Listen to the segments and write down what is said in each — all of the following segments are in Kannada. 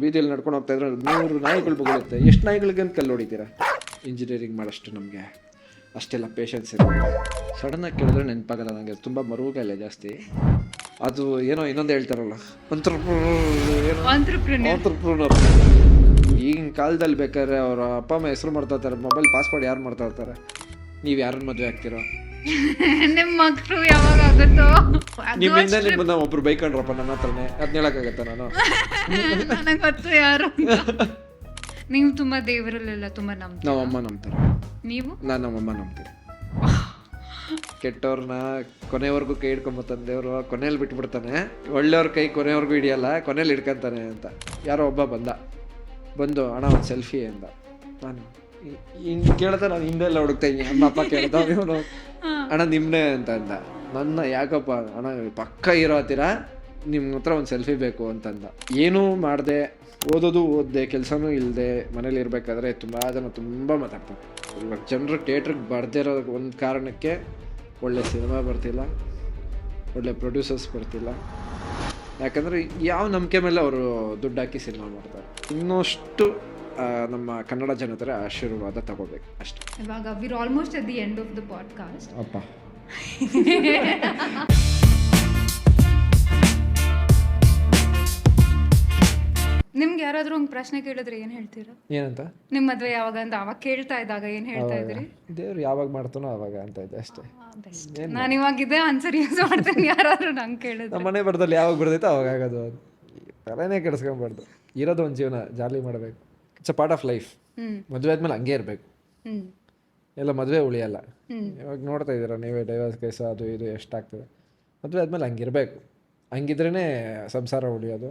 ಬೀದಿಯಲ್ಲಿ ನಡ್ಕೊಂಡು ಹೋಗ್ತಾ ಇದ್ರೆ 100 ನಾಯಿಗಳು ಬೊಗಳುತ್ತೆ. ಎಷ್ಟು ನಾಯಿಗಳಿಗೆ ಅಂತ ಕಲ್ಲು ಹೊಡಿತೀರಾ? ಇಂಜಿನಿಯರಿಂಗ್ ಮಾಡೋಷ್ಟು ನಮಗೆ ಅಷ್ಟೆಲ್ಲ ಪೇಷನ್ಸ್ ಇರುತ್ತೆ. ಸಡನ್ನಾಗಿ ಕೇಳಿದ್ರೆ ನೆನಪಾಗಲ್ಲ ನನಗೆ, ತುಂಬ ಮರುಗಾಯಿಲೆ ಜಾಸ್ತಿ. ಅದು ಏನೋ ಇನ್ನೊಂದು ಹೇಳ್ತಾರಲ್ಲ, ಆಂಟ್ರಪ್ರೂನರ್. ಈಗಿನ ಕಾಲದಲ್ಲಿ ಬೇಕಾದ್ರೆ ಅವರ ಅಪ್ಪ ಅಮ್ಮ ಹೆಸರು ಮಾಡ್ತಾ ಇರ್ತಾರೆ, ಮೊಬೈಲ್ ಪಾಸ್ವರ್ಡ್ ಯಾರು ಮಾಡ್ತಾ ಇರ್ತಾರೆ. ನೀವು ಯಾರನ್ನ ಮದುವೆ ಆಗ್ತೀರೋ? ನಿಮ್ಮ ಮಕ್ಕಳು ಯಾವಾಗ ಆಗುತ್ತೋ ನಿಮ್ಮಿಂದ ನಿಮ್ಮನ್ನ ಒಬ್ರು ಬೈಕೊಂಡ್ರಪ್ಪ ನನ್ನ ಹತ್ರನೇ, ಅದನ್ನ ಹೇಳಕ್ಕಾಗತ್ತ ನಾನು? ನನಗೆ ಗೊತ್ತು ಯಾರು. ನೀವು ತುಂಬಾ ದೇವರಲ್ಲೆಲ್ಲ ತುಂಬಾ ನಂಬ್ತೀರಾ? ನಾವು ಅಮ್ಮ ನಂಬ್ತಾರೆ. ನೀವು? ನಾನು ನಮ್ಮಮ್ಮ ನಂಬ್ತೀನಿ. ಕೆಟ್ಟವ್ರನ್ನ ಕೊನೆವರೆಗೂ ಕೈ ಹಿಡ್ಕೊಂಬತ್ತಾನೆ ದೇವರು, ಕೊನೆಯಲ್ಲಿ ಬಿಟ್ಬಿಡ್ತಾನೆ. ಒಳ್ಳೆಯವ್ರ ಕೈ ಕೊನೆವರೆಗೂ ಹಿಡಿಯಲ್ಲ, ಕೊನೆಯಲ್ಲಿ ಹಿಡ್ಕೊಂತಾನೆ ಅಂತ. ಯಾರೋ ಒಬ್ಬ ಬಂದು ಅಣ್ಣ ಒಂದು ಸೆಲ್ಫಿ ಅಂದ. ನಾನು ಹಿಂಗೆ ಕೇಳ್ದೆ, ನಾನು ಹಿಂದೆಲ್ಲ ಹುಡುಕ್ತಾ ಇದ್ದೀನಿ. ಅಮ್ಮ ಅಪ್ಪ ಕೇಳ್ದ, ಇವನು ಅಣ್ಣ ನಿಮ್ಮನೇ ಅಂತ ಅಂದ. ನನ್ನ ಯಾಕಪ್ಪ ಅಣ್ಣ ಪಕ್ಕ ಇರೋ ಹತ್ತಿರ ನಿಮ್ಮ ಹತ್ರ ಒಂದು ಸೆಲ್ಫಿ ಬೇಕು ಅಂತಂದ. ಏನೂ ಮಾಡಿದೆ, ಓದಿದೆ, ಕೆಲಸನೂ ಇಲ್ಲದೆ ಮನೇಲಿ ಇರಬೇಕಾದ್ರೆ ತುಂಬ ಜನ ತುಂಬ ಮಾತಾಡ್ತಾರೆ. ಇವಾಗ ಜನರು ಥಿಯೇಟ್ರಿಗೆ ಬರ್ದೇ ಇರೋ ಒಂದು ಕಾರಣಕ್ಕೆ ಒಳ್ಳೆ ಸಿನಿಮಾ ಬರ್ತಿಲ್ಲ, ಒಳ್ಳೆ ಪ್ರೊಡ್ಯೂಸರ್ಸ್ ಬರ್ತಿಲ್ಲ. ಯಾಕಂದರೆ ಯಾವ ನಂಬಿಕೆ ಮೇಲೆ ಅವರು ದುಡ್ಡು ಹಾಕಿ ಸಿನಿಮಾ ಮಾಡ್ತಾರೆ. ಇನ್ನಷ್ಟು ನಮ್ಮ ಕನ್ನಡ ಜನತರ ಆಶೀರ್ವಾದ ತಗೋಬೇಕು ಅಷ್ಟೇ. ಇವಾಗ we're almost at the end of the podcast. ಅಪ್ಪ ನಿಮ್ಗೆ ಯಾರಾದ್ರೂ ಒಂದು ಪ್ರಶ್ನೆ ಕೇಳಿದ್ರೆ ಏನು ಹೇಳ್ತೀರಾ? ಏನಂತ? ನಿಮ್ಮ ಮದುವೆ ಯಾವಾಗ ಅಂತ ಅವಾಗ ಕೇಳ್ತಾ ಇದ್ದಾಗ ಏನು ಹೇಳ್ತಾ ಇದ್ರಿ? ದೇವ್ರು ಯಾವಾಗ ಮಾಡ್ತಾನೋ ಅವಾಗ ಅಂತ ಇದೆ ಅಷ್ಟೇ. ನಾನು ಇವಾಗ ಇದೇ ಆನ್ಸರ್ ಯೂಸ್ ಮಾಡ್ತೀನಿ. ಯಾರಾದ್ರೂ ನಂಗೆ ಕೇಳಿದ್ರೆ ನಮ್ಮ ಮನೆ ಬರ್ದಲ್ಲಿ ಯಾವಾಗ ಬರ್ತೈತೋ ಅವಾಗ ಆಗೋದು. ತಲೆನೇ ಕೆಡಿಸ್ಕೊಂಬಾರ್ದು. ಇರೋದು ಒಂದು ಜೀವನ, ಜಾಲಿ ಮಾಡಬೇಕು. It's a part of life. ಮದುವೆ ಆದ್ಮೇಲೆ ಹಂಗೆ ಇರಬೇಕು. ಎಲ್ಲ ಮದುವೆ ಉಳಿಯಲ್ಲ. ಇವಾಗ ನೋಡ್ತಾ ಇದ್ದೀರಾ ನೀವೇ, ಡೈವರ್ಸ್ ಕೇಸ್ ಅದು ಇದು ಎಷ್ಟಾಗ್ತದೆ. ಮದುವೆ ಆದಮೇಲೆ ಹಂಗಿರಬೇಕು. ಹಂಗಿದ್ರೇ ಸಂಸಾರ ಉಳಿಯೋದು,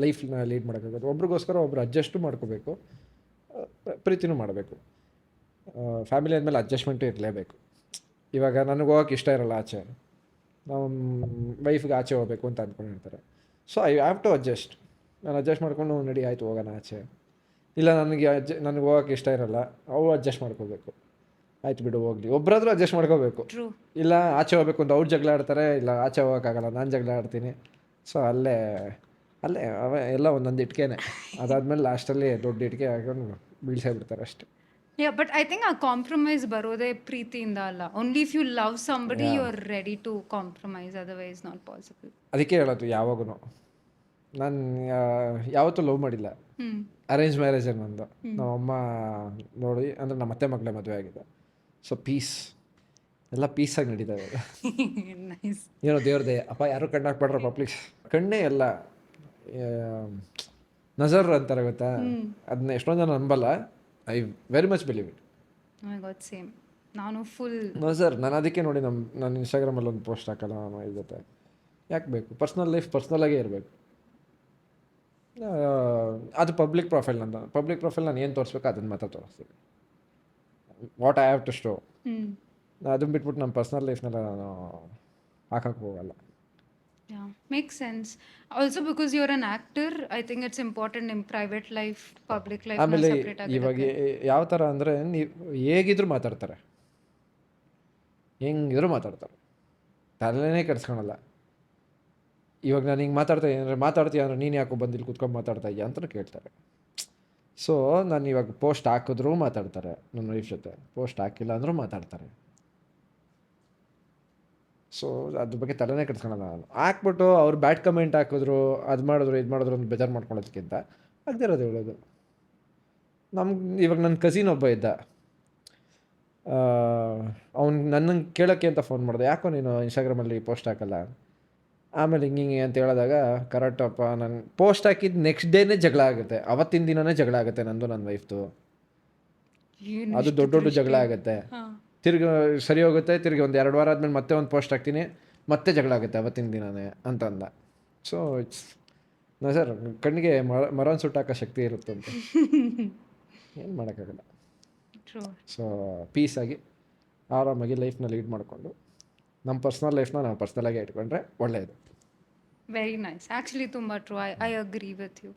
ಲೈಫ್ನ ಲೀಡ್ ಮಾಡೋಕ್ಕಾಗೋದು. ಒಬ್ರಿಗೋಸ್ಕರ ಒಬ್ರು ಅಡ್ಜಸ್ಟು ಮಾಡ್ಕೋಬೇಕು, ಪ್ರೀತಿನೂ ಮಾಡಬೇಕು. ಫ್ಯಾಮಿಲಿ ಆದಮೇಲೆ ಅಡ್ಜಸ್ಟ್ಮೆಂಟು ಇರಲೇಬೇಕು. ಇವಾಗ ನನಗೆ ಹೋಗೋಕೆ ಇಷ್ಟ ಇರೋಲ್ಲ ಆಚೆ, ನಮ್ಮ ವೈಫ್ಗೆ ಆಚೆ ಹೋಗ್ಬೇಕು ಅಂತ ಅಂದ್ಕೊಂಡಿರ್ತಾರೆ. So I have to adjust. ನಾನು ಅಡ್ಜಸ್ಟ್ ಮಾಡ್ಕೊಂಡು ನಡಿ ಆಯಿತು ಹೋಗೋಣ ಆಚೆ. ಇಲ್ಲ ನನಗೆ ಹೋಗೋಕೆ ಇಷ್ಟ ಇರೋಲ್ಲ, ಅವು ಅಡ್ಜಸ್ಟ್ ಮಾಡ್ಕೋಬೇಕು. ಆಯ್ತು ಬಿಡು ಹೋಗಲಿ, ಒಬ್ಬರಾದ್ರೂ ಅಡ್ಜಸ್ಟ್ ಮಾಡ್ಕೋಬೇಕು. ಇಲ್ಲ ಆಚೆ ಹೋಗ್ಬೇಕು ಅಂತ ಅವ್ರು ಜಗಳ ಆಡ್ತಾರೆ, ಇಲ್ಲ ಆಚೆ ಹೋಗೋಕ್ಕಾಗಲ್ಲ ನಾನು ಜಗಳ ಆಡ್ತೀನಿ. ಸೊ ಅಲ್ಲೇ ಎಲ್ಲ ಒಂದೊಂದು ಇಟ್ಕೆನೆ. ಅದಾದಮೇಲೆ ಲಾಸ್ಟಲ್ಲಿ ದೊಡ್ಡ ಇಟ್ಕೆ ಹಾಕೊಂಡು ಬೀಳ್ಸೇ ಬಿಡ್ತಾರೆ ಅಷ್ಟೇ. ಬಟ್ ಐ ಥಿಂಕ್ ಆ ಕಾಂಪ್ರಮೈಸ್ ಬರೋದೇ ಪ್ರೀತಿಯಿಂದ ಅಲ್ಲ. Only if you love somebody you are ready to compromise, otherwise not possible. ಅದಕ್ಕೆ ಹೇಳೋದು ಯಾವಾಗೂ ನಾನು ಯಾವತ್ತೂ ಲವ್ ಮಾಡಿಲ್ಲ. ಅರೇಂಜ್ ಮ್ಯಾರೇಜ್ ನಂದು. ನಮ್ಮಮ್ಮ ನೋಡಿ ಅಂದರೆ ನಮ್ಮ ಅತ್ತೆ ಮಗಳೇ ಮದುವೆ ಆಗಿದೆ. ಸೊ ಎಲ್ಲ ಪೀಸಾಗಿ ನಡೀತಾವೆ. ಏನೋ ದೇವ್ರದೇ ಅಪ್ಪ, ಯಾರು ಕಣ್ಣು ಹಾಕ್ಬೇಡ್ರಪ್ಪ ಪ್ಲೀಸ್. ಕಣ್ಣೇ ಎಲ್ಲ ನಜರ್ ಅಂತಾರೆ ಗೊತ್ತಾ, ಅದನ್ನ ಎಷ್ಟೊಂದು ಜನ ನಂಬಲ್ಲ. I very much believe it. Same, ನಾನು ಫುಲ್ ನಜರ್. ನಾನು ಅದಕ್ಕೆ ನೋಡಿ ನಾನು ಇನ್ಸ್ಟಾಗ್ರಾಮಲ್ಲಿ ಒಂದು ಪೋಸ್ಟ್ ಹಾಕಲ್ಲ ನಾನು ಇದ್ರ ಜೊತೆ. ಯಾಕೆ ಬೇಕು? ಪರ್ಸ್ನಲ್ ಲೈಫ್ ಪರ್ಸ್ನಲಾಗೇ ಇರಬೇಕು. ಅದು ಪಬ್ಲಿಕ್ ಪ್ರೊಫೈಲ್ ನಂದು. ಪಬ್ಲಿಕ್ ಪ್ರೊಫೈಲ್ ನಾನು ಏನು ತೋರಿಸ್ಬೇಕು ಅದನ್ನು ಮಾತ್ರ ತೋರಿಸ್ತೀನಿ. What I have to show. ಅದನ್ನು ಬಿಟ್ಬಿಟ್ಟು ನಮ್ಮ ಪರ್ಸ್ನಲ್ ಲೈಫ್ನೆಲ್ಲ ನಾನು ಹಾಕಕ್ಕೆ ಹೋಗಲ್ಲ. Make sense. Also because you are an actor, I think it's important ನಿಮ್ಮ ಪ್ರೈವೇಟ್ ಲೈಫ್ ಪಬ್ಲಿಕ್ ಲೈಫ್. ಆಮೇಲೆ ಇವಾಗ ಯಾವ ಥರ ಅಂದರೆ, ನೀವು ಹೇಗಿದ್ರು ಮಾತಾಡ್ತಾರೆ, ಹೆಂಗಿದ್ರು ಮಾತಾಡ್ತಾರೆ, ತಲೆನೇ ಕೆಡಿಸ್ಕೊಳಲ್ಲ. ಇವಾಗ ನಾನು ಹಿಂಗೆ ಮಾತಾಡ್ತೀಯ ಅಂದರೆ ನೀನು ಯಾಕೋ ಬಂದು ಇಲ್ಲಿ ಕೂತ್ಕೊಂಡು ಮಾತಾಡ್ತಾ ಇದೆಯಾ ಅಂತ ಕೇಳ್ತಾರೆ. ಸೊ ನಾನು ಇವಾಗ ಪೋಸ್ಟ್ ಹಾಕಿದ್ರೂ ಮಾತಾಡ್ತಾರೆ ನನ್ನ ವೈಫ್ ಜೊತೆ, ಪೋಸ್ಟ್ ಹಾಕಿಲ್ಲ ಅಂದರೂ ಮಾತಾಡ್ತಾರೆ. ಸೊ ಅದ್ರ ಬಗ್ಗೆ ತಲೆನೇ ಕೆಡಿಸ್ಕೊಳಲ್ಲ ನಾನು. ಹಾಕ್ಬಿಟ್ಟು ಅವ್ರು ಬ್ಯಾಡ್ ಕಮೆಂಟ್ ಹಾಕಿದ್ರು, ಅದು ಮಾಡಿದ್ರು ಇದು ಮಾಡಿದ್ರು ಅಂತ ಬೇಜಾರು ಮಾಡ್ಕೊಳ್ಳೋದಕ್ಕಿಂತ ಆಗದಿರೋದು ಹೇಳೋದು. ಇವಾಗ ನನ್ನ ಕಸಿನ್ ಒಬ್ಬ ಇದ್ದ, ಅವ್ನು ನನ್ನಂಗೆ ಕೇಳೋಕ್ಕೆ ಅಂತ ಫೋನ್ ಮಾಡಿದೆ, ಯಾಕೋ ನೀನು ಇನ್ಸ್ಟಾಗ್ರಾಮಲ್ಲಿ ಪೋಸ್ಟ್ ಹಾಕಲ್ಲ. ಆಮೇಲೆ ಹಿಂಗೆ ಅಂತ ಹೇಳಿದಾಗ, ಕರೆಕ್ಟಪ್ಪ, ನಾನು ಪೋಸ್ಟ್ ಹಾಕಿದ್ದು ನೆಕ್ಸ್ಟ್ ಡೇನೇ ಜಗಳ ಆಗುತ್ತೆ, ಅವತ್ತಿನ ದಿನವೇ ಜಗಳ ಆಗುತ್ತೆ ನಂದು ನನ್ನ ವೈಫ್ದು. ಅದು ದೊಡ್ಡ ಜಗಳ ಆಗುತ್ತೆ. ತಿರ್ಗಿ ಸರಿ ಹೋಗುತ್ತೆ, ತಿರ್ಗಿ ಒಂದು 2 ವಾರ ಆದಮೇಲೆ ಮತ್ತೆ ಒಂದು ಪೋಸ್ಟ್ ಹಾಕ್ತೀನಿ, ಮತ್ತೆ ಜಗಳ ಆಗುತ್ತೆ ಅವತ್ತಿನ ದಿನವೇ ಅಂತಂದ. ಸೊ ಇಟ್ಸ್ ಸರ್, ಕಣ್ಣಿಗೆ ಮರವನ್ನು ಸುಟ್ಟಾಕೋ ಶಕ್ತಿ ಇರುತ್ತಂತೆ, ಏನು ಮಾಡೋಕ್ಕಾಗಲ್ಲ. ಸೊ ಪೀಸಾಗಿ ಆರಾಮಾಗಿ ಲೈಫ್ನ ಲೀಡ್ ಮಾಡಿಕೊಂಡು ನಮ್ಮ ಪರ್ಸ್ನಲ್ ಲೈಫ್ನ ನಾವು ಪರ್ಸ್ನಲಾಗೆ ಇಟ್ಕೊಂಡ್ರೆ ಒಳ್ಳೆಯದು. Very nice. ಆ್ಯಕ್ಚುಲಿ ತುಂಬ true. I agree with you.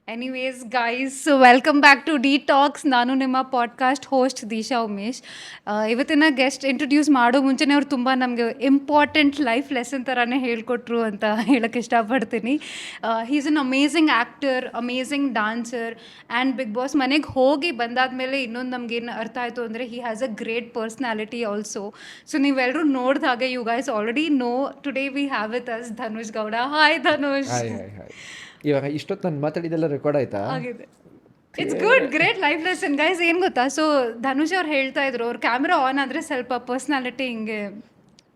Anyways guys, welcome back to the talks. ನಾನು ನಿಮ್ಮ ಪಾಡ್ಕಾಸ್ಟ್ ಹೋಸ್ಟ್ ದಿಶಾ ಉಮೇಶ್. ಇವತ್ತಿನ ಗೆಸ್ಟ್ ಇಂಟ್ರೊಡ್ಯೂಸ್ ಮಾಡೋ ಮುಂಚೆನೇ ಅವ್ರು ತುಂಬ ನಮಗೆ ಇಂಪಾರ್ಟೆಂಟ್ ಲೈಫ್ ಲೆಸನ್ ಥರನೇ ಹೇಳ್ಕೊಟ್ರು ಅಂತ ಹೇಳೋಕ್ಕೆ ಇಷ್ಟಪಡ್ತೀನಿ. He is an amazing actor, amazing dancer and Bigg Boss ಮನೆಗೆ ಹೋಗಿ ಬಂದಾದಮೇಲೆ ಇನ್ನೊಂದು ನಮಗೇನು ಅರ್ಥ ಆಯಿತು ಅಂದರೆ he has a great personality also. So ನೀವೆಲ್ಲರೂ ನೋಡಿದಾಗೆ you guys already know today we have with us Dhanush Gowda. Hi Dhanush. Hi hi hi. ಇವಾಗ ಇಷ್ಟೊತ್ತು ನಾನು ಮಾತಾಡಿದೆಲ್ಲ ರೆಕಾರ್ಡ್ ಆಯ್ತಾ? ಆಗಿದೆ. It's good, great life lesson guys. ಏನು ಗೊತ್ತಾ, ಸೊ ಧನುಷ್ ಅವ್ರು ಹೇಳ್ತಾ ಇದ್ರು ಅವ್ರ ಕ್ಯಾಮ್ರಾ ಆನ್ ಆದರೆ ಸ್ವಲ್ಪ ಪರ್ಸ್ನಾಲಿಟಿ ಹಿಂಗೆ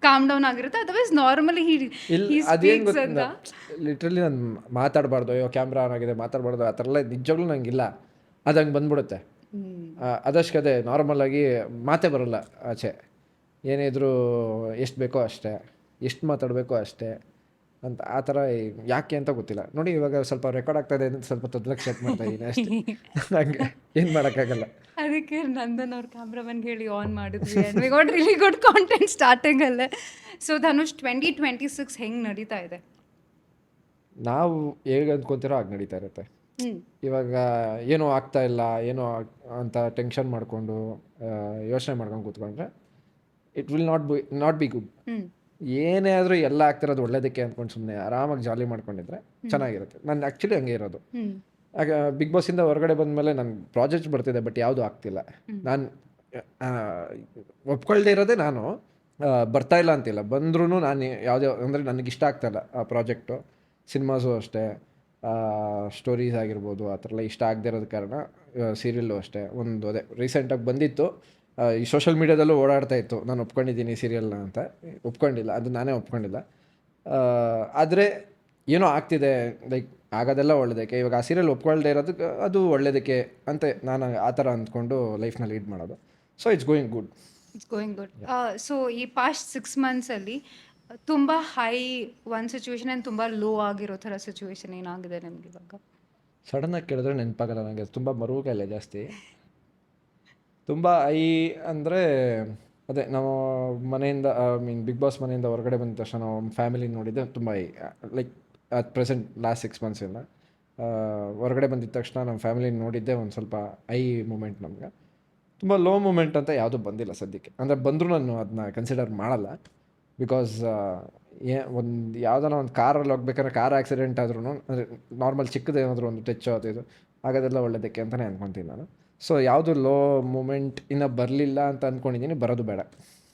ಕಾಮ್ ಡೌನ್ ಆಗಿರುತ್ತೆ, ಅದರ್ವೈಸ್ ನಾರ್ಮಲಿ ಅದೇನು ಗೊತ್ತಿಲ್ಲ, ಲಿಟ್ರಲಿ ನಾನು ಮಾತಾಡಬಾರ್ದು, ಅಯ್ಯೋ ಕ್ಯಾಮ್ರಾ ಆನ್ ಆಗಿದೆ ಮಾತಾಡಬಾರ್ದು ಆ ಥರ ಎಲ್ಲ ನಿಜವಾಗ್ಲೂ ನಂಗಿಲ್ಲ. ಅದು ಹಂಗೆ ಬಂದ್ಬಿಡುತ್ತೆ. ಅದಷ್ಟೇ ನಾರ್ಮಲ್ ಆಗಿ ಮಾತೇ ಬರೋಲ್ಲ ಆಚೆ. ಏನಿದ್ರು ಎಷ್ಟು ಬೇಕೋ ಅಷ್ಟೇ, ಎಷ್ಟು ಮಾತಾಡಬೇಕೋ ಅಷ್ಟೇ ಅಂತ. ಆ ಥರ ಯಾಕೆ ಅಂತ ಗೊತ್ತಿಲ್ಲ. ನೋಡಿ ಇವಾಗ ಸ್ವಲ್ಪ ರೆಕಾರ್ಡ್ ಆಗ್ತಾ ಇದೆ ಅಂತ ಸ್ವಲ್ಪ ತೊದಲಕ್ಕೆ ಸ್ಟಾರ್ಟ್ ಮಾಡ್ತಾ ಇದ್ದೀನಿ ಅಷ್ಟೇ. ಹಂಗೆ ಏನು ಮಾಡೋಕ್ಕಾಗಲ್ಲ. ಅದಕ್ಕೆ ನಂದನ್ ಅವ್ರ ಕ್ಯಾಮ್ರಾಮನ್ಗೆ ಹೇಳಿ ಆನ್ ಮಾಡಿದ್ವಿ. And we got really good content ಸ್ಟಾರ್ಟಿಂಗಲ್ಲೇ. ಸೊ ಧನುಷ್, 2026 ಹೆಂಗೆ ನಡೀತಾ ಇದೆ? ನಾವು ಹೇಗೆ ಅಂದ್ಕೊತೀರೋ ಹಾಗೆ ನಡೀತಾ ಇರುತ್ತೆ. ಇವಾಗ ಏನೂ ಆಗ್ತಾ ಇಲ್ಲ ಏನೋ ಅಂತ ಟೆನ್ಷನ್ ಮಾಡಿಕೊಂಡು ಯೋಚನೆ ಮಾಡ್ಕೊಂಡು ಕೂತ್ಕೊಂಡ್ರೆ it will not be good. ಏನೇ ಆದರೂ ಎಲ್ಲ ಆಗ್ತಿರೋದು ಒಳ್ಳೇದಕ್ಕೆ ಅಂದ್ಕೊಂಡು ಸುಮ್ಮನೆ ಆರಾಮಾಗಿ ಜಾಲಿ ಮಾಡ್ಕೊಂಡಿದ್ರೆ ಚೆನ್ನಾಗಿರುತ್ತೆ. ನಾನು ಆ್ಯಕ್ಚುಲಿ ಹಂಗೆ ಇರೋದು. ಆಗ ಬಿಗ್ ಬಾಸಿಂದ ಹೊರಗಡೆ ಬಂದಮೇಲೆ ನನಗೆ ಪ್ರಾಜೆಕ್ಟ್ಸ್ ಬರ್ತಿದೆ, ಬಟ್ ಯಾವುದೂ ಆಗ್ತಿಲ್ಲ. ನಾನು ಒಪ್ಕೊಳ್ದೇ ಇರೋದೇ ನಾನು. ಬರ್ತಾ ಇಲ್ಲ ಅಂತಿಲ್ಲ, ಬಂದ್ರೂ ನಾನು ಯಾವುದೇ ಅಂದರೆ ನನಗೆ ಇಷ್ಟ ಆಗ್ತಾಯಿಲ್ಲ ಆ ಪ್ರಾಜೆಕ್ಟು. ಸಿನಿಮಾಸು ಅಷ್ಟೇ, ಸ್ಟೋರೀಸ್ ಆಗಿರ್ಬೋದು ಆ ಥರ ಎಲ್ಲ ಇಷ್ಟ ಆಗದೆ ಇರೋದ ಕಾರಣ ಸೀರಿಯಲ್ಲು ಅಷ್ಟೇ. ಒಂದು ಅದೇ ರೀಸೆಂಟಾಗಿ ಬಂದಿತ್ತು, ಈ ಸೋಷಲ್ ಮೀಡ್ಯಾದಲ್ಲೂ ಓಡಾಡ್ತಾ ಇತ್ತು ನಾನು ಒಪ್ಕೊಂಡಿದ್ದೀನಿ ಸೀರಿಯಲ್ನ ಅಂತ. ಒಪ್ಕೊಂಡಿಲ್ಲ, ಅದು ನಾನೇ ಒಪ್ಕೊಂಡಿಲ್ಲ. ಆದರೆ ಏನೋ ಆಗ್ತಿದೆ, ಲೈಕ್ ಆಗೋದೆಲ್ಲ ಒಳ್ಳೆಯದಕ್ಕೆ. ಇವಾಗ ಆ ಸೀರಿಯಲ್ ಒಪ್ಕೊಳ್ದೇ ಇರೋದಕ್ಕೆ ಅದು ಒಳ್ಳೆಯದಕ್ಕೆ ಅಂತ ನಾನು ಆ ಥರ ಅಂದ್ಕೊಂಡು ಲೈಫ್ನ ಲೀಡ್ ಮಾಡೋದು. So it's going good. It's going good. So ಈ ಪಾಸ್ಟ್ 6 ಮಂತ್ಸಲ್ಲಿ ತುಂಬ ಹೈ ಒಂದು ಸಿಚುವೇಶನ್ ಆ್ಯಂಡ್ ತುಂಬ ಲೋ ಆಗಿರೋ ಥರ ಸಿಚುವೇಶನ್ ಏನಾಗಿದೆ ನಿಮ್ಗೆ ಇವಾಗ? ಸಡನ್ನಾಗಿ ಕೇಳಿದ್ರೆ ನೆನಪಾಗಲ್ಲ ನನಗೆ. ತುಂಬ ಮರುಕಾಯಿಲೆ ಜಾಸ್ತಿ. ತುಂಬ ಐ ಅಂದರೆ ಅದೇ ನಾವು ಮನೆಯಿಂದ ಬಿಗ್ ಬಾಸ್ ಮನೆಯಿಂದ ಹೊರಗಡೆ ಬಂದ ತಕ್ಷಣ ನಾವು ಫ್ಯಾಮಿಲಿ ನೋಡಿದ್ದೆ ತುಂಬ ಲೈಕ್ ಅಟ್ ಪ್ರೆಸೆಂಟ್ ಲಾಸ್ಟ್ 6 ಮಂತ್ಸಿಂದ ಹೊರಗಡೆ ಬಂದಿದ್ದ ತಕ್ಷಣ ನಮ್ಮ ಫ್ಯಾಮಿಲಿ ನೋಡಿದ್ದೆ ಒಂದು ಸ್ವಲ್ಪ ಐ ಮೂಮೆಂಟ್. ನಮಗೆ ತುಂಬ ಲೋ ಮೂಮೆಂಟ್ ಅಂತ ಯಾವುದೂ ಬಂದಿಲ್ಲ ಸದ್ಯಕ್ಕೆ. ಅಂದರೆ ಬಂದರೂ ನಾನು ಅದನ್ನ ಕನ್ಸಿಡರ್ ಮಾಡಲ್ಲ. ಬಿಕಾಸ್ ಒಂದು ಯಾವುದಾನ ಒಂದು ಕಾರಲ್ಲಿ ಹೋಗ್ಬೇಕಾದ್ರೆ ಕಾರ್ ಆಕ್ಸಿಡೆಂಟ್ ಆದ್ರೂ ಅಂದರೆ ನಾರ್ಮಲ್ ಚಿಕ್ಕದೇನಾದರೂ ಒಂದು ಟೆಚ್ಚೋ ಅದು ಇದು ಆಗೋದೆಲ್ಲ ಒಳ್ಳೆಯದಕ್ಕೆ ಅಂತಲೇ ಅಂದ್ಕೊತೀನಿ ನಾನು. ಸೊ ಯಾವುದು ಲೋ ಮೂಮೆಂಟ್ ಇನ್ನೂ ಬರಲಿಲ್ಲ ಅಂತ ಅಂದ್ಕೊಂಡಿದ್ದೀನಿ, ಬರೋದು ಬೇಡ.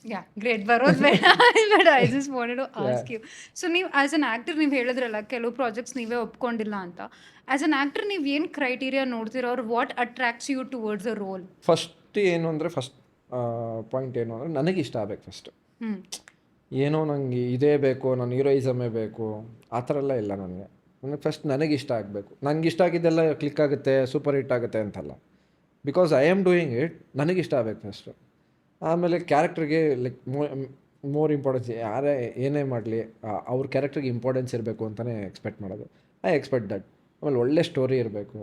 Yeah, great. ಬರೋದು ಬೇಡ. I just wanted to ask you. So ನೀವು ಆ್ಯಸ್ ಅನ್ ಆ್ಯಕ್ಟರ್, ನೀವು ಹೇಳಿದ್ರಲ್ಲ ಕೆಲವು ಪ್ರಾಜೆಕ್ಟ್ಸ್ ನೀವೇ ಒಪ್ಕೊಂಡಿಲ್ಲ ಅಂತ. ಆ್ಯಸ್ ಅನ್ ಆ್ಯಕ್ಟರ್ ನೀವು ಏನು ಕ್ರೈಟೀರಿಯಾ ನೋಡ್ತೀರೋ, ಅವ್ರು what attracts you towards a role? First ಏನು ಅಂದರೆ ಪಾಯಿಂಟ್ ಏನು ಅಂದರೆ ನನಗೆ ಇಷ್ಟ ಆಗಬೇಕು ಫಸ್ಟು. ಏನೋ ನನಗೆ ಇದೇ ಬೇಕು, ನಾನು ಹೀರೋಯಿಸಮೇ ಬೇಕು ಆ ಥರ ಎಲ್ಲ ಇಲ್ಲ ನನಗೆ. ಫಸ್ಟ್ ನನಗೆ ಇಷ್ಟ ಆಗಬೇಕು. ನನಗೆ ಇಷ್ಟ ಆಗಿದ್ದೆಲ್ಲ ಕ್ಲಿಕ್ ಆಗುತ್ತೆ, ಸೂಪರ್ ಹಿಟ್ ಆಗುತ್ತೆ ಅಂತಲ್ಲ. Because I am doing it, ನನಗಿಷ್ಟ ಆಗಬೇಕು ಫಸ್ಟು. ಆಮೇಲೆ ಕ್ಯಾರೆಕ್ಟ್ರಿಗೆ ಲೈಕ್ ಮೋರ್ ಇಂಪಾರ್ಟೆನ್ಸ್. ಯಾರೇ ಏನೇ ಮಾಡಲಿ ಅವ್ರ ಕ್ಯಾರೆಕ್ಟ್ರಿಗೆ ಇಂಪಾರ್ಟೆನ್ಸ್ ಇರಬೇಕು ಅಂತಲೇ ಎಕ್ಸ್ಪೆಕ್ಟ್ ಮಾಡೋದು. I expect that. ಆಮೇಲೆ ಒಳ್ಳೆ ಸ್ಟೋರಿ ಇರಬೇಕು,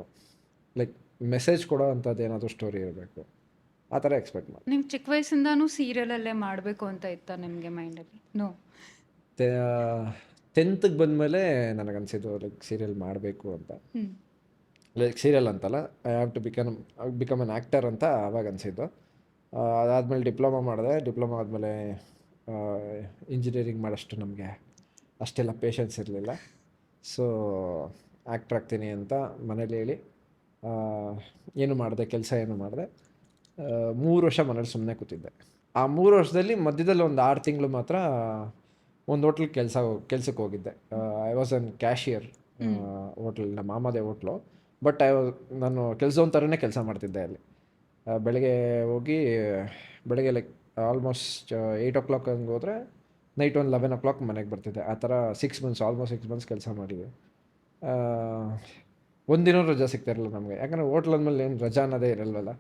ಲೈಕ್ ಮೆಸೇಜ್ ಕೊಡೋ ಅಂಥದ್ದು ಏನಾದರೂ ಸ್ಟೋರಿ ಇರಬೇಕು, ಆ ಥರ ಎಕ್ಸ್ಪೆಕ್ಟ್ ಮಾಡಿ. ನಿಮ್ಮ ಚಿಕ್ಕ ವಯಸ್ಸಿಂದನೂ ಸೀರಿಯಲಲ್ಲೇ ಮಾಡಬೇಕು ಅಂತ ಇತ್ತಾ ನಿಮಗೆ ಮೈಂಡಲ್ಲಿ? ನೋ. 10th ಬಂದಮೇಲೆ ನನಗನ್ಸಿದ್ದು ಲೈಕ್ ಸೀರಿಯಲ್ ಮಾಡಬೇಕು ಅಂತ. ಲೈಕ್ ಸೀರಿಯಲ್ ಅಂತಲ್ಲ, I have to become an actor ಅಂತ ಆವಾಗ ಅನಿಸಿದ್ದು. ಅದಾದಮೇಲೆ ಡಿಪ್ಲೊಮಾ ಮಾಡಿದೆ. ಡಿಪ್ಲೊಮಾ ಆದಮೇಲೆ ಇಂಜಿನಿಯರಿಂಗ್ ಮಾಡೋಷ್ಟು ನಮಗೆ ಅಷ್ಟೆಲ್ಲ ಪೇಷನ್ಸ್ ಇರಲಿಲ್ಲ. ಸೊ ಆ್ಯಕ್ಟ್ರ್ ಆಗ್ತೀನಿ ಅಂತ ಮನೇಲಿ ಹೇಳಿ ಏನು ಮಾಡಿದೆ, ಕೆಲಸ ಏನು ಮಾಡಿದೆ. 3 ವರ್ಷ ಮನೇಲಿ ಸುಮ್ಮನೆ ಕೂತಿದ್ದೆ. ಆ 3 ವರ್ಷದಲ್ಲಿ ಮಧ್ಯದಲ್ಲಿ ಒಂದು 6 ತಿಂಗಳು ಮಾತ್ರ ಒಂದು ಹೋಟ್ಲಿಗೆ ಕೆಲ್ಸಕ್ಕೆ ಹೋಗಿದ್ದೆ. I was an cashier hotel, ನಮ್ಮ ಮಾಮದೇ ಹೋಟ್ಲು. ಬಟ್ ನಾನು ಕೆಲಸದವನ ಥರನೇ ಕೆಲಸ ಮಾಡ್ತಿದ್ದೆ ಅಲ್ಲಿ. ಬೆಳಗ್ಗೆ ಹೋಗಿ ಬೆಳಗ್ಗೆ ಲೈಕ್ ಆಲ್ಮೋಸ್ಟ್ 8 o'clock ಹಂಗೆ ಹೋದರೆ ನೈಟ್ ಒಂದು 11 o'clock ಮನೆಗೆ ಬರ್ತಿದ್ದೆ. ಆ ಥರ 6 months, ಆಲ್ಮೋಸ್ಟ್ 6 months ಕೆಲಸ ಮಾಡಿದ್ವಿ. ಒಂದಿನ ರಜಾ ಸಿಗ್ತಾ ಇರಲಿಲ್ಲ ನಮಗೆ. ಯಾಕಂದರೆ ಹೋಟ್ಲ್ ಅಂದಮೇಲೆ ಏನು ರಜಾ ಅನ್ನೋದೇ ಇರಲ್ವಲ್ಲ.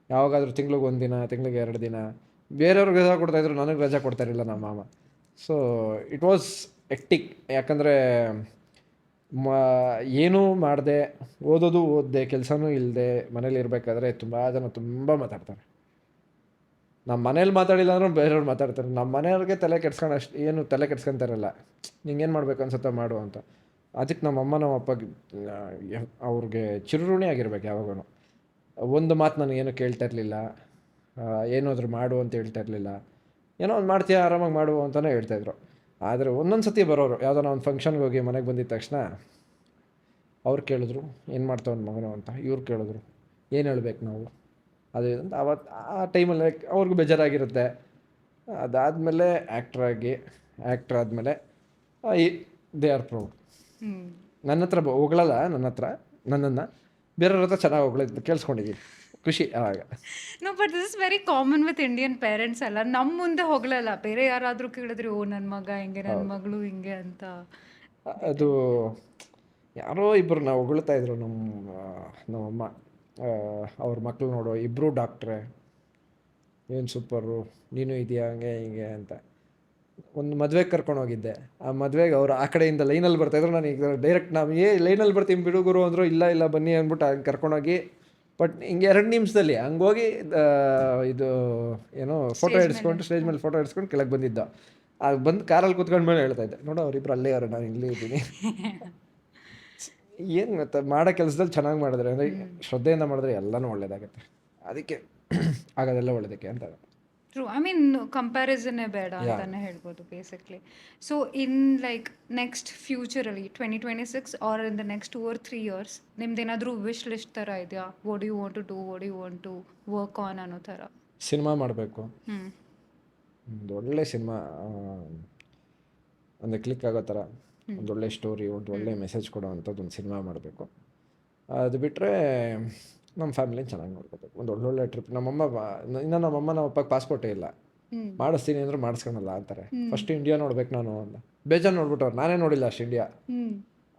ಯಾವಾಗಾದರೂ ತಿಂಗ್ಳಿಗೆ 1 ದಿನ, ತಿಂಗ್ಳಿಗೆ 2 ದಿನ ಬೇರೆಯವ್ರಿಗೆ ರಜಾ ಕೊಡ್ತಾಯಿದ್ರು, ನನಗೆ ರಜಾ ಕೊಡ್ತಾಯಿರಲಿಲ್ಲ ನಮ್ಮ ಮಾಮ. So it was hectic. ಯಾಕಂದರೆ ಏನೂ ಮಾಡಿದೆ, ಓದಿದೆ, ಕೆಲಸನೂ ಇಲ್ಲದೆ ಮನೇಲಿ ಇರಬೇಕಾದ್ರೆ ತುಂಬ ಜನ ತುಂಬ ಮಾತಾಡ್ತಾರೆ. ನಮ್ಮ ಮನೇಲಿ ಮಾತಾಡಿಲ್ಲ ಅಂದ್ರೂ ಬೇರೆಯವ್ರು ಮಾತಾಡ್ತಾರೆ. ನಮ್ಮ ಮನೆಯವ್ರಿಗೆ ತಲೆ ಕೆಡ್ಸ್ಕೊಂಡು ಅಷ್ಟು ಏನು ತಲೆ ಕೆಡ್ಸ್ಕೊತಾರಲ್ಲ, ನಿಂಗೇನು ಮಾಡಬೇಕು ಅನ್ಸುತ್ತೆ ಮಾಡು ಅಂತ. ಅದಕ್ಕೆ ನಮ್ಮಮ್ಮ ನಮ್ಮಪ್ಪಗೆ ಅವ್ರಿಗೆ ಚಿರಋಣಿ ಆಗಿರ್ಬೇಕು ಯಾವಾಗೂ. ಒಂದು ಮಾತು ನನಗೇನು ಕೇಳ್ತಾ ಇರಲಿಲ್ಲ, ಏನಾದರೂ ಮಾಡು ಅಂತ ಹೇಳ್ತಾ ಇರಲಿಲ್ಲ. ಏನೋ ಒಂದು ಮಾಡ್ತೀಯ ಆರಾಮಾಗಿ ಮಾಡು ಅಂತಲೇ ಹೇಳ್ತಾಯಿದ್ರು. ಆದರೆ ಒಂದೊಂದು ಸತಿ ಬರೋರು, ಯಾವುದೋ ನಾವು ಒಂದು ಫಂಕ್ಷನ್ಗೆ ಹೋಗಿ ಮನೆಗೆ ಬಂದಿದ್ದ ತಕ್ಷಣ ಅವ್ರು ಕೇಳಿದ್ರು ಏನು ಮಾಡ್ತಾವೆ ಮಗನು ಅಂತ, ಇವ್ರು ಕೇಳಿದ್ರು ಏನು ಹೇಳ್ಬೇಕು ನಾವು ಅದು ಇದು ಅಂತ. ಅವತ್ತು ಆ ಟೈಮಲ್ಲಿ ಅವ್ರಿಗೂ ಬೇಜಾರಾಗಿರುತ್ತೆ. ಅದಾದಮೇಲೆ ಆ್ಯಕ್ಟ್ರ್ ಆದಮೇಲೆ ದೇ ಆರ್ ಪ್ರೌಡ್. ನನ್ನ ಹತ್ರ ಹೊಗಳಲ್ಲ, ನನ್ನನ್ನು ಬೇರೆಯವ್ರ ಹತ್ರ ಚೆನ್ನಾಗಿ ಹೊಗಳಿದ್ದು ಕೇಳಿಸ್ಕೊಂಡಿದ್ದೀವಿ, ಖುಷಿ ಆವಾಗ. No but this is very common with Indian parents ಅಲ್ಲ, ನಮ್ಮ ಮುಂದೆ ಹೋಗ್ಲಲ್ಲ, ಬೇರೆ ಯಾರಾದರೂ ಕೇಳಿದ್ರೆ ಓ ನನ್ನ ಮಗ ಹಿಂಗೆ ನನ್ನ ಮಗಳು ಹಿಂಗೆ ಅಂತ. ಅದು ಯಾರೋ ಇಬ್ಬರು ನಾವು ಹೊಗಳ್ತಾ ಇದ್ರು ನಮ್ಮಮ್ಮ, ಅವ್ರ ಮಕ್ಕಳು ನೋಡೋ ಇಬ್ಬರು ಡಾಕ್ಟ್ರೇ, ಏನು ಸೂಪರು, ನೀನು ಇದೆಯಾ ಹಂಗೆ ಹಿಂಗೆ ಅಂತ. ಒಂದು ಮದುವೆಗೆ ಕರ್ಕೊಂಡು ಹೋಗಿದ್ದೆ. ಆ ಮದುವೆಗೆ ಅವರು ಆ ಕಡೆಯಿಂದ ಲೈನಲ್ಲಿ ಬರ್ತಾಯಿದ್ರು, ನಾನು ಈಗ ಡೈರೆಕ್ಟ್ ನಾವು ಲೈನಲ್ಲಿ ಬರ್ತೀವಿ ಬಿಡುಗರು ಅಂದರು, ಇಲ್ಲ ಬನ್ನಿ ಅಂದ್ಬಿಟ್ಟು ಹಂಗೆ ಕರ್ಕೊಂಡೋಗಿ, ಬಟ್ ಹಿಂಗೆ 2 ನಿಮಿಷದಲ್ಲಿ ಹಂಗೋಗಿ ಇದು ಏನೋ ಫೋಟೋ ಹಿಡಿಸ್ಕೊಂಡು ಸ್ಟೇಜ್ ಮೇಲೆ ಫೋಟೋ ಹಿಡಿಸ್ಕೊಂಡು ಕೆಳಗೆ ಬಂದಿದ್ದ. ಅದು ಬಂದು ಕಾರಲ್ಲಿ ಕೂತ್ಕೊಂಡ ಮೇಲೆ ಹೇಳ್ತಾ ಇದ್ದೆ, ನೋಡು ಅವರಿಬ್ರು ಅಲ್ಲೇ ಅವ್ರು, ನಾನು ಇಲ್ಲೇ ಇದ್ದೀನಿ. ಏನು ಗೊತ್ತಾ, ಮಾಡೋ ಕೆಲಸದಲ್ಲಿ ಚೆನ್ನಾಗಿ ಮಾಡಿದ್ರೆ ಅಂದರೆ ಶ್ರದ್ಧೆಯಿಂದ ಮಾಡಿದ್ರೆ ಎಲ್ಲನೂ ಒಳ್ಳೇದಾಗುತ್ತೆ. ಅದಕ್ಕೆ ಆಗೋದೆಲ್ಲ ಒಳ್ಳೇದಕ್ಕೆ ಅಂತ. ಟ್ರೂ, ಐ ಮೀನ್ ಕಂಪ್ಯಾರಿಸನ್ನೇ ಬೇಡ ಅಂತಾನೆ ಹೇಳ್ಬೋದು basically. So in like next ಫ್ಯೂಚರಲ್ಲಿ 2026 or in the next 2 or 3 years ನಿಮ್ದೇನಾದರೂ ವಿಶ್ ಲಿಸ್ಟ್ ಥರ ಇದೆಯಾ? What you want to do, what you want to work on ಅನ್ನೋ ಥರ? ಸಿನಿಮಾ ಮಾಡಬೇಕು, ಒಂದು ಒಳ್ಳೆ ಸಿನಿಮಾ, ಅಂದರೆ ಕ್ಲಿಕ್ ಆಗೋ ಥರ ಒಂದು ಒಳ್ಳೆ ಸ್ಟೋರಿ, ಒಂದು ಒಳ್ಳೆ ಮೆಸೇಜ್ ಕೊಡೋ ಅಂಥದ್ದು ಒಂದು ಸಿನಿಮಾ ಮಾಡಬೇಕು. ಅದು ಬಿಟ್ಟರೆ ನಮ್ಮ ಫ್ಯಾಮಿಲಿನ ಚೆನ್ನಾಗಿ ನೋಡ್ಕೋಬೇಕು, ಒಂದು ಒಳ್ಳೊಳ್ಳೆ ಟ್ರಿಪ್. ಇನ್ನೂ ನಮ್ಮಮ್ಮ ನಮ್ಮ ಅಪ್ಪಗೆ ಪಾಸ್ಪೋರ್ಟೇ ಇಲ್ಲ, ಮಾಡಿಸ್ತೀನಿ ಅಂದ್ರೆ ಮಾಡಿಸ್ಕೊಳಲ್ಲ ಅಂತಾರೆ. ಫಸ್ಟ್ ಇಂಡಿಯಾ ನೋಡ್ಬೇಕು ನಾನು ಅಂತ ಬೇಜಾರು ನೋಡ್ಬಿಟ್ಟವ್ರು, ನಾನೇ ನೋಡಿಲ್ಲ ಅಷ್ಟು ಇಂಡಿಯಾ.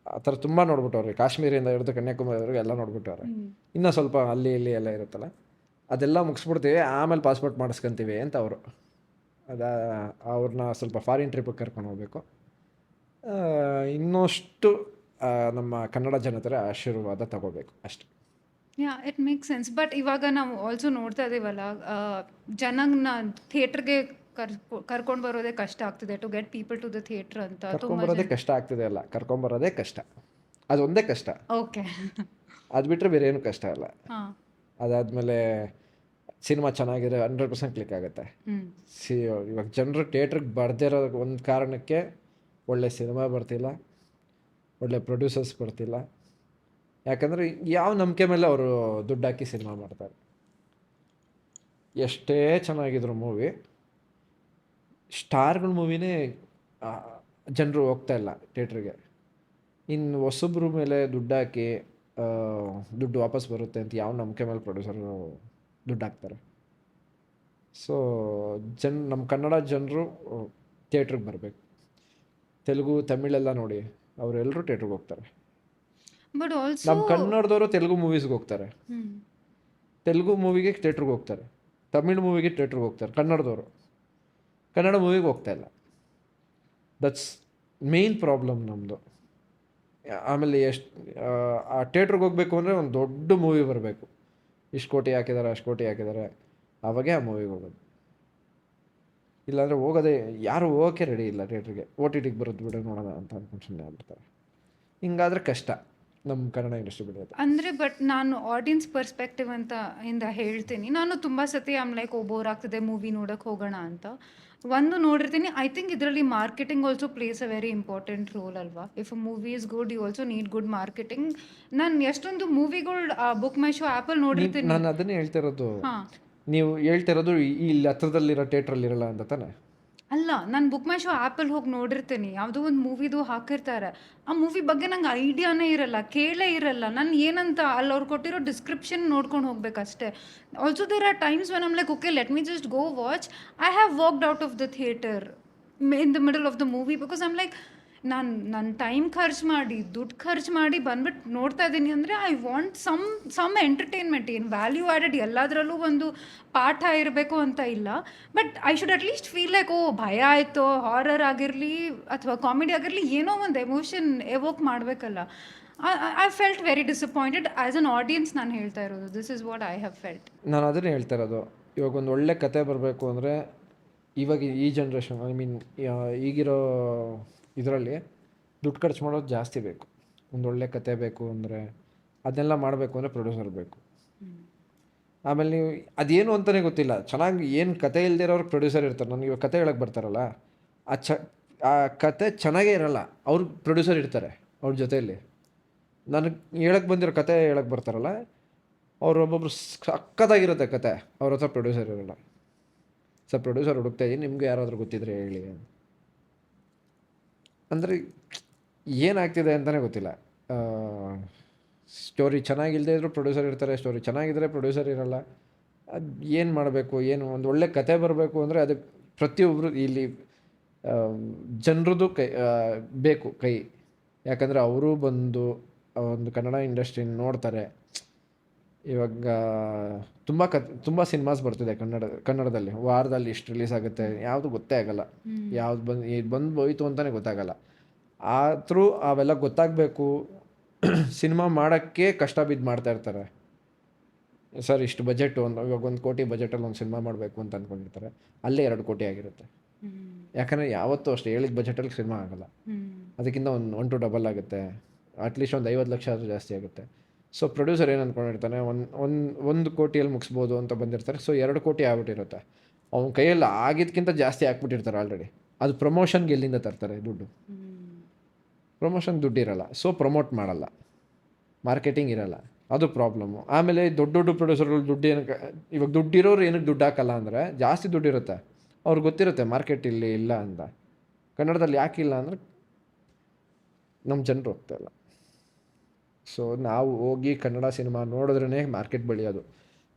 ಆ ಥರ ತುಂಬ ನೋಡ್ಬಿಟ್ಟವ್ರಿ, ಕಾಶ್ಮೀರಿಂದ ಹಿಡಿದು ಕನ್ಯಾಕುಮಾರಿವರೆಗೂ ಎಲ್ಲ ನೋಡ್ಬಿಟ್ಟವ್ರೆ. ಇನ್ನೂ ಸ್ವಲ್ಪ ಅಲ್ಲಿ ಇಲ್ಲಿ ಎಲ್ಲ ಇರುತ್ತಲ್ಲ, ಅದೆಲ್ಲ ಮುಗಿಸ್ಬಿಡ್ತೀವಿ, ಆಮೇಲೆ ಪಾಸ್ಪೋರ್ಟ್ ಮಾಡಿಸ್ಕೊತೀವಿ ಅಂತ ಅವರು. ಅವ್ರನ್ನ ಸ್ವಲ್ಪ ಫಾರಿನ್ ಟ್ರಿಪ್ಪಿಗೆ ಕರ್ಕೊಂಡು ಹೋಗ್ಬೇಕು. ಇನ್ನಷ್ಟು ನಮ್ಮ ಕನ್ನಡ ಜನತೆಯ ಆಶೀರ್ವಾದ ತಗೋಬೇಕು ಅಷ್ಟೆ. ಯಾ, ಇಟ್ ಮೇಕ್ ಸೆನ್ಸ್. ಬಟ್ ಇವಾಗ ನಾವು ಆಲ್ಸೋ ನೋಡ್ತಾ ಇದ್ದೀವಲ್ಲ, ಜನನ ಥಿಯೇಟ್ರಿಗೆ ಕರ್ಕೊಂಡು ಬರೋದೇ ಕಷ್ಟ ಆಗ್ತಿದೆ, to get people to the theatre ಅಂತ. ಕರ್ಕೊಂಬರೋದೇ ಕಷ್ಟ ಆಗ್ತಿದೆ ಅಲ್ಲ, ಕರ್ಕೊಂಬರೋದೇ ಕಷ್ಟ, ಅದೊಂದೇ ಕಷ್ಟ. ಓಕೆ, ಅದು ಬಿಟ್ಟರೆ ಬೇರೆ ಏನು ಕಷ್ಟ ಇಲ್ಲ. ಅದಾದಮೇಲೆ ಸಿನಿಮಾ ಚೆನ್ನಾಗಿರೋ 100% ಕ್ಲಿಕ್ ಆಗುತ್ತೆ. ಇವಾಗ ಜನರು ಥಿಯೇಟ್ರಿಗೆ ಬರ್ದಿರೋ ಒಂದು ಕಾರಣಕ್ಕೆ ಒಳ್ಳೆ ಸಿನಿಮಾ ಬರ್ತಿಲ್ಲ, ಒಳ್ಳೆ ಪ್ರೊಡ್ಯೂಸರ್ಸ್ ಬರ್ತಿಲ್ಲ. ಯಾಕಂದರೆ ಯಾವ ನಂಬಿಕೆ ಮೇಲೆ ಅವರು ದುಡ್ಡು ಹಾಕಿ ಸಿನಿಮಾ ಮಾಡ್ತಾರೆ. ಎಷ್ಟೇ ಚೆನ್ನಾಗಿದ್ರು ಮೂವಿ, ಸ್ಟಾರ್ಗಳ ಮೂವಿನೇ ಜನರು ಹೋಗ್ತಾ ಇಲ್ಲ ಥಿಯೇಟ್ರಿಗೆ. ಇನ್ನು ಹೊಸಬ್ರ ಮೇಲೆ ದುಡ್ಡು ಹಾಕಿ ದುಡ್ಡು ವಾಪಸ್ ಬರುತ್ತೆ ಅಂತ ಯಾವ ನಂಬಿಕೆ ಮೇಲೆ ಪ್ರೊಡ್ಯೂಸರು ದುಡ್ಡು ಹಾಕ್ತಾರೆ. ಸೊ ನಮ್ಮ ಕನ್ನಡ ಜನರು ಥಿಯೇಟ್ರಿಗೆ ಬರಬೇಕು. ತೆಲುಗು ತಮಿಳೆಲ್ಲ ನೋಡಿ, ಅವರೆಲ್ಲರೂ ಥಿಯೇಟ್ರಿಗೆ ಹೋಗ್ತಾರೆ. ಬಟ್ ಆಲ್ಸೋ ನಮ್ಮ ಕನ್ನಡದವರು ತೆಲುಗು ಮೂವೀಸ್ಗೆ ಹೋಗ್ತಾರೆ, ತೆಲುಗು ಮೂವಿಗೆ ಥಿಯೇಟ್ರಿಗೆ ಹೋಗ್ತಾರೆ, ತಮಿಳ್ ಮೂವಿಗೆ ಥಿಯೇಟ್ರಿಗೆ ಹೋಗ್ತಾರೆ. ಕನ್ನಡದವರು ಕನ್ನಡ ಮೂವಿಗೆ ಹೋಗ್ತಾ ಇಲ್ಲ. ದಟ್ಸ್ ಮೇನ್ ಪ್ರಾಬ್ಲಮ್ ನಮ್ಮದು. ಆಮೇಲೆ ಆ ಥಿಯೇಟ್ರಿಗೆ ಹೋಗ್ಬೇಕು ಅಂದರೆ ಒಂದು ದೊಡ್ಡ ಮೂವಿ ಬರಬೇಕು, ಇಷ್ಟು ಕೋಟಿ ಹಾಕಿದ್ದಾರೆ ಅಷ್ಟು ಕೋಟಿ ಹಾಕಿದ್ದಾರೆ, ಅವಾಗೇ ಆ ಮೂವಿಗೆ ಹೋಗೋದು. ಇಲ್ಲಾಂದರೆ ಹೋಗೋದೇ, ಯಾರು ಹೋಗೋಕ್ಕೆ ರೆಡಿ ಇಲ್ಲ ಥಿಯೇಟ್ರಿಗೆ. OTTಗೆ ಬರೋದು ಬಿಡೋ ನೋಡೋಣ ಅಂತ ಅಂದ್ಕೊಂಡು ಸುಮ್ಮನೆ ಆಗ್ಬಿಡ್ತಾರೆ. ಹಿಂಗಾದ್ರೆ ಕಷ್ಟ ನಮ್ಮ ಕನ್ನಡ ಇಂಡಸ್ಟ್ರಿ ಬೆಳೆಯೋದು. ಅಂದರೆ ಬಟ್ ನಾನು ಆಡಿಯನ್ಸ್ ಪರ್ಸ್ಪೆಕ್ಟಿವ್ ಇಂದ ಹೇಳ್ತೀನಿ. ನಾನು ತುಂಬ ಸತಿ ಲೈಕ್ ಬೋರ್ ಆಗ್ತಿದೆ ಮೂವಿ ನೋಡೋಕ್ಕೆ ಹೋಗೋಣ ಅಂತ ಒಂದು ನೋಡಿರ್ತೀನಿ. ಐ ಥಿಂಕ್ ಇದರಲ್ಲಿ marketing also plays a very important role ಅಲ್ವಾ? If a movie is good, you also need good marketing. ನಾನು ಎಷ್ಟೊಂದು ಮೂವಿಗಳು ಬುಕ್ ಮೈ ಶೋ ಆ್ಯಪಲ್ಲಿ ನೋಡಿರ್ತೀನಿ. ನಾನು ಅದನ್ನೇ ಹೇಳ್ತಿರೋದು. ಹಾಂ, ನೀವು ಹೇಳ್ತಿರೋದು ಇಲ್ಲಿ ಹತ್ರದಲ್ಲಿರೋ ಥಿಯೇಟ್ರಲ್ಲಿ ಇರಲ್ಲ ಅಂತ ತಾನೆ? ಅಲ್ಲ, ನಾನು ಬುಕ್ ಮೈ ಶೋ ಆ್ಯಪಲ್ಲಿ ಹೋಗಿ ನೋಡಿರ್ತೀನಿ, ಯಾವುದೋ ಒಂದು ಮೂವಿದು ಹಾಕಿರ್ತಾರೆ, ಆ ಮೂವಿ ಬಗ್ಗೆ ನಂಗೆ ಐಡಿಯಾನೇ ಇರಲ್ಲ, ಕೇಳೇ ಇರಲ್ಲ. ನಾನು ಏನಂತ ಅಲ್ಲಿ ಅವ್ರು ಕೊಟ್ಟಿರೋ ಡಿಸ್ಕ್ರಿಪ್ಷನ್ ನೋಡ್ಕೊಂಡು ಹೋಗ್ಬೇಕಷ್ಟೇ. Also there are times when I'm like okay let me just go watch. I have walked out of the theatre in the middle of the movie because I'm like, ನನ್ನ ಟೈಮ್ ಖರ್ಚು ಮಾಡಿ ದುಡ್ಡು ಖರ್ಚು ಮಾಡಿ ಬಂದ್ಬಿಟ್ಟು ನೋಡ್ತಾ ಇದ್ದೀನಿ ಅಂದರೆ ಐ ವಾಂಟ್ ಸಮ್ ಎಂಟರ್ಟೈನ್ಮೆಂಟ್. ಏನು ವ್ಯಾಲ್ಯೂ ಆ್ಯಡೆಡ್ ಎಲ್ಲದರಲ್ಲೂ ಒಂದು ಪಾಠ ಇರಬೇಕು ಅಂತ ಇಲ್ಲ, but I should at least feel like oh ಭಯ ಆಯಿತು, ಹಾರರ್ ಆಗಿರಲಿ ಅಥವಾ ಕಾಮಿಡಿ ಆಗಿರಲಿ, ಏನೋ ಒಂದು ಎಮೋಷನ್ ಎವೋಕ್ ಮಾಡಬೇಕಲ್ಲ. I felt very disappointed as an audience. ನಾನು ಹೇಳ್ತಾ ಇರೋದು this is what I have felt. ನಾನು ಅದನ್ನೇ ಹೇಳ್ತಾ ಇರೋದು. ಇವಾಗ ಒಂದು ಒಳ್ಳೆ ಕತೆ ಬರಬೇಕು ಅಂದರೆ ಇವಾಗ ಈ ಜನ್ರೇಷನ್, ಐ ಮೀನ್ ಈಗಿರೋ ಇದರಲ್ಲಿ ದುಡ್ಡು ಖರ್ಚು ಮಾಡೋದು ಜಾಸ್ತಿ ಬೇಕು. ಒಂದೊಳ್ಳೆ ಕತೆ ಬೇಕು ಅಂದರೆ ಅದನ್ನೆಲ್ಲ ಮಾಡಬೇಕು ಅಂದರೆ ಪ್ರೊಡ್ಯೂಸರ್ ಬೇಕು. ಆಮೇಲೆ ನೀವು ಅದೇನು ಅಂತಲೇ ಗೊತ್ತಿಲ್ಲ, ಚೆನ್ನಾಗಿ ಏನು ಕತೆ ಇಲ್ದಿರೋರ್ಗೆ ಪ್ರೊಡ್ಯೂಸರ್ ಇರ್ತಾರೆ. ನನಗೆ ಇವಾಗ ಕತೆ ಹೇಳಕ್ಕೆ ಬರ್ತಾರಲ್ಲ, ಆ ಕತೆ ಚೆನ್ನಾಗೇ ಇರಲ್ಲ, ಅವ್ರು ಪ್ರೊಡ್ಯೂಸರ್ ಇರ್ತಾರೆ ಅವ್ರ ಜೊತೆಯಲ್ಲಿ. ನನಗೆ ಹೇಳಕ್ಕೆ ಬಂದಿರೋ ಕತೆ ಹೇಳಕ್ಕೆ ಬರ್ತಾರಲ್ಲ, ಅವ್ರು ಒಬ್ಬೊಬ್ರು ಸಕ್ಕತ್ತಾಗಿರುತ್ತೆ ಕತೆ, ಅವ್ರ ಹತ್ರ ಪ್ರೊಡ್ಯೂಸರ್ ಇರಲ್ಲ. ಸರ್ ಪ್ರೊಡ್ಯೂಸರ್ ಹುಡುಕ್ತಾ ಇದ್ದೀನಿ, ನಿಮ್ಗೆ ಯಾರಾದರೂ ಗೊತ್ತಿದ್ರೆ ಹೇಳಿ ಅಂದರೆ ಏನಾಗ್ತಿದೆ ಅಂತಲೇ ಗೊತ್ತಿಲ್ಲ. ಸ್ಟೋರಿ ಚೆನ್ನಾಗಿಲ್ಲದೆ ಇದ್ದರೂ ಪ್ರೊಡ್ಯೂಸರ್ ಇರ್ತಾರೆ, ಸ್ಟೋರಿ ಚೆನ್ನಾಗಿದ್ದರೆ ಪ್ರೊಡ್ಯೂಸರ್ ಇರಲ್ಲ. ಅದು ಏನು ಮಾಡಬೇಕು, ಏನು ಒಂದು ಒಳ್ಳೆ ಕತೆ ಬರಬೇಕು ಅಂದರೆ ಅದಕ್ಕೆ ಪ್ರತಿಯೊಬ್ಬರು ಇಲ್ಲಿ ಜನರದ್ದು ಬೇಕು ಕೈ. ಯಾಕಂದರೆ ಅವರೂ ಬಂದು ಒಂದು ಕನ್ನಡ ಇಂಡಸ್ಟ್ರಿನ ನೋಡ್ತಾರೆ. ಇವಾಗ ತುಂಬ ಸಿನಿಮಾಸ್ ಬರ್ತಿದೆ ಕನ್ನಡದಲ್ಲಿ. ವಾರದಲ್ಲಿ ಇಷ್ಟು ರಿಲೀಸ್ ಆಗುತ್ತೆ, ಯಾವುದು ಗೊತ್ತೇ ಆಗಲ್ಲ, ಯಾವ್ದು ಬಂದು ಹೋಯ್ತು ಅಂತಲೇ ಗೊತ್ತಾಗಲ್ಲ. ಆದರೂ ಅವೆಲ್ಲ ಗೊತ್ತಾಗಬೇಕು. ಸಿನಿಮಾ ಮಾಡೋಕ್ಕೆ ಕಷ್ಟ ಬಿದ್ದು ಮಾಡ್ತಾ ಇರ್ತಾರೆ. ಸರ್ ಇಷ್ಟು ಬಜೆಟು, ಇವಾಗ 1 ಕೋಟಿ ಬಜೆಟಲ್ಲಿ ಒಂದು ಸಿನಿಮಾ ಮಾಡಬೇಕು ಅಂತ ಅಂದ್ಕೊಂಡಿರ್ತಾರೆ, ಅಲ್ಲೇ 2 ಕೋಟಿ ಆಗಿರುತ್ತೆ. ಯಾಕಂದರೆ ಯಾವತ್ತೂ ಅಷ್ಟೇ ಹೇಳಿದ ಬಜೆಟಲ್ಲಿ ಸಿನಿಮಾ ಆಗಲ್ಲ, ಅದಕ್ಕಿಂತ 1 to ಡಬಲ್ ಆಗುತ್ತೆ, ಅಟ್ಲೀಸ್ಟ್ ಒಂದು 50 ಲಕ್ಷ ಆದರೂ ಜಾಸ್ತಿ ಆಗುತ್ತೆ. ಸೊ ಪ್ರೊಡ್ಯೂಸರ್ ಏನು ಅಂದ್ಕೊಂಡಿರ್ತಾನೆ, 1 ಕೋಟಿಯಲ್ಲಿ ಮುಗಿಸ್ಬೋದು ಅಂತ ಬಂದಿರ್ತಾರೆ. ಸೊ 2 ಕೋಟಿ ಆಗ್ಬಿಟ್ಟಿರುತ್ತೆ. ಅವ್ನ ಕೈಯಲ್ಲಿ ಆಗಿದ್ದಕ್ಕಿಂತ ಜಾಸ್ತಿ ಹಾಕ್ಬಿಟ್ಟಿರ್ತಾರೆ ಆಲ್ರೆಡಿ. ಅದು ಪ್ರಮೋಷನ್ಗೆ ಎಲ್ಲಿಂದ ತರ್ತಾರೆ ದುಡ್ಡು? ಪ್ರಮೋಷನ್ ದುಡ್ಡು ಇರಲ್ಲ, ಸೊ ಪ್ರಮೋಟ್ ಮಾಡಲ್ಲ, ಮಾರ್ಕೆಟಿಂಗ್ ಇರಲ್ಲ, ಅದು ಪ್ರಾಬ್ಲಮ್ಮು. ಆಮೇಲೆ ದೊಡ್ಡ ಪ್ರೊಡ್ಯೂಸರ್ಗಳು ದುಡ್ಡು ಏನಕ್ಕೆ, ಇವಾಗ ದುಡ್ಡಿರೋರು ಏನಕ್ಕೆ ದುಡ್ಡು ಹಾಕಲ್ಲ ಅಂದರೆ, ಜಾಸ್ತಿ ದುಡ್ಡಿರುತ್ತೆ, ಅವ್ರಿಗೆ ಗೊತ್ತಿರುತ್ತೆ ಮಾರ್ಕೆಟ್ ಇಲ್ಲಿ ಇಲ್ಲ ಅಂತ. ಕನ್ನಡದಲ್ಲಿ ಯಾಕಿಲ್ಲ ಅಂದರೆ ನಮ್ಮ ಜನರು ಹೋಗ್ತಾಯಿಲ್ಲ. ಸೊ ನಾವು ಹೋಗಿ ಕನ್ನಡ ಸಿನಿಮಾ ನೋಡಿದ್ರೇ ಮಾರ್ಕೆಟ್ ಬೆಳೆಯೋದು.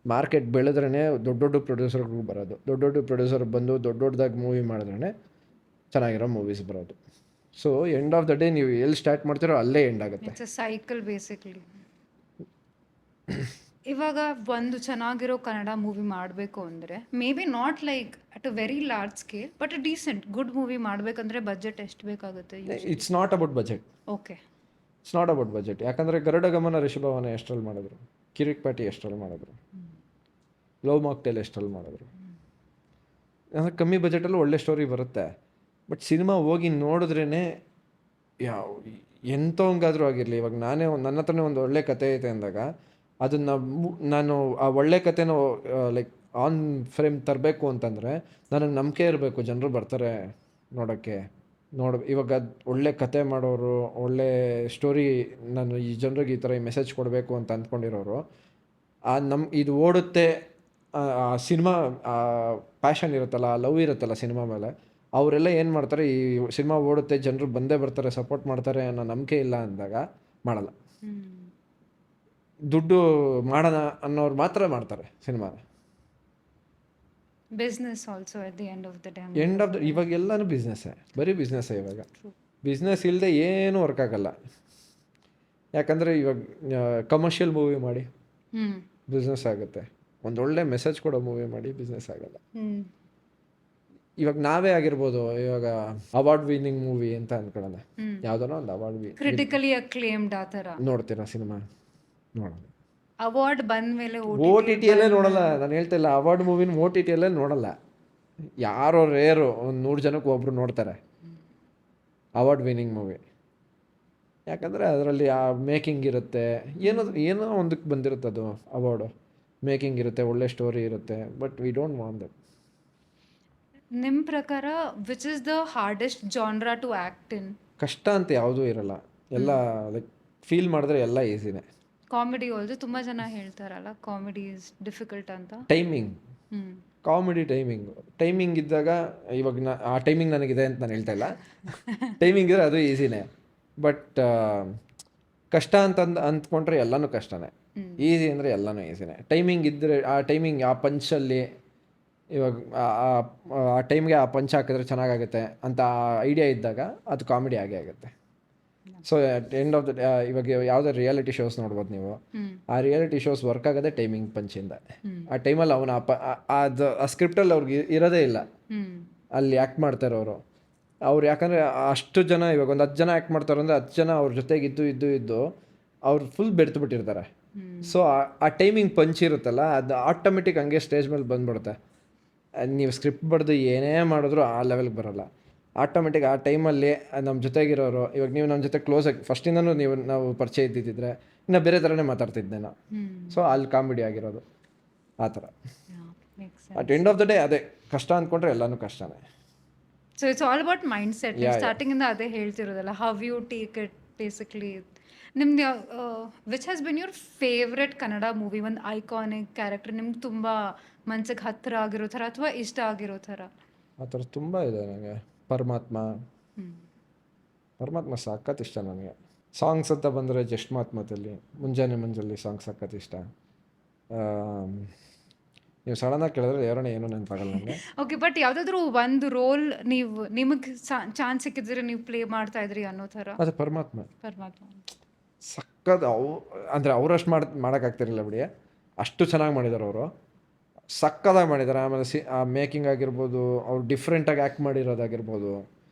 ಮಾರ್ಕೆಟ್ ಬೆಳೆದ್ರೇ ದೊಡ್ಡ ಪ್ರೊಡ್ಯೂಸರ್ಗಳು ಬರೋದು. ದೊಡ್ಡ ಪ್ರೊಡ್ಯೂಸರ್ ಬಂದು ದೊಡ್ಡದಾಗಿ ಮೂವಿ ಮಾಡಿದ್ರೇ ಚೆನ್ನಾಗಿರೋ ಮೂವೀಸ್ ಬರೋದು. So end of the day ನೀವು ಎಲ್ಲಿ ಸ್ಟಾರ್ಟ್ ಮಾಡ್ತೀರೋ ಅಲ್ಲೇ ಎಂಡ್ ಆಗುತ್ತೆ. It's a cycle basically. ಇವಾಗ ಒಂದು ಚೆನ್ನಾಗಿರೋ ಕನ್ನಡ ಮೂವಿ ಮಾಡಬೇಕು ಅಂದರೆ may be not like at a very large scale, but a decent good movie ಮಾಡಬೇಕಂದ್ರೆ ಬಜೆಟ್ ಎಷ್ಟು ಬೇಕಾಗುತ್ತೆ? It's not about budget. Okay, it's not about budget. ಯಾಕಂದರೆ ಗರುಡ ಗಮನ, ರಿಷಭವನ ಎಷ್ಟರಲ್ಲಿ ಮಾಡಿದ್ರು, ಕಿರಿಕ್ ಪಾಟಿ ಎಷ್ಟರಲ್ಲಿ ಮಾಡಿದ್ರು, ಲವ್ ಮಾಕ್ಟೇಲ್ ಎಷ್ಟರಲ್ಲಿ ಮಾಡಿದ್ರು. ಅಂದರೆ ಕಮ್ಮಿ ಬಜೆಟಲ್ಲೂ ಒಳ್ಳೆ ಸ್ಟೋರಿ ಬರುತ್ತೆ. ಬಟ್ ಸಿನಿಮಾ ಹೋಗಿ ನೋಡಿದ್ರೇ ಎಂಥವಂಗಾದರೂ ಆಗಿರಲಿ, ಇವಾಗ ನನ್ನ ಹತ್ರನೇ ಒಂದು ಒಳ್ಳೆ ಕತೆ ಐತೆ ಅಂದಾಗ ಅದನ್ನು ನಾನು ಆ ಒಳ್ಳೆ ಕತೆನೂ ಲೈಕ್ ಆನ್ ಫ್ರೇಮ್ ತರಬೇಕು ಅಂತಂದರೆ ನನಗೆ ನಂಬಿಕೆ ಇರಬೇಕು, ಜನರು ಬರ್ತಾರೆ ನೋಡೋಕ್ಕೆ. ಇವಾಗ ಒಳ್ಳೆ ಕತೆ ಮಾಡೋರು, ಒಳ್ಳೆ ಸ್ಟೋರಿ, ನಾನು ಈ ಜನರಿಗೆ ಈ ಥರ ಈ ಮೆಸೇಜ್ ಕೊಡಬೇಕು ಅಂತ ಅಂದ್ಕೊಂಡಿರೋರು, ಇದು ಓಡುತ್ತೆ, ಆ ಸಿನಿಮಾ ಪ್ಯಾಷನ್ ಇರುತ್ತಲ್ಲ, ಆ ಲವ್ ಇರುತ್ತಲ್ಲ ಸಿನಿಮಾ ಮೇಲೆ, ಅವರೆಲ್ಲ ಏನು ಮಾಡ್ತಾರೆ, ಈ ಸಿನಿಮಾ ಓಡುತ್ತೆ, ಜನರು ಬಂದೇ ಬರ್ತಾರೆ, ಸಪೋರ್ಟ್ ಮಾಡ್ತಾರೆ ಅನ್ನೋ ನಂಬಿಕೆ ಇಲ್ಲ ಅಂದಾಗ ಮಾಡಲ್ಲ. ದುಡ್ಡು ಮಾಡೋಣ ಅನ್ನೋರು ಮಾತ್ರ ಮಾಡ್ತಾರೆ ಸಿನಿಮಾನ. Business also at the end of the day. ಇವಾಗ ಎಲ್ಲನೂ ಬಿಸ್ನೆಸ್ಸೇ, ಬರೀ ಬಿಸ್ನೆಸ್ಸೇ. ಇವಾಗ ಬಿಸ್ನೆಸ್ ಇಲ್ಲದೆ ಏನೂ ವರ್ಕ್ ಆಗಲ್ಲ. ಯಾಕಂದರೆ ಇವಾಗ ಕಮರ್ಷಿಯಲ್ ಮೂವಿ ಮಾಡಿ ಬಿಸ್ನೆಸ್ ಆಗುತ್ತೆ, ಒಂದೊಳ್ಳೆ ಮೆಸೇಜ್ ಕೊಡೋ ಮೂವಿ ಮಾಡಿ ಬಿಸ್ನೆಸ್ ಆಗಲ್ಲ. ಇವಾಗ ನಾವೇ ಆಗಿರ್ಬೋದು, ಇವಾಗ ಅವಾರ್ಡ್ ವಿನ್ನಿಂಗ್ ಮೂವಿ ಅಂತ ಅನ್ಕೊಳ್ಳೋಣ, ಯಾವ್ದಾನ ಒಂದು ಅವಾರ್ಡ್ ಕ್ರಿಟಿಕಲಿ ಅಕ್ಲೇಮ್ಡ್ ಆ ಥರ ನೋಡ್ತೀರಾ ಸಿನಿಮಾ? ನೋಡೋಣ. ಅವಾರ್ಡ್ ಬಂದ ಮೇಲೆ OTT ಅಲ್ಲೇ ನೋಡಲ್ಲ. ನಾನು ಹೇಳ್ತಾ ಇಲ್ಲ, ಅವಾರ್ಡ್ ಮೂವಿನ OTT ಅಲ್ಲೇ ನೋಡಲ್ಲ. ಯಾರೋ ರೇರು, ಒಂದು 100 ಜನಕ್ಕೆ ಒಬ್ರು ನೋಡ್ತಾರೆ ಅವಾರ್ಡ್ ವಿನ್ನಿಂಗ್ ಮೂವಿ. ಯಾಕಂದರೆ ಅದರಲ್ಲಿ ಆ ಮೇಕಿಂಗ್ ಇರುತ್ತೆ, ಏನೋ ಒಂದಕ್ಕೆ ಬಂದಿರುತ್ತೆ, ಅದು ಅವಾರ್ಡು ಮೇಕಿಂಗ್ ಇರುತ್ತೆ, ಒಳ್ಳೆ ಸ್ಟೋರಿ ಇರುತ್ತೆ. But we don't want that. ನಿಮ್ಮ ಪ್ರಕಾರ which is the hardest genre to act in? ಕಷ್ಟ ಅಂತ ಯಾವುದೂ ಇರಲ್ಲ, ಎಲ್ಲ ಲೈಕ್ ಫೀಲ್ ಮಾಡಿದ್ರೆ ಎಲ್ಲ ಈಸಿನೇ. ಕಾಮಿಡಿ ಆಲ್ಸೋ ತುಂಬ ಜನ ಹೇಳ್ತಾರಲ್ಲ, ಕಾಮಿಡಿ ಇಸ್ ಡಿಫಿಕಲ್ಟ್ ಅಂತ. ಟೈಮಿಂಗ್, ಕಾಮಿಡಿ ಟೈಮಿಂಗ್ ಇದ್ದಾಗ, ಇವಾಗ ಆ ಟೈಮಿಂಗ್ ನನಗಿದೆ ಅಂತ ನಾನು ಹೇಳ್ತಾ ಇಲ್ಲ, ಟೈಮಿಂಗ್ ಇದ್ರೆ ಅದು ಈಸಿನೇ. ಬಟ್ ಕಷ್ಟ ಅಂತ ಅಂದ್ಕೊಂಡ್ರೆ ಎಲ್ಲನೂ ಕಷ್ಟನೇ. ಈಸಿ ಅಂದರೆ ಎಲ್ಲನೂ ಈಸಿನೇ. ಟೈಮಿಂಗ್ ಇದ್ದರೆ, ಆ ಟೈಮಿಂಗ್, ಆ ಪಂಚಲ್ಲಿ, ಇವಾಗ ಆ ಟೈಮ್ಗೆ ಆ ಪಂಚ್ ಹಾಕಿದ್ರೆ ಚೆನ್ನಾಗಾಗುತ್ತೆ ಅಂತ ಐಡಿಯಾ ಇದ್ದಾಗ ಅದು ಕಾಮಿಡಿ ಆಗೇ ಆಗುತ್ತೆ. So at end of the ಇವಾಗ ಯಾವುದೇ ರಿಯಾಲಿಟಿ ಶೋಸ್ ನೋಡ್ಬೋದು ನೀವು, ಆ ರಿಯಾಲಿಟಿ ಶೋಸ್ ವರ್ಕ್ ಆಗೋದೇ ಟೈಮಿಂಗ್ ಪಂಚಿಂದ. ಆ ಟೈಮಲ್ಲಿ ಅವನು ಆ ಸ್ಕ್ರಿಪ್ಟಲ್ಲಿ ಅವ್ರಿಗೆ ಇರೋದೇ ಇಲ್ಲ, ಅಲ್ಲಿ ಆ್ಯಕ್ಟ್ ಮಾಡ್ತಾರವರು. ಅವ್ರು ಯಾಕಂದರೆ ಅಷ್ಟು ಜನ, ಇವಾಗ ಒಂದು 10 ಜನ ಆ್ಯಕ್ಟ್ ಮಾಡ್ತಾರೆ ಅಂದರೆ 10 ಜನ ಅವ್ರ ಜೊತೆಗೆ ಇದ್ದು ಅವ್ರು ಫುಲ್ ಬೆಡ್ತು ಬಿಟ್ಟಿರ್ತಾರೆ. ಸೊ ಆ ಟೈಮಿಂಗ್ ಪಂಚ್ ಇರುತ್ತಲ್ಲ, ಅದು ಆಟೋಮೆಟಿಕ್ ಹಂಗೆ ಸ್ಟೇಜ್ ಮೇಲೆ ಬಂದ್ಬಿಡುತ್ತೆ. ನೀವು ಸ್ಕ್ರಿಪ್ಟ್ ಬರೆದು ಏನೇ ಮಾಡಿದ್ರು ಆ ಲೆವೆಲ್ಗೆ ಬರೋಲ್ಲ. ಆಟೋಮೆಟಿಕ್ ಆ ಟೈಮಲ್ಲಿ ನಮ್ಮ ಜೊತೆಗಿರೋರು, ಇವಾಗ ನೀವು ನಮ್ಮ ಜೊತೆ ಕ್ಲೋಸಾಗಿ ಫಸ್ಟಿಂದನೂ ನಾವು ಪರಿಚಯ ಇದ್ದಿದ್ದರೆ ಇನ್ನು ಬೇರೆ ಥರನೇ ಮಾತಾಡ್ತಿದ್ದೆ ನಾವು. ಸೊ ಅಲ್ಲಿ ಕಾಮಿಡಿ ಆಗಿರೋದು ಆ ಥರ. At end of the day ಅದೇ ಕಷ್ಟ ಅಂದ್ಕೊಂಡ್ರೆ ಎಲ್ಲನೂ ಕಷ್ಟನೇ. So it's all about mindset. ಸ್ಟಾರ್ಟಿಂಗಿಂದ ಅದೇ ಹೇಳ್ತಿರೋದಲ್ಲ, how you take it basically. ನಿಮ್ದು which has been your favourite Kannada movie, ಒಂದು ಐಕಾನಿಕ್ ಕ್ಯಾರೆಕ್ಟರ್ ನಿಮ್ಗೆ ತುಂಬ ಮನ್ಸಿಗೆ ಹತ್ತಿರ ಆಗಿರೋ ಥರ ಅಥವಾ ಇಷ್ಟ ಆಗಿರೋ ಥರ? ಆ ಥರ ತುಂಬ ಇದೆ ನನಗೆ. ಪರಮಾತ್ಮ ಸಖತ್ ಇಷ್ಟ ನನಗೆ. ಸಾಂಗ್ಸ್ ಅಂತ ಬಂದರೆ ಜಸ್ಟ್ ಮಾತ್ಮದಲ್ಲಿ ಮುಂಜಾನೆ ಮುಂಜಲ್ಲಿ ಸಾಂಗ್ ಸಖತ್ ಇಷ್ಟ. ನೀವು ಸಡನ್ನಾಗಿ ಕೇಳಿದ್ರೆ ಯಾರನ್ನ ಏನೂ ನೆನಪಾಗಲ್ಲ ನನಗೆ. ಓಕೆ, ಬಟ್ ಯಾವುದಾದ್ರೂ ಒಂದು ರೋಲ್ ನಿಮಗೆ ಚಾನ್ಸ್ ಸಿಕ್ಕಿದ್ರೆ ನೀವು ಪ್ಲೇ ಮಾಡ್ತಾ ಇದ್ರಿ ಅನ್ನೋ ಥರ? ಅದು ಪರಮಾತ್ಮ ಪರಮಾತ್ಮ ಸಖತ್. ಅಂದರೆ ಅವರಷ್ಟು ಮಾಡೋಕ್ಕಾಗ್ತಿರಲಿಲ್ಲ ಬಿಡಿ, ಅಷ್ಟು ಚೆನ್ನಾಗಿ ಮಾಡಿದ್ದಾರೆ ಅವರು, ಸಕ್ಕದಾಗಿ ಮಾಡಿದ್ದಾರೆ. ಆಮೇಲೆ ಆ ಮೇಕಿಂಗ್ ಆಗಿರ್ಬೋದು, ಅವ್ರು ಡಿಫ್ರೆಂಟಾಗಿ ಆ್ಯಕ್ಟ್ ಮಾಡಿರೋದಾಗಿರ್ಬೋದು,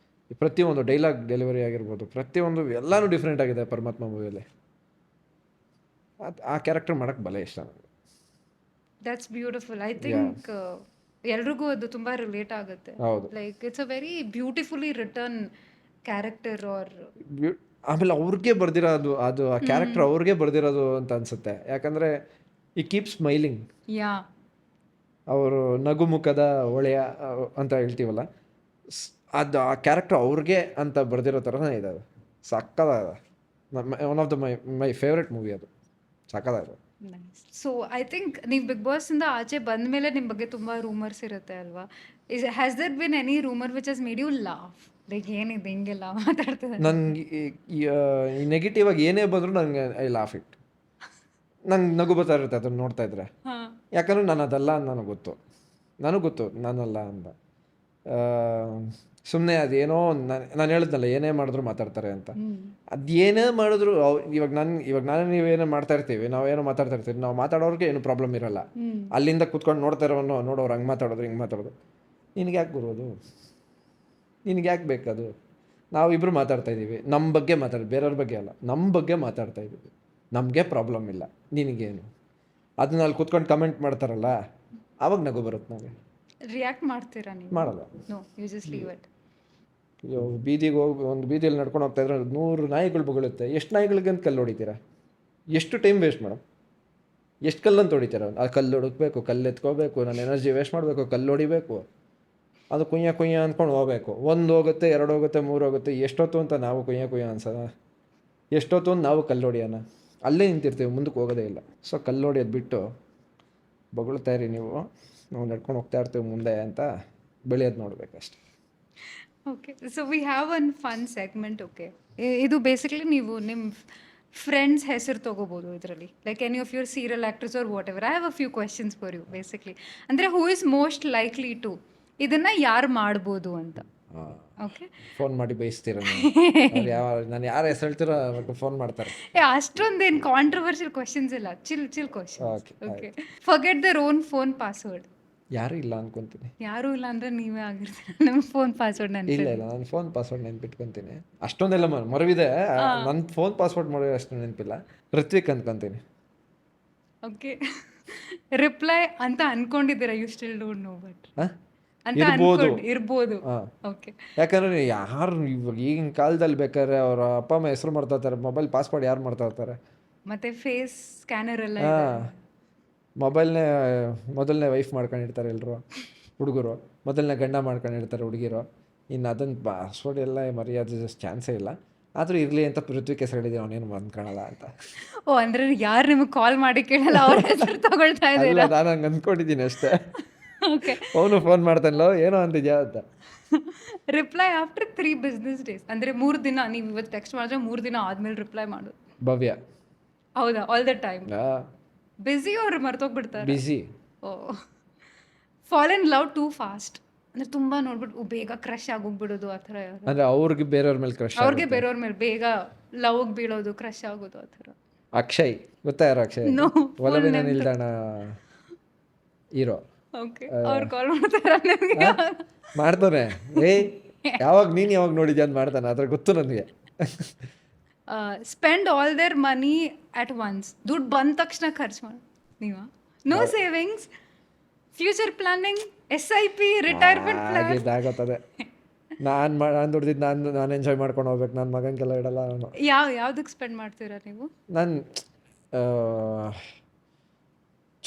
ಪ್ರತಿಯೊಂದು ಡೈಲಾಗ್ ಡೆಲಿವರಿ ಆಗಿರ್ಬೋದು, ಪ್ರತಿಯೊಂದು ಎಲ್ಲನೂ ಡಿಫ್ರೆಂಟ್ ಆಗಿದೆ ಪರಮಾತ್ಮ ಮೂವಿಯಲ್ಲಿ. ಆ ಕ್ಯಾರೆಕ್ಟರ್ ಮಾಡೋಕ್ಕೆ ಭಲೇ ಇಷ್ಟ ನನಗೆ. That's beautiful. ಐ ಥಿಂಕ್ ಎಲ್ರಿಗೂ ಅದು ತುಂಬ ರಿಲೇಟ್ ಆಗುತ್ತೆ. ಹೌದು, like it's a very beautifully written character. Or ಆಮೇಲೆ ಅವ್ರಿಗೆ ಬರ್ದಿರೋದು, ಅದು ಆ ಕ್ಯಾರೆಕ್ಟರ್ ಅವ್ರಿಗೆ ಬರ್ದಿರೋದು ಅಂತ ಅನ್ಸುತ್ತೆ. ಯಾಕಂದರೆ ಈ ಕೀಪ್ ಸ್ಮೈಲಿಂಗ್, ಯಾ, ಅವರು ನಗು ಮುಖದ ಒಳೆಯ ಅಂತ ಹೇಳ್ತೀವಲ್ಲ, ಅದು ಆ ಕ್ಯಾರೆಕ್ಟರ್ ಅವ್ರಿಗೆ ಅಂತ ಬರ್ದಿರೋ ಥರನೇ ಇದೆ. ಅದು ಸಕ್ಕದಾಗಿದೆ. One of the my favourite movie ಅದು. ಸಕ್ಕದಾಗಿದೆ. ಸೊ ಐ ಥಿಂಕ್ ನೀವು ಬಿಗ್ ಬಾಸಿಂದ ಆಚೆ ಬಂದ ಮೇಲೆ ನಿಮ್ಮ ಬಗ್ಗೆ ತುಂಬ ರೂಮರ್ಸ್ ಇರುತ್ತೆ ಅಲ್ವಾ? Has there been any rumour which has made you laugh? Like ಏನಿದೆ ಹಿಂಗೆಲ್ಲ ಮಾತಾಡ್ತಿದ್ದಾರೆ? ನನಗೆ ಈ ನೆಗೆಟಿವ್ ಆಗಿ ಏನೇ ಬಂದರೂ ನನಗೆ ಐ ಲಾಫ್ ಇಟ್. ನಂಗೆ ನಗು ಬರ್ತಾ ಇರುತ್ತೆ ಅದನ್ನು ನೋಡ್ತಾ ಇದ್ರೆ. ಯಾಕಂದರೆ ನಾನು ಅದಲ್ಲ ಅಂತ ನನಗೆ ಗೊತ್ತು ನಾನಲ್ಲ ಅಂತ. ಸುಮ್ಮನೆ ಅದೇನೋ ನಾನು ಹೇಳಿದ್ನಲ್ಲ, ಏನೇ ಮಾಡಿದ್ರು ಮಾತಾಡ್ತಾರೆ ಅಂತ. ಅದೇನೇ ಮಾಡಿದ್ರು ಇವಾಗ ನಾನು ನೀವೇನೋ ಮಾಡ್ತಾ ಇರ್ತೀವಿ, ನಾವೇನೋ ಮಾತಾಡ್ತಾ ಇರ್ತೀವಿ, ನಾವು ಮಾತಾಡೋರಿಗೆ ಏನು ಪ್ರಾಬ್ಲಮ್ ಇರಲ್ಲ. ಅಲ್ಲಿಂದ ಕೂತ್ಕೊಂಡು ನೋಡೋರು ಹಂಗೆ ಮಾತಾಡೋದು ಹಿಂಗೆ ಮಾತಾಡೋದು, ನಿನಗೆ ಯಾಕೆ ಬರೋದು, ನಿನಗೆ ಯಾಕೆ ಬೇಕದು? ನಾವಿಬ್ಬರು ಮಾತಾಡ್ತಾ ಇದ್ದೀವಿ, ನಮ್ಮ ಬಗ್ಗೆ ಬೇರೆಯವ್ರ ಬಗ್ಗೆ ಅಲ್ಲ, ನಮ್ಮ ಬಗ್ಗೆ ಮಾತಾಡ್ತಾ ಇದ್ದೀವಿ, ನಮಗೆ ಪ್ರಾಬ್ಲಮ್ ಇಲ್ಲ, ನಿನಗೇನು? ಅದನ್ನ ಅಲ್ಲಿ ಕೂತ್ಕೊಂಡು ಕಮೆಂಟ್ ಮಾಡ್ತಾರಲ್ಲ, ಆವಾಗ ನಗು ಬರುತ್ತೆ. ನನಗೆ ರಿಯಾಕ್ಟ್ ಮಾಡ್ತೀರಾ ನೀವು? ಮಾಡಲ್ಲ. No, you just leave it. ಬೀದಿಗೆ ಹೋಗಿ ಒಂದು ಬೀದಿಯಲ್ಲಿ ನಡ್ಕೊಂಡು ಹೋಗ್ತಾ ಇದ್ರೆ 100 ನಾಯಿಗಳು ಬೊಗಳುತ್ತೆ. ಎಷ್ಟು ನಾಯಿಗಳಿಗೆ ಅಂತ ಕಲ್ಲು ಹೊಡಿತೀರಾ? ಎಷ್ಟು ಟೈಮ್ ವೇಸ್ಟ್ ಮೇಡಮ್? ಎಷ್ಟು ಕಲ್ಲಂತ ಹೊಡಿತೀರ? ಆ ಕಲ್ಲು ಹುಡುಕ್ಬೇಕು, ಕಲ್ಲು ಎತ್ಕೋಬೇಕು, ನಾನು ಎನರ್ಜಿ ವೇಸ್ಟ್ ಮಾಡಬೇಕು, ಕಲ್ಲು ಹೊಡಿಬೇಕು, ಅದು ಕುಯ್ಯ ಅಂದ್ಕೊಂಡು ಹೋಗ್ಬೇಕು. 1 ಹೋಗುತ್ತೆ, 2 ಹೋಗುತ್ತೆ, 3 ಹೋಗುತ್ತೆ. ಎಷ್ಟೊತ್ತು ಅಂತ ನಾವು ಕುಯ್ಯ ಅನ್ಸೋಣ? ಎಷ್ಟೊತ್ತು ಅಂತ ನಾವು ಕಲ್ಲು ಹೊಡಿಯೋಣ? ಅಲ್ಲೇ ನಿಂತಿರ್ತೀವಿ, ಮುಂದಕ್ಕೆ ಹೋಗೋದೇ ಇಲ್ಲ. ಸೊ ಕಲ್ಲು ಹೊಡಿಯೋದು ಬಿಟ್ಟು ಬೊಗಳ್ತಾ ಇರಿ, ನಾವು ನಡ್ಕೊಂಡು ಹೋಗ್ತಾ ಇರ್ತೀವಿ ಮುಂದೆ ಅಂತ ಬೆಳೆಯೋದು ನೋಡ್ಬೇಕಷ್ಟೆ. Okay, so we have one fun segment. Okay, ಇದು ಬೇಸಿಕಲಿ ನೀವು ನಿಮ್ಮ ಫ್ರೆಂಡ್ಸ್ ಹೆಸರು ತೊಗೋಬೋದು ಇದರಲ್ಲಿ. Like any of your serial actors or whatever. I have a few questions for you basically. ಅಂದರೆ who is most likely to ಇದನ್ನು ಯಾರು ಮಾಡ್ಬೋದು ಅಂತ. ಓಕೆ, ಫೋನ್ ಮಾಡಿ ಬಯಸ್ತೀರ? ನಾನು ಯಾರು ಹೆಸರು ಹೇಳ್ತೀರೋ ಫೋನ್ ಮಾಡ್ತಾರೆ. ಅಷ್ಟೊಂದೇನು ಕಾಂಟ್ರವರ್ಷಿಯಲ್ ಕ್ವೆಶನ್ಸ್ ಇಲ್ಲ, chill questions. Okay, forget their own phone password. ಯಾರು ಇಲ್ಲ ಅನ್ಕೊಂತೀನಿ. ಯಾರೂ ಇಲ್ಲ ಅಂದರೆ ನೀವೇ ಆಗಿರ್ತೀರ. ನಮ್ಮ ಫೋನ್ ಪಾಸ್ವರ್ಡ್ ಇಲ್ಲ ನಾನು ಫೋನ್ ಪಾಸ್ವರ್ಡ್ ನೆನ್ಪಿಟ್ಕೊತೀನಿ. ಅಷ್ಟೊಂದೆಲ್ಲ ಮರವಿದೆ. ನನ್ನ ಫೋನ್ ಪಾಸ್ವರ್ಡ್ ಮಾಡೋದು ಅಷ್ಟು ನೆನಪಿಲ್ಲ. ಋತ್ವಿಕ್ ಅನ್ಕೊಂತೀನಿ. ಓಕೆ, ರಿಪ್ಲೈ ಅಂತ ಅನ್ಕೊಂಡಿದ್ದೀರಾ? You still don't know but ಅಂತ ಇರ್ಬೋದು. ಓಕೆ, ಯಾಕಂದ್ರೆ ಯಾರು ಇವಾಗ ಈಗಿನ ಕಾಲದಲ್ಲಿ ಬೇಕಾದ್ರೆ ಅವರ ಅಪ್ಪ ಅಮ್ಮ ಹೆಸರು ಮಾಡ್ತಾ ಇರ್ತಾರೆ, ಮೊಬೈಲ್ ಪಾಸ್ವರ್ಡ್ ಯಾರು ಮಾಡ್ತಾ ಇರ್ತಾರೆ? ಮತ್ತೆ ಫೇಸ್ ಸ್ಕ್ಯಾನರ್ ಎಲ್ಲ ಮೊಬೈಲ್ನೇ ಮೊದಲನೇ ವೈಫ್ ಮಾಡ್ಕೊಂಡಿರ್ತಾರೆ ಎಲ್ಲರೂ ಹುಡುಗರು, ಮೊದಲನೇ ಗಂಡ ಮಾಡ್ಕೊಂಡಿರ್ತಾರೆ ಹುಡುಗಿರು. ಇನ್ನು ಅದನ್ನು ಪಾಸ್ವರ್ಡ್ ಎಲ್ಲ ಮರ್ಯಾದೆ ಚಾನ್ಸೇ ಇಲ್ಲ. ಆದರೂ ಇರಲಿ ಅಂತ ಪೃಥ್ವಿಕ್ ಹೆಸರು ಹೇಳಿದ್ದೀವಿ, ಅವನೇನು ಅಂದ್ಕೊಳಲ್ಲ ಅಂತ. ಓ, ಅಂದರೆ ಯಾರು ನಿಮಗೆ ಕಾಲ್ ಮಾಡಿ ಕೇಳಲ್ಲ, ಅವ್ರ ಹೆಸರು ತಗೊಳ್ತಾ ಇದ್ದೀರಾ? ನಾನು ಹಂಗೆ ಅಂದ್ಕೊಂಡಿದ್ದೀನಿ ಅಷ್ಟೇ. ಓಕೆ, ಅವನು ಫೋನ್ ಮಾಡ್ತಾನಲ್ಲ, ಏನೋ ಅಂತಿದ್ಯಾ ಅಂತ. Reply after 3 business days. ಅಂದರೆ 3 ದಿನ ನೀವು ಇವತ್ತು ಟೆಕ್ಸ್ಟ್ ಮಾಡಿದ್ರೆ 3 ದಿನ ಆದಮೇಲೆ ರಿಪ್ಲೈ ಮಾಡೋದು. ಭವ್ಯ. ಹೌದಾ? ಆಲ್ ದ ಟೈಮ್ ಬಿಸಿ ಅವ್ರು ಮರ್ತೋಗ್ಬಿಡ್ತಾರೆ? Busy. Oh, fall in love too fast ಅಂದರೆ ತುಂಬ ನೋಡ್ಬಿಟ್ಟು ಬೇಗ ಕ್ರಶ್ ಆಗೋಗ್ಬಿಡೋದು ಆ ಥರ? ಅಂದರೆ ಅವ್ರಿಗೆ ಬೇರೆಯವ್ರ ಮೇಲೆ ಕ್ರಶ್, ಅವ್ರಿಗೆ ಬೇರೆಯವ್ರ ಮೇಲೆ ಬೇಗ ಲವ್ಗೆ ಬೀಳೋದು, ಕ್ರಶ್ ಆಗೋದು ಆ ಥರ? ಅಕ್ಷಯ್ ಗೊತ್ತಾ? ಯಾರು ಅಕ್ಷಯ್? ಒಲವಿನ ನಿಲ್ದಾಣ ಹೀರೋ. ಓಕೆ, ಅವ್ರು ಕಾಲ್ ಮಾಡ್ತಾರೆ ಮಾಡ್ತಾನೆ. ಯಾವಾಗ ನೀನು ಯಾವಾಗ ನೋಡಿದ್ಯಾ ಅಂತ ಮಾಡ್ತಾನೆ, ಅದ್ರ ಗೊತ್ತು ನನಗೆ. Spend all their money at once. ದುಡ್ಡು ಬಂದ ತಕ್ಷಣ ಖರ್ಚು ಮಾಡಿ ನೀವಾ? No savings, future planning, SIP, retirement plan? ಆಗುತ್ತದೆ. ನಾನು ದುಡ್ದಿದ್ದು ನಾನು ಎಂಜಾಯ್ ಮಾಡ್ಕೊಂಡು ಹೋಗ್ಬೇಕು, ನನ್ನ ಮಗನಿಗೆಲ್ಲ ಇಡಲ್ಲ ನಾನು. ಯಾವ್ದಕ್ಕೆ ಸ್ಪೆಂಡ್ ಮಾಡ್ತೀರಾ ನೀವು? ನಾನು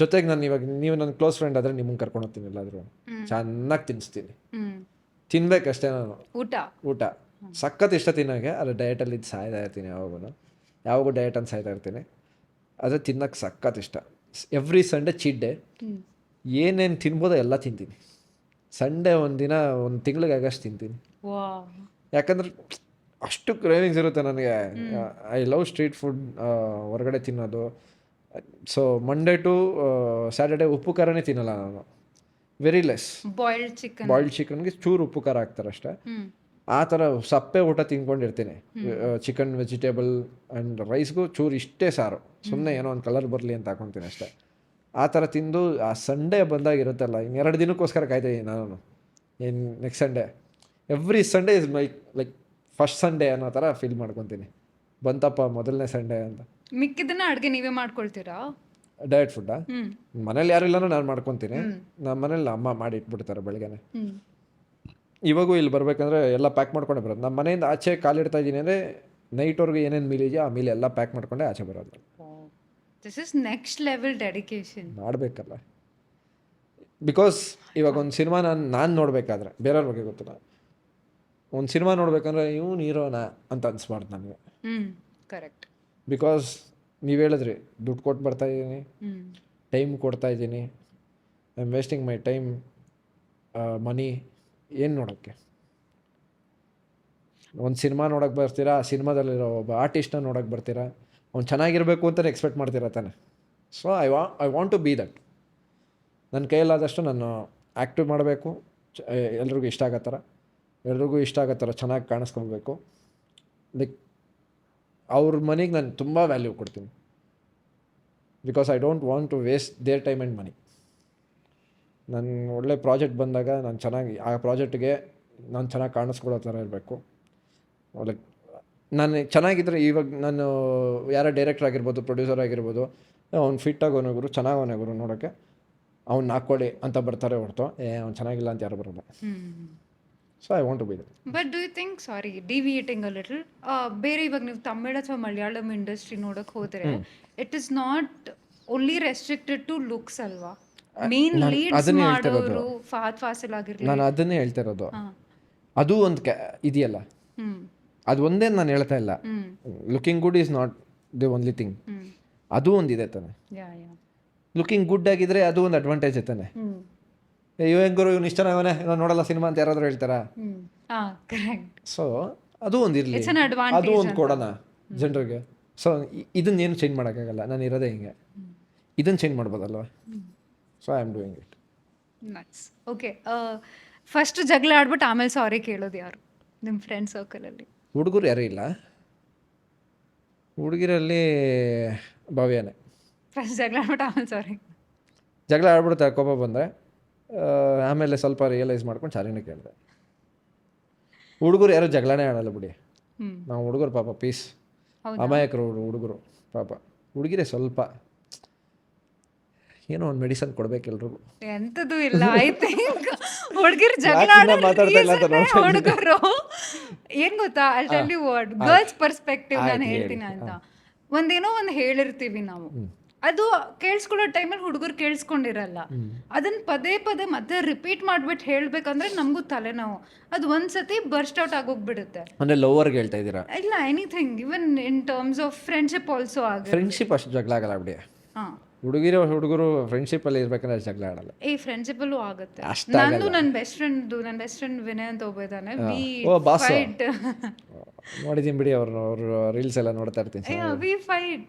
ಜೊತೆಗೆ ನಾನು ಇವಾಗ ನೀವು ನನ್ನ ಕ್ಲೋಸ್ ಫ್ರೆಂಡ್ ಆದರೆ ನಿಮ್ಮನ್ನು ಕರ್ಕೊಂಡು ಹೋಗ್ತೀನಿ, ಎಲ್ಲಾದರೂ ಚೆನ್ನಾಗಿ ತಿನ್ನಿಸ್ತೀನಿ. ತಿನ್ಬೇಕಷ್ಟೇ ನಾನು. ಊಟ ಸಖತ್ ಇಷ್ಟ ತಿನ್ನೋಕ್ಕೆ. ಅದು ಡಯಟಲ್ಲಿ ಇದು ಸಾಯ್ತಾ ಇರ್ತೀನಿ, ಯಾವಾಗೂ ಡಯಟ್ ಅಂತ ಸಾಯ್ತಾ ಇರ್ತೀನಿ. ಅದು ತಿನ್ನೋಕ್ಕೆ ಸಖತ್ ಇಷ್ಟ. ಎವ್ರಿ ಸಂಡೇ ಚೀಟ್ ಡೇ, ಏನೇನು ತಿನ್ಬೋದೋ ಎಲ್ಲ ತಿಂತೀನಿ. ಸಂಡೇ ಒಂದಿನ ಒಂದು ತಿಂಗಳಿಗೆ ಆಗಷ್ಟು ತಿಂತೀನಿ. ಯಾಕಂದ್ರೆ ಅಷ್ಟು ಕ್ರೇವಿಂಗ್ಸ್ ಇರುತ್ತೆ ನನಗೆ. ಐ ಲವ್ ಸ್ಟ್ರೀಟ್ ಫುಡ್, ಹೊರಗಡೆ ತಿನ್ನೋದು. ಸೊ ಮಂಡೇ ಟು ಸ್ಯಾಟರ್ಡೇ ಉಪ್ಪು ಖಾರನೇ ತಿನ್ನಲ್ಲ ನಾನು, ವೆರಿ ಲೆಸ್. ಬಾಯ್ಲ್ಡ್ ಚಿಕನ್ಗೆ ಚೂರು ಉಪ್ಪು ಖಾರ ಹಾಕ್ತಾರೆ ಅಷ್ಟೇ. ಆ ಥರ ಸಪ್ಪೆ ಊಟ ತಿನ್ಕೊಂಡಿರ್ತೀನಿ. ಚಿಕನ್, ವೆಜಿಟೇಬಲ್ ಆ್ಯಂಡ್ ರೈಸ್ಗೂ ಚೂರು ಇಷ್ಟೇ ಸಾರು, ಸುಮ್ಮನೆ ಏನೋ ಒಂದು ಕಲರ್ ಬರಲಿ ಅಂತ ಹಾಕೊತೀನಿ ಅಷ್ಟೇ. ಆ ಥರ ತಿಂದು ಆ ಸಂಡೇ ಬಂದಾಗಿರುತ್ತಲ್ಲ, ಇನ್ನೆರಡು ದಿನಕ್ಕೋಸ್ಕರ ಕಾಯ್ತಾಯಿದ್ದೀನಿ ನಾನು. ಇನ್ನು next Sunday, every Sunday is like first Sunday ಅನ್ನೋ ಥರ ಫೀಲ್ ಮಾಡ್ಕೊತೀನಿ. ಬಂತಪ್ಪ ಮೊದಲನೇ ಸಂಡೇ ಅಂತ. ಮಿಕ್ಕಿದ್ದನ್ನ ಅಡುಗೆ ನೀವೇ ಮಾಡ್ಕೊಳ್ತೀರಾ? ಡಯಟ್ ಫುಡ್ಡಾ? ಮನೇಲಿ ಯಾರು ಇಲ್ಲನೂ ನಾನು ಮಾಡ್ಕೊತೀನಿ. ನಮ್ಮ ಮನೇಲಿ ಅಮ್ಮ ಮಾಡಿ ಇಟ್ಬಿಡ್ತಾರೆ ಬೆಳಗ್ಗೆನೆ. ಇವಾಗೂ ಇಲ್ಲಿ ಬರ್ಬೇಕಂದ್ರೆ ಎಲ್ಲ ಪ್ಯಾಕ್ ಮಾಡ್ಕೊಂಡೆ ಬರೋದು. ನಮ್ಮ ಮನೆಯಿಂದ ಆಚೆ ಕಾಲಿಡ್ತಾ ಇದ್ದೀನಿ ಅಂದರೆ ನೈಟ್ವರೆಗೂ ಏನೇನು ಮೀಲ್ ಇದೆಯೋ ಆ ಮೀಲ್ ಎಲ್ಲ ಪ್ಯಾಕ್ ಮಾಡ್ಕೊಂಡೆ ಆಚೆ ಬರೋದು. This is next level dedication. ಮಾಡಬೇಕಲ್ಲ, ಬಿಕಾಸ್ ಇವಾಗ ಒಂದು ಸಿನಿಮಾ ನಾನು ನೋಡಬೇಕಾದ್ರೆ ಬೇರೆಯವ್ರ ಬಗ್ಗೆ ಗೊತ್ತಿಲ್ಲ. ಒಂದು ಸಿನಿಮಾ ನೋಡ್ಬೇಕಂದ್ರೆ ಇವನು ಹೀರೋನಾ ಅಂತ ಅನ್ಸ್ಬಾರ್ದು ನನಗೆ. ಕರೆಕ್ಟ್. ಬಿಕಾಸ್ ನೀವು ಹೇಳಿದ್ರಿ, ದುಡ್ಡು ಕೊಟ್ಟು ಬರ್ತಾಯಿದ್ದೀನಿ, ಟೈಮ್ ಕೊಡ್ತಾಯಿದ್ದೀನಿ, I am wasting my time, money. ಏನು ನೋಡೋಕ್ಕೆ? ಒಂದು ಸಿನಿಮಾ ನೋಡೋಕ್ಕೆ ಬರ್ತೀರಾ, ಆ ಸಿನಿಮಾದಲ್ಲಿರೋ ಒಬ್ಬ ಆರ್ಟಿಸ್ಟ್ನ ನೋಡೋಕ್ಕೆ ಬರ್ತೀರಾ, ಅವ್ನು ಚೆನ್ನಾಗಿರಬೇಕು ಅಂತಲೇ ಎಕ್ಸ್ಪೆಕ್ಟ್ ಮಾಡ್ತೀರಾ ತಾನೆ. So I want to be that. ನನ್ನ ಕೈಯಲ್ಲಾದಷ್ಟು ನಾನು ಆ್ಯಕ್ಟಿವ್ ಮಾಡಬೇಕು, ಎಲ್ರಿಗೂ ಇಷ್ಟ ಆಗೋ ಥರ ಚೆನ್ನಾಗಿ ಕಾಣಿಸ್ಕೊಳ್ಬೇಕು. ಲೈಕ್ ಅವ್ರ ಮನೆಗೆ ನಾನು ತುಂಬ ವ್ಯಾಲ್ಯೂ ಕೊಡ್ತೀನಿ. Because I don't want to waste their time and money. ನನ್ನ ಒಳ್ಳೆ ಪ್ರಾಜೆಕ್ಟ್ ಬಂದಾಗ ನಾನು ಚೆನ್ನಾಗಿ ಆ ಪ್ರಾಜೆಕ್ಟ್ಗೆ ನಾನು ಚೆನ್ನಾಗಿ ಕಾಣಿಸ್ಕೊಳ್ಳೋ ಥರ ಇರಬೇಕು. ಲೈಕ್ ನಾನು ಚೆನ್ನಾಗಿದ್ದರೆ, ಇವಾಗ ನಾನು ಯಾರೋ ಡೈರೆಕ್ಟರ್ ಆಗಿರ್ಬೋದು, ಪ್ರೊಡ್ಯೂಸರ್ ಆಗಿರ್ಬೋದು, ಅವ್ನು ಫಿಟ್ಟಾಗಿ ಅವನಗುರು, ಚೆನ್ನಾಗಿ ಅವನಗುರು ನೋಡೋಕ್ಕೆ, ಅವ್ನು ಹಾಕ್ಕೊಳ್ಳಿ ಅಂತ ಬರ್ತಾರೆ ಹೊರತು ಅವ್ನು ಚೆನ್ನಾಗಿಲ್ಲ ಅಂತ ಯಾರು ಬರೋಲ್ಲ. So I want to be that. But do you think, sorry deviating a little, ಬೇರೆ ಇವಾಗ ನೀವು ತಮಿಳ್ ಅಥವಾ ಮಲಯಾಳಂ ಇಂಡಸ್ಟ್ರಿ ನೋಡೋಕೆ ಹೋದರೆ it is not only restricted to looks ಅಲ್ವಾ? ಮೇನ್ ಲೀಡ್ಸ್ ಮಾಡೋರು ಫಹದ್ ಫಾಸಿಲ್ ಆಗಿರಲಿ. ನಾನು ಅದನ್ನೇ ಹೇಳ್ತಾ ಇರೋದು. ಅದು ಒಂದು ಇದೆಯಲ್ಲ, ಅದು ಒಂದೇ ನಾನು ಹೇಳ್ತಾ ಇಲ್ಲ. Looking good is not the only thing. ಅದು ಒಂದಿದೆ ತಾನೆ. ಲುಕಿಂಗ್ ಗುಡ್ ಆಗಿದ್ರೆ ಅದು ಒಂದು ಅಡ್ವಾಂಟೇಜ್ ತಾನೆ. ಹೆಂಗರು ಇವ್ನು ಇಷ್ಟನಾಗವನೇ, ನಾನು ನೋಡಲ್ಲ ಸಿನಿಮಾ ಅಂತ ಯಾರಾದರೂ ಹೇಳ್ತಾರಾ? ಸೊ ಅದು ಒಂದು ಇರಲಿ, ಅದು ಒಂದು ಕೊಡೋಣ ಜನರಿಗೆ. ಸೊ ಇದನ್ನೇನು ಚೇಂಜ್ ಮಾಡೋಕ್ಕಾಗಲ್ಲ, ನಾನು ಇರೋದೇ ಹಿಂಗೆ. ಇದನ್ನು ಚೇಂಜ್ ಮಾಡ್ಬೋದಲ್ವ? So I am doing it. Nice. Okay, first ಜಗಳ ಆಡ್ಬಿಟ್ಟು ಆಮೇಲೆ ಸಾರಿ ಕೇಳೋದು ಯಾರು ನಿಮ್ಮ ಫ್ರೆಂಡ್ ಸರ್ಕಲಲ್ಲಿ? ಹುಡುಗರು ಯಾರೂ ಇಲ್ಲ, ಹುಡುಗಿರಲ್ಲಿ ಭವ್ಯನೇ. ಫಸ್ಟ್ ಜಗಳ ಆಡ್ಬಿಟ್ಟು ಆಮೇಲೆ ಸಾರಿ. ಜಗಳ ಆಡ್ಬಿಡುತ್ತೆ, ಕೋಪ ಬಂದರೆ. ಆಮೇಲೆ ಸ್ವಲ್ಪ ರಿಯಲೈಸ್ ಮಾಡ್ಕೊಂಡು ಸಾರಿನೇ ಕೇಳಿದೆ. ಹುಡುಗರು ಯಾರು ಜಗಳನೇ ಆಡಲ್ಲ ಬಿಡಿ. ನಾವು ಹುಡುಗರು ಪಾಪ ಪೀಸ್, ಅಮಾಯಕರು ಹುಡುಗರು ಪಾಪ. ಹುಡುಗಿರೇ ಸ್ವಲ್ಪ ಏನೋ ಒಂದು ಮೆಡಿಸನ್ ಕೊಡ್ಬೇಕು ಎಲ್ರಿಗೂ. ಎಂಥದ್ದು ಇಲ್ಲ, ಐತೆ ಹುಡುಗಿರು ಜಗಳ ಹುಡುಗರು ಏನ್ ಗೊತ್ತಾ, I tell you what, girls perspective ನಾನು ಹೇಳ್ತೀನಿ ಅಂತ. ಒಂದೇನೋ ಒಂದು ಹೇಳಿರ್ತೀವಿ ನಾವು, ಅದು ಕೇಳಿಸ್ಕೊಳ್ಳೋ ಟೈಮಲ್ಲಿ ಹುಡುಗರು ಕೇಳಿಸ್ಕೊಂಡಿರಲ್ಲ. ಅದನ್ನ ಪದೇ ಪದೇ ಮತ್ತೆ ರಿಪೀಟ್ ಮಾಡ್ಬಿಟ್ಟು ಹೇಳ್ಬೇಕಂದ್ರೆ ನಮಗೂ ತಲೆನೋವು. ಅದು ಒಂದ್ಸತಿ ಬರ್ಸ್ಟ್ ಔಟ್ ಆಗೋಗ್ಬಿಡುತ್ತೆ. ಅಂದ್ರೆ ಲವರ್ಗೆ ಹೇಳ್ತಾ ಇದ್ದೀರಾ? ಇಲ್ಲ, anything, even in terms of friendship also ಆಗುತ್ತೆ. ಫ್ರೆಂಡ್ಶಿಪ್ ಅಷ್ಟು ಜಗಳ ಆಗಲ್ಲ ಬಿಡಿ. ಹುಡುಗರು ಫ್ರೆಂಡ್ಶಿಪ್ ಅಲ್ಲಿ ಇರ್ಬೇಕಂದ್ರೆ ಜಗಳ ಆಡಲ್ಲ. ಫ್ರೆಂಡ್ಶಿಪ್ ಅಲ್ಲೂ ಆಗುತ್ತೆ. ನಂದು ನನ್ನ ಬೆಸ್ಟ್ ಫ್ರೆಂಡ್ ವಿನಯ್ ಅಂತ ಒಬ್ಬ ಇದ್ದಾನೆ. ನೋಡಿದೀನಿ ಬಿಡಿ, ಅವ್ರ ರೀಲ್ಸ್ ಎಲ್ಲ ನೋಡ್ತಾ ಇರ್ತೀನಿ. ವಿ ಫೈಟ್,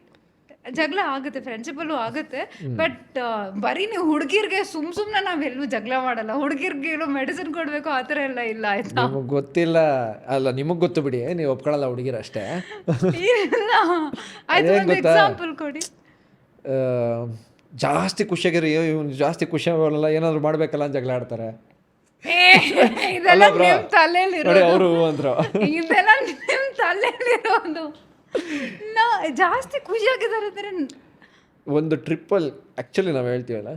ಜಗಳ ಆಗುತ್ತೆ, ಫ್ರೆಂಡ್ಶಿಪ್ ಅಲ್ಲೂ ಆಗುತ್ತೆ. ಬಟ್ ಬರೀ ನೀವು ಹುಡುಗಿರ್ಗೆ ಸುಮ್ನೆ ನಾವೆಲ್ಲೂ ಜಗಳ ಮಾಡಲ್ಲ. ಹುಡುಗಿರ್ಗೆ ಏನೋ ಮೆಡಿಸಿನ್ ಕೊಡ್ಬೇಕು ಆ ಥರ ಎಲ್ಲ ಇಲ್ಲ, ಆಯ್ತಾ? ನಿಮಗೆ ಗೊತ್ತಿಲ್ಲ ಅಲ್ಲ, ನಿಮಗೆ ಗೊತ್ತು ಬಿಡಿ, ನೀವು ಒಪ್ಕೊಳ್ಳಲ್ಲ ಹುಡುಗಿರ ಅಷ್ಟೇ. ಎಕ್ಸಾಂಪಲ್ ಕೊಡಿ. ಜಾಸ್ತಿ ಖುಷಿಯಾಗಿರಿ, ಇವನು ಜಾಸ್ತಿ ಖುಷಿ ಆಗೋಲ್ಲ, ಏನಾದ್ರು ಮಾಡ್ಬೇಕಲ್ಲ ಅಂತ ಜಗಳ ಆಡ್ತಾರೆ. ಅವರು ಅಂದ್ರು, ಇದೆಲ್ಲ ನಿಮ್ಮ ತಲೆಯಲ್ಲಿರೋದು. ಜಾಸ್ತಿ ಖುಷಿಯಾಗಿದ್ದಾರೆ ಅಂದರೆ ಒಂದು ಟ್ರಿಪ್ಪಲ್ಲಿ ಆ್ಯಕ್ಚುಲಿ ನಾವು ಹೇಳ್ತೀವಲ್ಲ,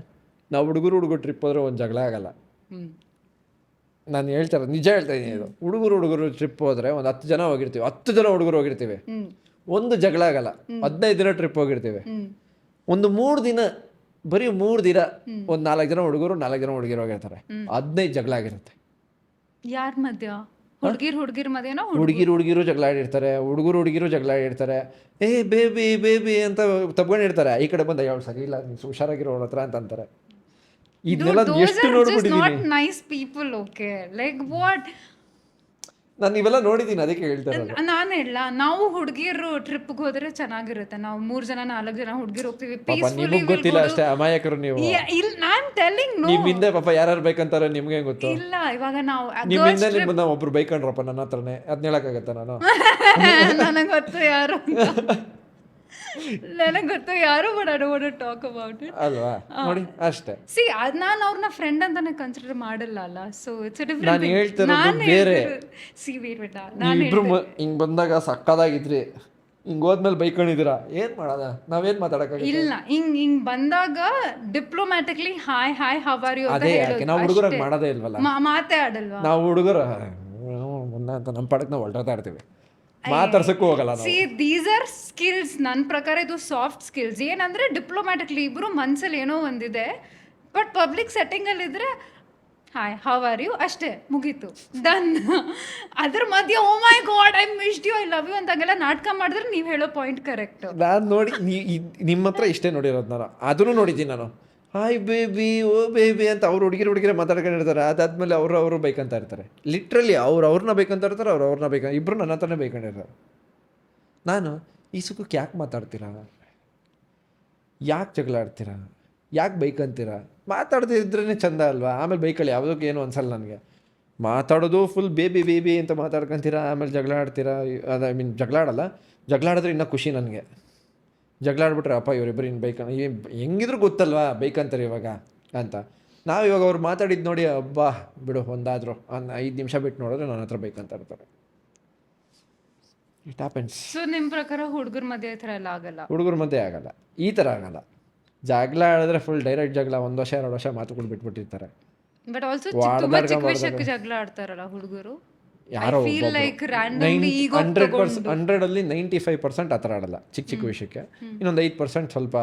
ನಾವು ಹುಡುಗರು ಟ್ರಿಪ್ ಹೋದ್ರೆ ಒಂದು ಜಗಳ ಆಗಲ್ಲ. ನಾನು ಹೇಳ್ತಾರೆ ನಿಜ ಹೇಳ್ತಾ ಇದ್ದೀನಿ ಇದು. ಹುಡುಗರು ಟ್ರಿಪ್ ಹೋದರೆ ಒಂದು 10 ಜನ ಹೋಗಿರ್ತೀವಿ, 10 ಜನ ಹುಡುಗರು ಹೋಗಿರ್ತೀವಿ, ಒಂದು ಜಗಳ ಆಗಲ್ಲ. 15 ದಿನ ಟ್ರಿಪ್ ಹೋಗಿರ್ತೀವಿ, ಒಂದು 3 ದಿನ, ಬರೀ 3 ದಿನ ಒಂದು 4 ಜನ ಹುಡುಗರು 4 ಜನ ಹುಡುಗಿರು ಹೋಗಿರ್ತಾರೆ, 15 ಜಗಳ ಆಗಿರುತ್ತೆ. ಯಾರ ಮಧ್ಯ? ಹುಡುಗಿರ್ ಮಧ್ಯನೋ? ಹುಡುಗಿರು ಜಗಳ ಆಡಿರ್ತಾರೆ, ಹುಡುಗಿರು ಜಗಳ ಆಡಿರ್ತಾರೆ. ಏ ಬೇಬಿ ಬೇಬಿ ಅಂತ ತಗೊಂಡಿರ್ತಾರೆ. ಈ ಕಡೆ ಬಂದ ಯಾವ್ದು ಸರಿ ಇಲ್ಲ, ನೀನು ಹುಷಾರಾಗಿರೋ ಅವ್ರ ಹತ್ರ ಅಂತ ಅಂತಾರೆ. ಇದನ್ನೆಲ್ಲ ಎಷ್ಟು ನೋಡ್ಬಿಟ್ಟಿದ್ದೀನಿ nice people. Okay, like what, ನಾನು ಇವೆಲ್ಲ ನೋಡಿದ್ದೀನಿ, ಅದಕ್ಕೆ ಹೇಳ್ತಾ ಇರೋದು. ನಾನು ಹೇಳ, ನಾವು ಹುಡುಗಿರು ಟ್ರಿಪ್ಗೆ ಹೋದ್ರೆ ಚೆನ್ನಾಗಿರುತ್ತೆ. ನಾವು 3 ಜನ 4 ಜನ ಹುಡುಗಿರು ಹೋಗ್ತೀವಿ, ನಿಮಗೆ ಗೊತ್ತಿಲ್ಲ ಅಷ್ಟೇ, ಅಮಾಯಕರು ನೀವು. ನಾನ್ ಟೆಲ್ಲಿಂಗ್ ನೋ, ನಿಮ್ ಹಿಂದೆ ಪಾಪ ಯಾರು ಬೇಕಂತಾರೆ ನಿಮ್ಗೆ ಗೊತ್ತು. ಇಲ್ಲ ಇವಾಗ ನಾವು ನಿಮ್ ಹಿಂದೆ ನಿಮ್ಮನ್ನ ಒಬ್ರು ಬೈಕೊಂಡ್ರಪ್ಪ ನನ್ನ ಹತ್ರನೇ, ಅದ್ನ ಹೇಳಕ್ಕಾಗತ್ತ ನಾನು? ನನಗೆ ಗೊತ್ತು ಯಾರು, ನನಗೆ ಗೊತ್ತು ಯಾರು, but I don't want to talk about it ಅಲ್ವಾ? ನೋಡಿ ಅಷ್ಟೇ. ಸಿ ಅದ್ ನಾನು ಅವ್ರನ್ನ ಫ್ರೆಂಡ್ ಅಂತಾನೆ ಕನ್ಸಿಡರ್ ಮಾಡಲ್ಲ ಅಲ್ಲ, ಸೊ ಇಟ್ಸ್ ಅ ಡಿಫರೆಂಟ್. ನಾನು ಹೇಳ್ತಿರೋದು ಬೇರೆ. ಸಿ ವೇಟ್, ಇಬ್ರು ಹಿಂಗ್ ಬಂದಾಗ ಸಕ್ಕದಾಗಿದ್ರಿ, ಹಿಂಗ್ ಹೋದ್ಮೇಲೆ ಬೈಕೊಂಡಿದ್ದೀರಾ, ಏನ್ ಮಾಡೋದ? ನಾವೇನ್ ಮಾತಾಡಕ್ಕಾಗಲ್ಲ. ಇಲ್ಲ, ಹಿಂಗ್ ಬಂದಾಗ ಡಿಪ್ಲೊಮ್ಯಾಟಿಕ್ಲಿ ಹಾಯ್ ಹೌ ಆರ್ ಯು ಅಂತ ಅದೇ ಯಾಕೆ ಹೇಳೋದು. ನಾವು ಹುಡುಗರಾಗಿ ಮಾಡೋದೇ ಇಲ್ವಲ್ಲ. ಮಾತೇ ಆಡಲ್ವಾ ನಾವು ಹುಡುಗರು ಮುನ್ನ ಅಂತ ನಮ್ಮ ಪಡಕ್ ನಾವು ಹೊಲ್ಟಾಡ್ತಾ ಇರ್ತೀವಿ, ಮಾತಾಡ್ಸಕ್ಕೂ ಹೋಗಲ್ಲ ನಾವು. See these are skills. ನನ್ನ ಪ್ರಕಾರ ಇದು ಸಾಫ್ಟ್ ಸ್ಕಿಲ್ಸ್. ಏನಂದ್ರೆ ಡಿಪ್ಲೊಮ್ಯಾಟಿಕ್ಲಿ ಇಬ್ರು ಮನ್ಸಲ್ಲಿ ಏನೋ ಒಂದಿದೆ, ಬಟ್ ಪಬ್ಲಿಕ್ ಸೆಟ್ಟಿಂಗಲ್ಲಿ ಇದ್ರೆ ಹಾಯ್ ಹೌ ಆರ್ ಯು ಅಷ್ಟೇ, ಮುಗೀತು, ಡನ್. ಅದ್ರ ಮಧ್ಯೆ oh my God I missed you, I love you ಅಂತಾಗೆಲ್ಲ ನಾಟಕ ಮಾಡಿದ್ರೆ ನೀವು ಹೇಳೋ ಪಾಯಿಂಟ್ ಕರೆಕ್ಟ್. ನಾನು ನೋಡಿ ನಿಮ್ಮ ಹತ್ರ ಇಷ್ಟೇ ನೋಡಿರೋದು ನಾನು, ಅದನ್ನು ನೋಡಿದ್ದೀನಿ ನಾನು. ಹಾಯ್ ಬೇಬಿ, ಓ ಬೇಬಿ ಅಂತ ಅವ್ರು ಹುಡುಗಿರ ಮಾತಾಡ್ಕೊಂಡಿರ್ತಾರೆ. ಅದಾದ್ಮೇಲೆ ಅವರು ಬೈಕಂತ ಇರ್ತಾರೆ. ಲಿಟ್ರಲಿ ಅವ್ರನ್ನ ಬೈಕಂತ ಇರ್ತಾರೆ, ಅವ್ರನ್ನ ಇಬ್ಬರು ನನ್ನ ಹತ್ರನೇ ಬೈಕೊಂಡಿರ್ತಾರೆ. ನಾನು ಈ ಸುಖಕ್ಕೆ ಯಾಕೆ ಮಾತಾಡ್ತೀರಾ, ಯಾಕೆ ಜಗಳ ಆಡ್ತೀರಾ, ಯಾಕೆ ಬೈಕಂತೀರಾ? ಮಾತಾಡ್ತಿದ್ರೇ ಚಂದ ಅಲ್ವಾ? ಆಮೇಲೆ ಬೈಕಲ್ಲಿ ಯಾವುದಕ್ಕೆ ಏನು ಅನ್ಸಲ್ಲ ನನಗೆ. ಮಾತಾಡೋದು ಫುಲ್ ಬೇಬಿ ಅಂತ ಮಾತಾಡ್ಕೊಂತೀರಾ, ಆಮೇಲೆ ಜಗಳ ಆಡ್ತೀರಾ. ಅದು ಐ ಮೀನ್ ಜಗಳ ಆಡಲ್ಲ, ಜಗಳ ಆಡಿದ್ರೆ ಇನ್ನೂ ಖುಷಿ ನನಗೆ. ಜಗಳ ಆಡ್ಬಿಟ್ರೆ ಅಪ್ಪ ಇವರಿಬ್ಬರು ಇನ್ನು ಬೈಕ್ ಹೆಂಗಿದ್ರು ಗೊತ್ತಲ್ವಾ ಬೈಕಂತಾರೆ ಇವಾಗ ಅಂತ. ನಾವು ಇವಾಗ ಅವ್ರು ಮಾತಾಡಿದ್ದು ನೋಡಿ ಅಬ್ಬಾ ಬಿಡು ಒಂದಾದ್ರು 5 ನಿಮಿಷ ಬಿಟ್ಟು ನೋಡಿದ್ರೆ ನನ್ನ ಹತ್ರ ಬೈಕ್ ಅಂತ ಇರ್ತಾರೆ. It happens. ಸೊ ನಿಮ್ಮ ಪ್ರಕಾರ ಹುಡುಗರ ಮಧ್ಯೆ ಈ ಥರ ಎಲ್ಲ ಆಗಲ್ಲ? ಹುಡುಗರ ಮಧ್ಯೆ ಆಗಲ್ಲ, ಈ ಥರ ಆಗಲ್ಲ. ಜಗಳ ಆಡಿದ್ರೆ ಫುಲ್ ಡೈರೆಕ್ಟ್ ಜಗಳ, 1 ವರ್ಷ 2 ವರ್ಷ ಮಾತುಗಳು ಬಿಟ್ಬಿಟ್ಟಿರ್ತಾರೆ. ಬಟ್ ಆಲ್ಸೋ ತುಂಬಾ ಚಿಕ್ಕ ವಿಷಯಕ್ಕೆ ಜಗಳ ಆಡ್ತಾರಲ್ಲ ಹುಡುಗರು. ಯಾರೋ 100 95% ಆ ಥರ ಆಡಲ್ಲ ಚಿಕ್ಕ ವಿಷಯಕ್ಕೆ. ಇನ್ನೊಂದು 5% ಸ್ವಲ್ಪ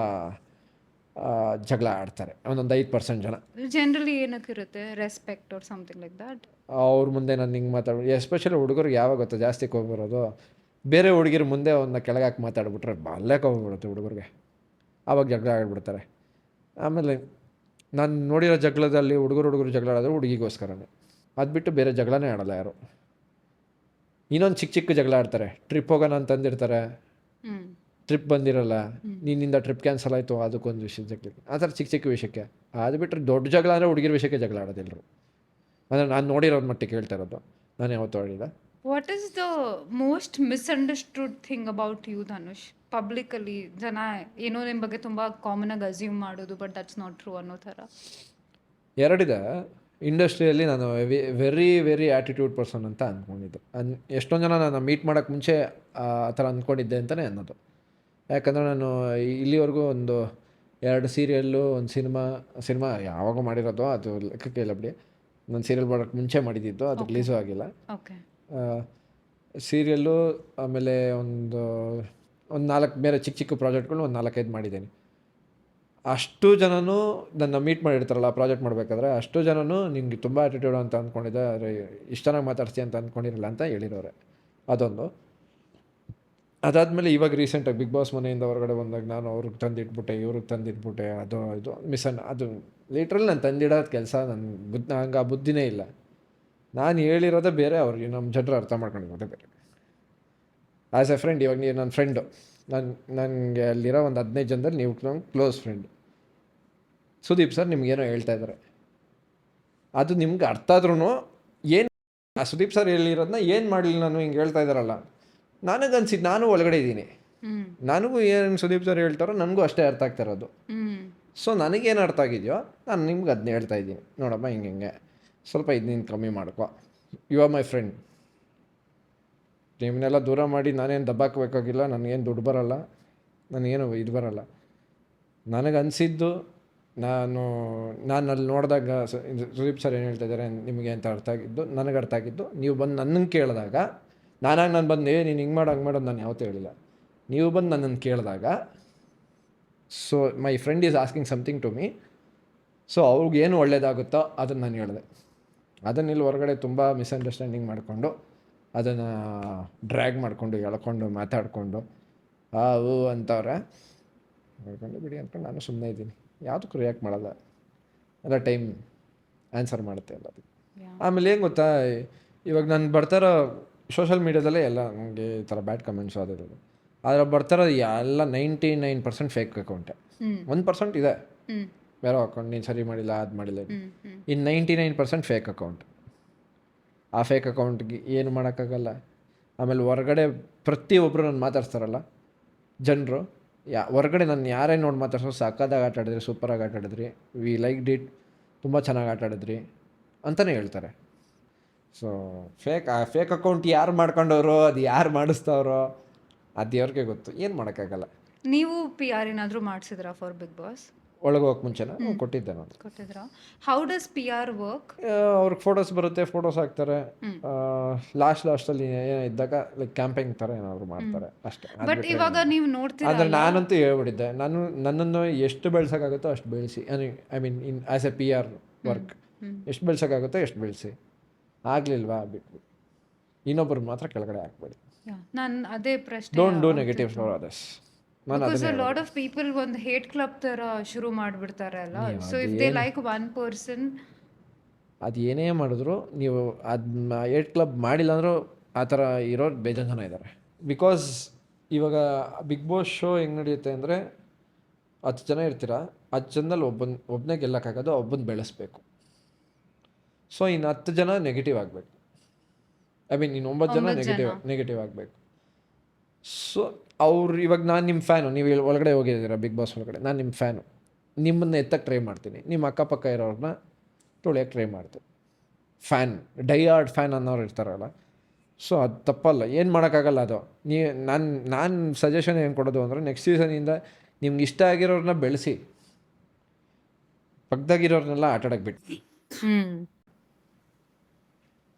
ಜಗಳ ಆಡ್ತಾರೆ, ಒಂದೊಂದು 5% ಜನ. ಜನರಲಿ ಏನಕ್ಕಿರುತ್ತೆ, respect or something like that. ಅವ್ರ ಮುಂದೆ ನಾನು ಹಿಂಗೆ ಮಾತಾಡೋದು, ಎಸ್ಪೆಷಲಿ ಹುಡುಗರಿಗೆ ಯಾವಾಗ ಗೊತ್ತಾ ಜಾಸ್ತಿ ಕೋಪ ಬರೋದು, ಬೇರೆ ಹುಡುಗಿರ ಮುಂದೆ ಅವನ್ನ ಕೆಳಗೆ ಹಾಕಿ ಮಾತಾಡ್ಬಿಟ್ರೆ ಅಲ್ಲೇ ಕೋಪ ಬರುತ್ತೆ ಹುಡುಗರಿಗೆ, ಆವಾಗ ಜಗಳ ಆಡ್ಬಿಡ್ತಾರೆ. ಆಮೇಲೆ ನಾನು ನೋಡಿರೋ ಜಗಳದಲ್ಲಿ ಹುಡುಗರು ಜಗಳ ಆಡೋದು ಹುಡುಗಿಗೋಸ್ಕರನೇ, ಅದು ಬಿಟ್ಟು ಬೇರೆ ಜಗಳನೇ ಆಡಲ್ಲ ಯಾರು. ಇನ್ನೊಂದು ಚಿಕ್ಕ ಜಗಳ ಆಡ್ತಾರೆ, ಟ್ರಿಪ್ ಹೋಗೋಣ ಅಂತಂದಿರ್ತಾರೆ, ಟ್ರಿಪ್ ಬಂದಿರಲ್ಲ, ನಿನ್ನಿಂದ ಟ್ರಿಪ್ ಕ್ಯಾನ್ಸಲ್ ಆಯಿತು, ಅದಕ್ಕೊಂದು ವಿಷಯ ಜಗಳ. ಆ ಥರ ಚಿಕ್ಕ ವಿಷಯಕ್ಕೆ. ಅದು ಬಿಟ್ಟರೆ ದೊಡ್ಡ ಜಗಳ ಅಂದರೆ ಹುಡುಗಿರ ವಿಷಯಕ್ಕೆ ಜಗಳ ಆಡೋದಿಲ್ಲರು. ಅಂದರೆ ನಾನು ನೋಡಿರೋದು ಮಟ್ಟಿಗೆ ಹೇಳ್ತಾ ಇರೋದು, ನಾನು ಯಾವತ್ತೂ ಆಡಿಲ್ಲ. What is the most misunderstood thing about you Dhanush? ಪಬ್ಲಿಕಲ್ಲಿ ಜನ ಏನೋ ನಿಮ್ಮ ಬಗ್ಗೆ ತುಂಬ ಕಾಮನಾಗಿ ಅಸ್ಯೂಮ್ ಮಾಡೋದು, ಬಟ್ ದಟ್ಸ್ ನಾಟ್ ಟ್ರೂ ಅನ್ನೋ ಥರ. ಎರಡಿದೆ. ಇಂಡಸ್ಟ್ರಿಯಲ್ಲಿ ನಾನು ವೆರಿ ಆ್ಯಟಿಟ್ಯೂಡ್ ಪರ್ಸನ್ ಅಂತ ಅಂದ್ಕೊಂಡಿದ್ದು. ಎಷ್ಟೊಂದು ಜನ ನಾನು ಮೀಟ್ ಮಾಡೋಕ್ಕೆ ಮುಂಚೆ ಆ ಥರ ಅಂದ್ಕೊಂಡಿದ್ದೆ ಅಂತಲೇ ಅನ್ನೋದು. ಯಾಕಂದರೆ ನಾನು ಇಲ್ಲಿವರೆಗೂ ಒಂದು 2 ಸೀರಿಯಲ್ಲು, ಒಂದು ಸಿನಿಮಾ ಯಾವಾಗ ಮಾಡಿರೋದು ಅದು ಲೆಕ್ಕಕ್ಕೆ ಇಲ್ಲ ಬಿಡಿ. ನಾನು ಸೀರಿಯಲ್ ಮಾಡೋಕ್ಕೆ ಮುಂಚೆ ಮಾಡಿದ್ದು, ಅದು ರಿಲೀಸು ಆಗಿಲ್ಲ. ಓಕೆ. ಸೀರಿಯಲ್ಲು, ಆಮೇಲೆ ಒಂದು 4 ಬೇರೆ ಚಿಕ್ಕ ಪ್ರಾಜೆಕ್ಟ್ಗಳು ಒಂದು 4-5 ಮಾಡಿದ್ದೀನಿ. ಅಷ್ಟು ಜನನೂ ನನ್ನ ಮೀಟ್ ಮಾಡಿರ್ತಾರಲ್ಲ ಪ್ರಾಜೆಕ್ಟ್ ಮಾಡಬೇಕಾದ್ರೆ, ಅಷ್ಟು ಜನನೂ ನಿಂಗೆ ತುಂಬ ಆ್ಯಟಿಟ್ಯೂಡ್ ಅಂತ ಅಂದ್ಕೊಂಡಿದ್ದೆ, ಆದರೆ ಇಷ್ಟು ಚೆನ್ನಾಗಿ ಮಾತಾಡ್ತೀಯ ಅಂತ ಅಂದ್ಕೊಂಡಿರಲಿಲ್ಲ ಅಂತ ಹೇಳಿರೋರೆ. ಅದೊಂದು. ಅದಾದಮೇಲೆ ಇವಾಗ ರೀಸೆಂಟಾಗಿ ಬಿಗ್ ಬಾಸ್ ಮನೆಯಿಂದ ಹೊರಗಡೆ ಬಂದಾಗ ನಾನು ಅವ್ರಿಗೆ ತಂದಿಟ್ಬಿಟ್ಟೆ, ಇವ್ರಿಗೆ ತಂದಿಟ್ಬಿಟ್ಟೆ, ಇದು ಅದು ಲಿಟ್ರಲಿ ನಾನು ತಂದಿಡೋದು ಕೆಲಸ ನಂಗೆ ಆ ಬುದ್ಧಿನೇ ಇಲ್ಲ. ನಾನು ಹೇಳಿರೋದೇ ಬೇರೆ, ಅವ್ರಿಗೆ ನಮ್ಮ ಜನರು ಅರ್ಥ ಮಾಡ್ಕೊಂಡಿರೋದೇ ಬೇರೆ. ಆ್ಯಸ್ ಎ ಫ್ರೆಂಡ್, ಇವಾಗ ನೀವು ನನ್ನ ಫ್ರೆಂಡು, ನನಗೆ ಅಲ್ಲಿರೋ ಒಂದು 15 ಜನದಲ್ಲಿ ನೀವು ನಂಗೆ ಕ್ಲೋಸ್ ಫ್ರೆಂಡ್. ಸುದೀಪ್ ಸರ್ ನಿಮ್ಗೇನೋ ಹೇಳ್ತಾ ಇದ್ದಾರೆ, ಅದು ನಿಮ್ಗೆ ಅರ್ಥ ಆದ್ರೂ ಏನು ಆ ಸುದೀಪ್ ಸರ್ ಹೇಳಿರೋದನ್ನ ಏನು ಮಾಡಲಿಲ್ಲ ನಾನು ಹಿಂಗೆ ಹೇಳ್ತಾ ಇದ್ದಾರಲ್ಲ, ನನಗನ್ಸಿದ್ದು ನಾನು ಒಳಗಡೆ ಇದ್ದೀನಿ, ನನಗೂ ಏನು ಸುದೀಪ್ ಸರ್ ಹೇಳ್ತಾರೋ ನನಗೂ ಅಷ್ಟೇ ಅರ್ಥ ಆಗ್ತಾ ಇರೋದು. ಸೊ ನನಗೇನು ಅರ್ಥ ಆಗಿದೆಯೋ ನಾನು ನಿಮ್ಗೆ ಅದನ್ನ ಹೇಳ್ತಾ ಇದ್ದೀನಿ, ನೋಡಮ್ಮ ಹಿಂಗೆ ಸ್ವಲ್ಪ ಇದನ್ನ ಕಮ್ಮಿ ಮಾಡ್ಕೊ, ಯು ಆರ್ ಮೈ ಫ್ರೆಂಡ್. ನಿಮ್ಮನ್ನೆಲ್ಲ ದೂರ ಮಾಡಿ ನಾನೇನು ದಬ್ಬಾಕಬೇಕಾಗಿಲ್ಲ, ನನಗೇನು ದುಡ್ಡು ಬರಲ್ಲ, ನನಗೇನು ಇದು ಬರಲ್ಲ. ನನಗನ್ಸಿದ್ದು ನಾನು ಅಲ್ಲಿ ನೋಡಿದಾಗ ಸುದೀಪ್ ಸರ್ ಏನು ಹೇಳ್ತಾ ಇದ್ದಾರೆ ನಿಮಗೆ ಅಂತ ಅರ್ಥ ಆಗಿದ್ದು, ನನಗೆ ಅರ್ಥ ಆಗಿದ್ದು, ನೀವು ಬಂದು ನನ್ನನ್ನು ಕೇಳಿದಾಗ ನಾನು ಬಂದು ನೀನು ಹಿಂಗೆ ಮಾಡು ಹಂಗೆ ಮಾಡೋದು ನಾನು ಯಾವತ್ತೂ ಹೇಳಿಲ್ಲ. ನೀವು ಬಂದು ನನ್ನನ್ನು ಕೇಳಿದಾಗ so my friend is asking something to me, so ಅವ್ರಿಗೆ ಏನು ಒಳ್ಳೇದಾಗುತ್ತೋ ಅದನ್ನು ನಾನು ಹೇಳಿದೆ. ಅದನ್ನು ಇಲ್ಲಿ ಹೊರಗಡೆ ತುಂಬ ಮಿಸ್ಅಂಡರ್ಸ್ಟ್ಯಾಂಡಿಂಗ್ ಮಾಡಿಕೊಂಡು ಅದನ್ನು ಡ್ರ್ಯಾಗ್ ಮಾಡಿಕೊಂಡು ಎಳ್ಕೊಂಡು ಮಾತಾಡಿಕೊಂಡು ಅಂತವ್ರೆ ಹೇಳ್ಕೊಂಡು ಬಿಡಿ ಅಂದ್ಕೊಂಡು ನಾನು ಸುಮ್ಮನೆ ಇದ್ದೀನಿ. ಯಾವುದಕ್ಕೂ ರಿಯಾಕ್ಟ್ ಮಾಡಲ್ಲ, ಎಲ್ಲ ಟೈಮ್ ಆನ್ಸರ್ ಮಾಡುತ್ತೆ ಎಲ್ಲದಕ್ಕೆ. ಆಮೇಲೆ ಏನು ಗೊತ್ತಾ, ಇವಾಗ ನಾನು ಬರ್ತಾರೋ ಸೋಷಲ್ ಮೀಡ್ಯಾದಲ್ಲೇ ಎಲ್ಲ ನನಗೆ ಈ ಥರ ಬ್ಯಾಡ್ ಕಮೆಂಟ್ಸು ಅದಿರೋದು, ಆದರೆ ಬರ್ತಾರೋ ಎಲ್ಲ 99% ಫೇಕ್ ಅಕೌಂಟೆ. 1% ಇದೆ ಬೇರೆ ಅಕೌಂಟ್, ನೀನು ಸರಿ ಮಾಡಿಲ್ಲ ಅದು ಮಾಡಿಲ್ಲ. ಇನ್ನು 99% ಫೇಕ್ ಅಕೌಂಟ್. ಆ ಫೇಕ್ ಅಕೌಂಟ್ಗೆ ಏನು ಮಾಡೋಕ್ಕಾಗಲ್ಲ. ಆಮೇಲೆ ಹೊರಗಡೆ ಪ್ರತಿಯೊಬ್ಬರು ನಾನು ಮಾತಾಡ್ಸ್ತಾರಲ್ಲ ಜನರು, ಹೊರಗಡೆ ನಾನು ಯಾರೇ ನೋಡಿ ಮಾತಾಡ್ಸೋ ಸಕ್ಕತ್ತಾಗಿ ಆಟ ಆಡಿದ್ರಿ, ಸೂಪರಾಗಿ ಆಟ ಆಡಿದ್ರಿ, ವಿ ಲೈಕ್ ಡಿಟ್, ತುಂಬ ಚೆನ್ನಾಗಿ ಆಟ ಆಡಿದ್ರಿ ಅಂತಲೇ ಹೇಳ್ತಾರೆ. ಸೊ ಫೇಕ್ ಅಕೌಂಟ್ ಯಾರು ಮಾಡ್ಕೊಂಡವ್ರೋ, ಅದು ಯಾರು ಮಾಡಿಸ್ತವ್ರೋ ಅದು ಅವ್ರಿಗೆ ಗೊತ್ತು, ಏನು ಮಾಡೋಕ್ಕಾಗಲ್ಲ. ನೀವು PR ಏನಾದರೂ ಮಾಡಿಸಿದ್ರಾ ಫಾರ್ ಬಿಗ್ ಬಾಸ್? ಒಳಗೆ ಹೋಗಕ್ಕೆ ಮುಂಚೆನ ಕೊಟ್ಟಿದ್ದೆ ನಾನು. ಕೊಟ್ಟಿದ್ರಾ? How does PR work? ಅವ್ರಿಗೆ ಫೋಟೋಸ್ ಬರುತ್ತೆ, ಫೋಟೋಸ್ ಹಾಕ್ತಾರೆ, ಲಾಸ್ಟಲ್ಲಿ ಏನೋ ಇದ್ದಾಗ ಲೈಕ್ ಕ್ಯಾಂಪೇನ್ ಥರ ಏನಾದ್ರು ಮಾಡ್ತಾರೆ ಅಷ್ಟೇ. ಬಟ್ ಇವಾಗ ನೀವು ನೋಡ್ತೀರಾ, ಆದರೆ ನಾನಂತೂ ಹೇಳ್ಬಿಟ್ಟಿದ್ದೆ, ನನ್ನನ್ನು ಎಷ್ಟು ಬೆಳೆಸೋಕ್ಕಾಗುತ್ತೋ ಅಷ್ಟು ಬೆಳೆಸಿ. I mean as A PR work ಎಷ್ಟು ಬೆಳೆಸೋಕ್ಕಾಗುತ್ತೋ ಎಷ್ಟು ಬೆಳೆಸಿ. ಆಗಲಿಲ್ವಾ ಬಿಟ್ಟು ಇನ್ನೊಬ್ಬರು ಮಾತ್ರ ಕೆಳಗಡೆ ಹಾಕ್ಬೇಡಿ. ನಾನು ಅದೇ ಪ್ರಶ್ನೆ, don't do negatives for others. Because a lot of people ಒಂದು ಹೇಟ್ ಕ್ಲಬ್ ಥರ ಶುರು ಮಾಡಿಬಿಡ್ತಾರೆ ಅಲ್ಲ. So if they like one person, ಅದು ಏನೇ ಮಾಡಿದ್ರು ನೀವು ಅದನ್ನ ಹೇಟ್ ಕ್ಲಬ್ ಮಾಡಿಲ್ಲ ಅಂದರೂ ಆ ಥರ ಇರೋರು ಬೇಜಾರು ಜನ ಇದ್ದಾರೆ. ಬಿಕಾಸ್ ಇವಾಗ ಬಿಗ್ ಬಾಸ್ ಶೋ ಹೆಂಗೆ ನಡೆಯುತ್ತೆ ಅಂದರೆ 10 ಜನ ಇರ್ತೀರ, 10 ಜನದಲ್ಲಿ ಒಬ್ಬನೇ ಗೆಲ್ಲಕ್ಕಾಗೋದು, ಒಬ್ಬನ ಬೆಳೆಸ್ಬೇಕು. ಸೊ ಇನ್ನು 10 ಜನ ನೆಗೆಟಿವ್ ಆಗಬೇಕು. ಐ ಮೀನ್ ಇನ್ನು 9 ಜನ ನೆಗೆಟಿವ್ ಆಗಬೇಕು. ಸೊ ಅವ್ರು ಇವಾಗ ನಾನು ನಿಮ್ಮ ಫ್ಯಾನು, ನೀವು ಒಳಗಡೆ ಹೋಗಿದ್ದೀರಾ ಬಿಗ್ ಬಾಸ್ ಒಳಗಡೆ, ನಾನು ನಿಮ್ಮ ಫ್ಯಾನು, ನಿಮ್ಮನ್ನು ಎತ್ತಕ್ಕೆ ಟ್ರೈ ಮಾಡ್ತೀನಿ, ನಿಮ್ಮ ಅಕ್ಕಪಕ್ಕ ಇರೋರನ್ನ ತುಳಿಯೋಕ್ಕೆ ಟ್ರೈ ಮಾಡ್ತೀನಿ. ಫ್ಯಾನ್, ಡೈಯಾರ್ಡ್ ಫ್ಯಾನ್ ಅನ್ನೋರು ಇರ್ತಾರಲ್ಲ, ಸೊ ಅದು ತಪ್ಪಲ್ಲ, ಏನು ಮಾಡೋಕ್ಕಾಗಲ್ಲ ಅದು. ನಾನು ಸಜೆಷನ್ ಏನು ಕೊಡೋದು ಅಂದರೆ, ನೆಕ್ಸ್ಟ್ ಸೀಸನಿಂದ ನಿಮ್ಗೆ ಇಷ್ಟ ಆಗಿರೋರನ್ನ ಬೆಳೆಸಿ, ಪಕ್ಕದಾಗಿರೋರ್ನೆಲ್ಲ ಆಟಾಡಕ್ಕೆ ಬಿಟ್ಟು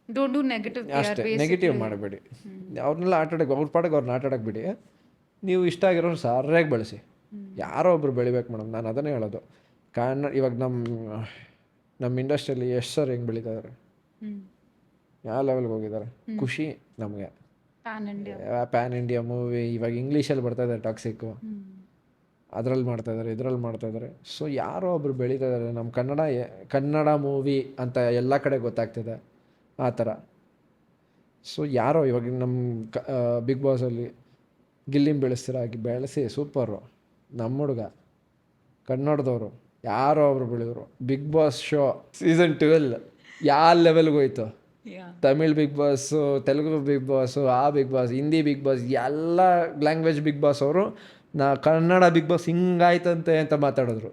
ಡೋಂಟ್ ಡೂ ನೆಗೆಟಿವ್ ಅಷ್ಟೇ. ನೆಗೆಟಿವ್ ಮಾಡಬೇಡಿ, ಅವ್ರನ್ನೆಲ್ಲ ಆಟಾಡಕ್ಕೆ, ಅವ್ರ ಪಾಡಕ್ಕೆ ಅವ್ರನ್ನ ಆಟಾಡಕ್ಕೆ ಬಿಡಿ. ನೀವು ಇಷ್ಟ ಆಗಿರೋರು ಸರಿಯಾಗಿ ಬೆಳೆಸಿ. ಯಾರೋ ಒಬ್ರು ಬೆಳಿಬೇಕು ಮೇಡಮ್, ನಾನು ಅದನ್ನೇ ಹೇಳೋದು. ಇವಾಗ ನಮ್ಮ ಇಂಡಸ್ಟ್ರಿಯಲ್ಲಿ ಎಷ್ಟು ಸರ್ ಹೆಂಗೆ ಬೆಳೀತಾ ಇದ್ದಾರೆ, ಯಾವ ಲೆವೆಲ್ಗೆ ಹೋಗಿದ್ದಾರೆ. ಖುಷಿ ನಮಗೆ. ಪ್ಯಾನ್ ಇಂಡಿಯಾ ಮೂವಿ ಇವಾಗ ಇಂಗ್ಲೀಷಲ್ಲಿ ಬರ್ತಾ ಇದ್ದಾರೆ, ಟಾಕ್ಸಿಕ್ಕು ಅದರಲ್ಲಿ ಮಾಡ್ತಾಯಿದ್ದಾರೆ, ಇದರಲ್ಲಿ ಮಾಡ್ತಾಯಿದ್ದಾರೆ. ಸೊ ಯಾರೋ ಒಬ್ರು ಬೆಳೀತಾ ಇದ್ದಾರೆ. ನಮ್ಮ ಕನ್ನಡ ಮೂವಿ ಅಂತ ಎಲ್ಲ ಕಡೆ ಗೊತ್ತಾಗ್ತಿದೆ ಆ ಥರ. ಸೊ ಯಾರೋ ಇವಾಗ ನಮ್ಮ ಬಿಗ್ ಬಾಸಲ್ಲಿ ಗಿಲ್ಲಿನ ಬೆಳೆಸಿ ಸೂಪರು. ನಮ್ಮ ಹುಡುಗ ಕನ್ನಡದವರು ಯಾರೋ ಒಬ್ರು ಬೆಳೆದರು. ಬಿಗ್ ಬಾಸ್ ಶೋ ಸೀಸನ್ 12 ಯಾವ ಲೆವೆಲ್ಗೆ ಹೋಯ್ತು. Tamil Bigg Boss, Telugu Bigg Boss, Bigg Boss, Hindi Bigg Boss, ಎಲ್ಲ ಲ್ಯಾಂಗ್ವೇಜ್ ಬಿಗ್ ಬಾಸ್ ಅವರು ಕನ್ನಡ ಬಿಗ್ ಬಾಸ್ ಹಿಂಗಾಯ್ತಂತೆ ಅಂತ ಮಾತಾಡಿದ್ರು.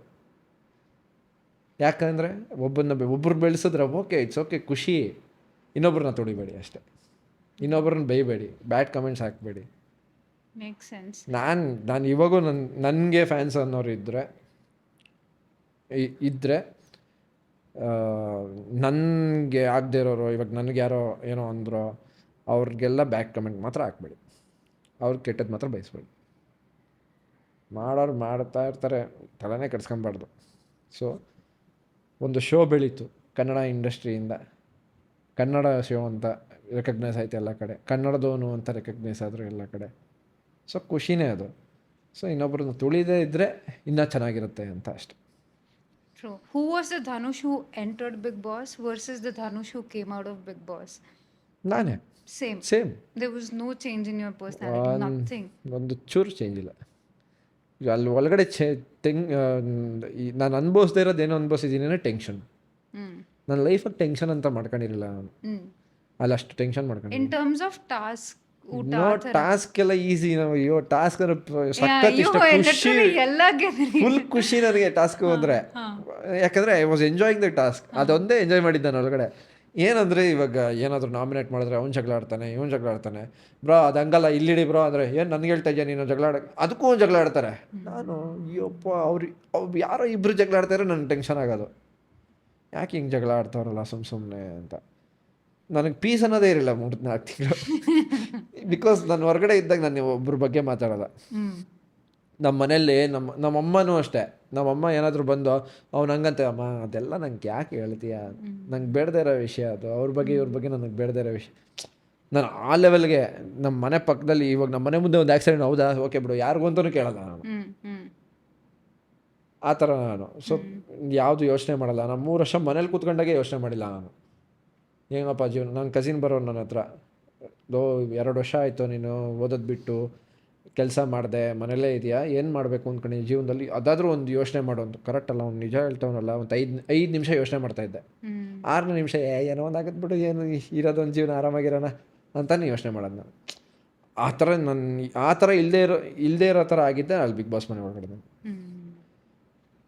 ಯಾಕಂದರೆ ಒಬ್ಬರು ಬೆಳೆಸಿದ್ರೆ ಓಕೆ, ಇಟ್ಸ್ ಓಕೆ, ಖುಷಿ. ಇನ್ನೊಬ್ರನ್ನ ತೊಡಿಬೇಡಿ ಅಷ್ಟೇ, ಇನ್ನೊಬ್ರನ್ನ ಬೈಬೇಡಿ, ಬ್ಯಾಡ್ ಕಮೆಂಟ್ಸ್ ಹಾಕಬೇಡಿ. Make sense. ನಾನು ಇವಾಗೂ ನನಗೆ ಫ್ಯಾನ್ಸ್ ಅನ್ನೋರು ಇದ್ದರೆ ನನಗೆ ಆಗದೆ ಇರೋರು, ಇವಾಗ ನನಗೆ ಯಾರೋ ಏನೋ ಅಂದರು, ಅವ್ರಿಗೆಲ್ಲ ಬ್ಯಾಡ್ ಕಮೆಂಟ್ ಮಾತ್ರ ಹಾಕ್ಬೇಡಿ, ಅವ್ರಿಗೆ ಕೆಟ್ಟದ್ದು ಮಾತ್ರ ಬಯಸ್ಬೇಡಿ. ಮಾಡೋರು ಮಾಡ್ತಾ ಇರ್ತಾರೆ, ತಲೆನೇ ಕೆಡ್ಸ್ಕೊಬಾರ್ದು. ಸೊ ಒಂದು ಶೋ ಬೆಳೀತು ಕನ್ನಡ ಇಂಡಸ್ಟ್ರಿಯಿಂದ, ಕನ್ನಡ ಶೋ ಅಂತ ರೆಕಗ್ನೈಸ್ ಆಯ್ತು ಎಲ್ಲ ಕಡೆ, ಕನ್ನಡದವನು ಅಂತ ರೆಕಗ್ನೈಸ್ ಆದರು ಎಲ್ಲ ಕಡೆ. ಸೊ ಖುಷಿನೇ ಅದು. ಸೊ ಇನ್ನೊಬ್ಬರನ್ನ ತುಳಿದೇ ಇದ್ದರೆ ಇನ್ನೂ ಚೆನ್ನಾಗಿರುತ್ತೆ ಅಂತ ಅಷ್ಟೆ. True. Who was the Dhanush who entered Big Boss versus the Dhanush who came out of Big Boss? ನಾನೇ. Same. There was no change in your personality, nothing. ಒಂದು ಚೂರು ಚೇಂಜ್ ಇಲ್ಲ. ಈಗ ಅಲ್ಲಿ ಒಳಗಡೆ ನಾನು ಅನುಭವಿಸ್ದೇ ಇರೋದೇನೋ ಅನುಭವಿಸಿದ್ದೀನಿ, ಟೆನ್ಷನ್. ನನ್ನ ಲೈಫಲ್ಲಿ ಟೆನ್ಷನ್ ಅಂತ ಮಾಡ್ಕೊಂಡಿರಲಿಲ್ಲ ನಾನು. ಅಲ್ಲಿ ಅಷ್ಟು ಟೆನ್ಷನ್ ಮಾಡ್ಕೊಂಡು. In terms of task, task ಎಲ್ಲ ಈಸಿ. ಅಯ್ಯೋ ಟಾಸ್ಕ್ ಸಖತ್ ಇಷ್ಟ, ಖುಷಿ, ಫುಲ್ ಖುಷಿ ನನಗೆ ಟಾಸ್ಕ್ ಹೋದ್ರೆ. ಯಾಕಂದರೆ I was enjoying the task. ಅದೊಂದೇ ಎಂಜಾಯ್ ಮಾಡಿದ್ದೆ ನಾನು ಒಳಗಡೆ. ಏನಂದರೆ ಇವಾಗ ಏನಾದರೂ ನಾಮಿನೇಟ್ ಮಾಡಿದ್ರೆ ಅವ್ನು ಜಗಳ ಆಡ್ತಾನೆ, ಇವನು ಜಗಳ ಆಡ್ತಾನೆ. ಬ್ರೋ ಅದು ಹಂಗಲ್ಲ, ಇಲ್ಲಿಡಿ ಬ್ರೋ ಅಂದರೆ ಏನು ನನಗೆ ಹೇಳ್ತಾ ಇದೆಯಾ ನೀನು ಜಗಳ ಅದಕ್ಕೂ ಒಂದು ಜಗಳ ಆಡ್ತಾರೆ. ನಾನು ಅಯ್ಯಪ್ಪ ಅವ್ರು ಯಾರೋ ಇಬ್ಬರು ಜಗಳ ಆಡ್ತಾರೆ, ನನಗೆ ಟೆನ್ಷನ್ ಆಗೋದು. ಯಾಕೆ ಹಿಂಗೆ ಜಗಳ ಆಡ್ತಾವ್ರಲ್ಲ ಸುಮ್ಮನೆ ಅಂತ. ನನಗೆ ಪೀಸ್ ಅನ್ನೋದೇ ಇರಲಿಲ್ಲ 3-4 ತಿಂಗಳು. ಬಿಕಾಸ್ ನಾನು ಹೊರಗಡೆ ಇದ್ದಾಗ ನಾನು ಒಬ್ಬರ ಬಗ್ಗೆ ಮಾತಾಡೋಲ್ಲ. ನಮ್ಮ ಮನೇಲಿ ನಮ್ಮಮ್ಮನೂ ಅಷ್ಟೇ. ನಮ್ಮಮ್ಮ ಏನಾದರೂ ಬಂದು ಅವ್ನು ಹಂಗಂತೆ, ಅಮ್ಮ ಅದೆಲ್ಲ ನಂಗೆ ಯಾಕೆ ಹೇಳ್ತೀಯ, ನಂಗೆ ಬೇಡದೇ ಇರೋ ವಿಷಯ ಅದು, ಅವ್ರ ಬಗ್ಗೆ ಇವ್ರ ಬಗ್ಗೆ ನನಗೆ ಬೇಡದೇ ಇರೋ ವಿಷಯ. ನಾನು ಆ ಲೆವೆಲ್ಗೆ ನಮ್ಮ ಮನೆ ಪಕ್ಕದಲ್ಲಿ ಇವಾಗ ನಮ್ಮ ಮನೆ ಮುಂದೆ ಒಂದು ಆಕ್ಸಿಡೆಂಟ್, ಹೌದಾ ಓಕೆ ಬಿಡು, ಯಾರಿಗೂ ಅಂತಲೂ ಕೇಳಲ್ಲ ನಾನು. ಆ ಥರ ನಾನು. ಸೊ ಯಾವುದು ಯೋಚನೆ ಮಾಡಲ್ಲ. ನಾನು 3 ವರ್ಷ ಮನೇಲಿ ಕೂತ್ಕೊಂಡಾಗೆ ಯೋಚನೆ ಮಾಡಿಲ್ಲ ನಾನು. ಹೆಂಗಪ್ಪ ಜೀವನ. ನನ್ನ ಕಸಿನ್ ಬರೋರು ನನ್ನ ಹತ್ರ, 2 ವರ್ಷ ಆಯಿತು ನೀನು ಓದೋದು ಬಿಟ್ಟು ಕೆಲಸ ಮಾಡಿದೆ, ಮನೇಲೇ ಇದೆಯಾ, ಏನು ಮಾಡಬೇಕು ಅಂದ್ಕೊಂಡು ಜೀವನದಲ್ಲಿ, ಅದಾದರೂ ಒಂದು ಯೋಚನೆ ಮಾಡೋ ಒಂದು ಕರೆಕ್ಟ್ ಅಲ್ಲ. ಅವ್ನು ನಿಜ ಹೇಳ್ತಾವನಲ್ಲ. ಒಂದು 5 ನಿಮಿಷ ಯೋಚನೆ ಮಾಡ್ತಾಯಿದ್ದೆ. 6ನೇ ನಿಮಿಷ ಏನೋ ಒಂದು ಆಗತ್ತೆ ಬಿಡು, ಏನು ಇರೋದೊಂದು ಜೀವನ ಆರಾಮಾಗಿರೋಣ ಅಂತಾನೆ ಯೋಚನೆ ಮಾಡೋದು ನಾನು. ಆ ಥರ ಇಲ್ಲದೇ ಇರೋ ಥರ ಆಗಿದ್ದೆ ಅಲ್ಲಿ ಬಿಗ್ ಬಾಸ್ ಮನೆ ಒಳಗಡೆ.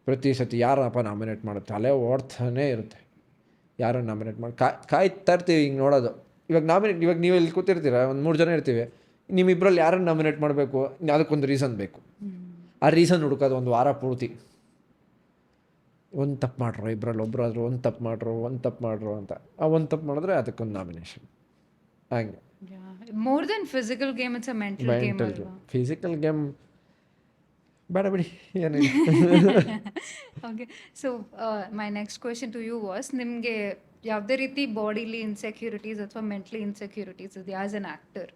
ಪ್ರತಿ ಸತಿ ಯಾರಪ್ಪ ನಾಮಿನೇಟ್ ಮಾಡುತ್ತೆ, ತಲೆ ಓಡ್ತಾನೇ ಇರುತ್ತೆ. ಯಾರನ್ನು ನಾಮಿನೇಟ್ ಮಾಡಿ ಕಾಯ್ತಾ ಇರ್ತೀವಿ ಹಿಂಗೆ ನೋಡೋದು. ಇವಾಗ ನೀವು ಇಲ್ಲಿ ಕೂತಿರ್ತೀರ, ಒಂದು 3 ಜನ ಇರ್ತೀವಿ, ನಿಮ್ಮಿಬ್ಬರಲ್ಲಿ ಯಾರನ್ನು ನಾಮಿನೇಟ್ ಮಾಡಬೇಕು, ಅದಕ್ಕೊಂದು ರೀಸನ್ ಬೇಕು. ಆ ರೀಸನ್ ಹುಡುಕೋದು ಒಂದು ವಾರ ಪೂರ್ತಿ. ಒಂದು ತಪ್ಪು ಮಾಡ್ರು, ಇಬ್ಬರಲ್ಲಿ ಒಬ್ಬರಾದ್ರು ಒಂದು ತಪ್ಪು ಮಾಡ್ರು ಅಂತ. ಆ ಒಂದು ತಪ್ಪು ಮಾಡಿದ್ರೆ ಅದಕ್ಕೊಂದು ನಾಮಿನೇಷನ್. ಹಾಗೆ more than physical game, it's a mental game. Physical game ಬೇಡ ಬಿಡಿ, ಏನಿಲ್ಲ. Okay, so my next question to you was, ನಿಮಗೆ ಯಾವುದೇ ರೀತಿ ಬಾಡಿಲಿ ಇನ್ಸೆಕ್ಯೂರಿಟೀಸ್ ಅಥವಾ ಮೆಂಟಲಿ ಇನ್ಸೆಕ್ಯೂರಿಟೀಸ್ ಇದೆಯಾ as an actor?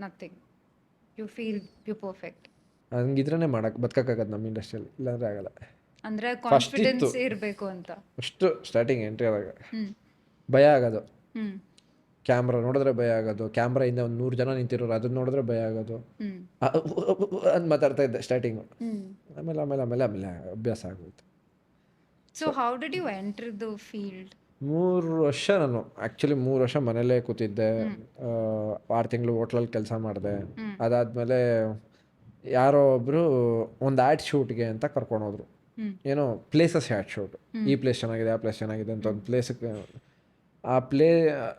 Nothing. You feel you perfect? ಹಂಗಿದ್ರೇ ಬದುಕೋಕ್ಕಾಗದು ನಮ್ಮ ಇಂಡಸ್ಟ್ರಿಯಲ್ಲಿ, ಇಲ್ಲಾಂದರೆ ಆಗಲ್ಲ. ಅಂದರೆ ಕಾನ್ಫಿಡೆನ್ಸ್ ಇರಬೇಕು ಅಂತ. ಅಷ್ಟು ಸ್ಟಾರ್ಟಿಂಗ್ ಎಂಟ್ರಿ ಆದಾಗ ಭಯ ಆಗೋದು. ಕ್ಯಾಮ್ರಾ ನೋಡಿದ್ರೆ ಭಯ ಆಗೋದು. ಕ್ಯಾಮ್ರಾಯಿಂದ ಒಂದು 100 ಜನ ನಿಂತಿರೋರು, ಅದನ್ನ ನೋಡಿದ್ರೆ ಭಯ ಆಗೋದು ಅಂತ ಮಾತಾಡ್ತಾ ಇದ್ದೆ ಸ್ಟಾರ್ಟಿಂಗು. ಆಮೇಲೆ ಅಭ್ಯಾಸ ಆಗೋಯ್ತು. So how did you enter the field? 3 ವರ್ಷ ನಾನು ಆ್ಯಕ್ಚುಲಿ 3 ವರ್ಷ ಮನೇಲೇ ಕೂತಿದ್ದೆ. 6 ತಿಂಗಳು ಹೋಟ್ಲಲ್ಲಿ ಕೆಲಸ ಮಾಡಿದೆ. ಅದಾದಮೇಲೆ ಯಾರೋ ಒಬ್ಬರು ಒಂದು ಆ್ಯಡ್ ಶೂಟ್ಗೆ ಅಂತ ಕರ್ಕೊಂಡೋದ್ರು. ಏನೋ ಪ್ಲೇಸಸ್ ಆ್ಯಡ್ ಶೂಟ್, ಈ ಪ್ಲೇಸ್ ಚೆನ್ನಾಗಿದೆ, ಆ ಪ್ಲೇಸ್ ಚೆನ್ನಾಗಿದೆ ಅಂತ ಒಂದು ಪ್ಲೇಸಿಗೆ. ಆ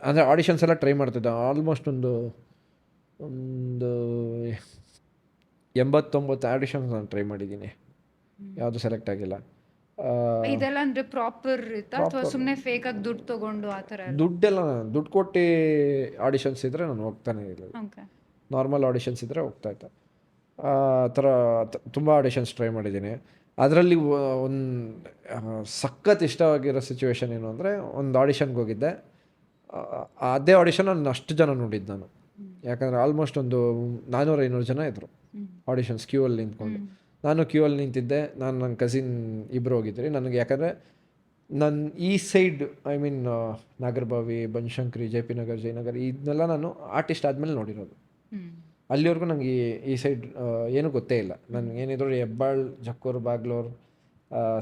ಅಂದರೆ ಆಡಿಷನ್ಸ್ ಎಲ್ಲ ಟ್ರೈ ಮಾಡ್ತಿದ್ದೆ. ಆಲ್ಮೋಸ್ಟ್ ಒಂದು 89 ಆಡಿಷನ್ಸ್ ನಾನು ಟ್ರೈ ಮಾಡಿದ್ದೀನಿ, ಯಾವುದು ಸೆಲೆಕ್ಟ್ ಆಗಿಲ್ಲ. ಇದೆಲ್ಲ ಅಂದರೆ ಪ್ರಾಪರ್ ಇತ್ತಾ ಅಥವಾ ಸುಮ್ಮನೆ ಫೇಕ್ ಆಗಿ ದುಡ್ಡು ತೊಗೊಂಡು ಆ ಥರ? ದುಡ್ಡು ಕೊಟ್ಟು ಆಡಿಷನ್ಸ್ ಇದ್ದರೆ ನಾನು ಹೋಗ್ತಾನೆ ಇಲ್ಲ. ನಾರ್ಮಲ್ ಆಡಿಷನ್ಸ್ ಇದ್ದರೆ ಹೋಗ್ತಾಯಿದ್ದೆ. ಆ ಥರ ತುಂಬ ಆಡಿಷನ್ಸ್ ಟ್ರೈ ಮಾಡಿದ್ದೀನಿ. ಅದರಲ್ಲಿ ಒಂದು ಸಖತ್ ಇಷ್ಟವಾಗಿರೋ ಸಿಚುವೇಶನ್ ಏನು ಅಂದರೆ, ಒಂದು ಆಡಿಷನ್ಗೆ ಹೋಗಿದ್ದೆ. ಅದೇ ಆಡಿಷನ್ ನಾನು ಅಷ್ಟು ಜನ ನೋಡಿದ್ದು ನಾನು. ಯಾಕಂದರೆ ಆಲ್ಮೋಸ್ಟ್ ಒಂದು 400-500 ಜನ ಇದ್ದರು ಆಡಿಷನ್ಸ್ ಕ್ಯೂ ಅಲ್ಲಿ ನಿಂತ್ಕೊಂಡು. ನಾನು ಕ್ಯೂ ಅಲ್ಲಿ ನಿಂತಿದ್ದೆ. ನನ್ನ ಕಸಿನ್ ಇಬ್ಬರು ಹೋಗಿದ್ರಿ. ನನಗೆ ಯಾಕಂದರೆ ನನ್ನ ಈ side, I mean Nagarbhavi, Banashankari, JP Nagar, Jayanagar, ಇದನ್ನೆಲ್ಲ ನಾನು ಆರ್ಟಿಸ್ಟ್ ಆದಮೇಲೆ ನೋಡಿರೋದು. ಅಲ್ಲಿವರೆಗೂ ನನಗೆ ಈ ಸೈಡ್ ಏನೂ ಗೊತ್ತೇ ಇಲ್ಲ. ನನಗೆ ಏನಿದ್ರು ಹೆಬ್ಬಾಳ್, ಜಕ್ಕೂರು, ಬಾಗ್ಲೂರು,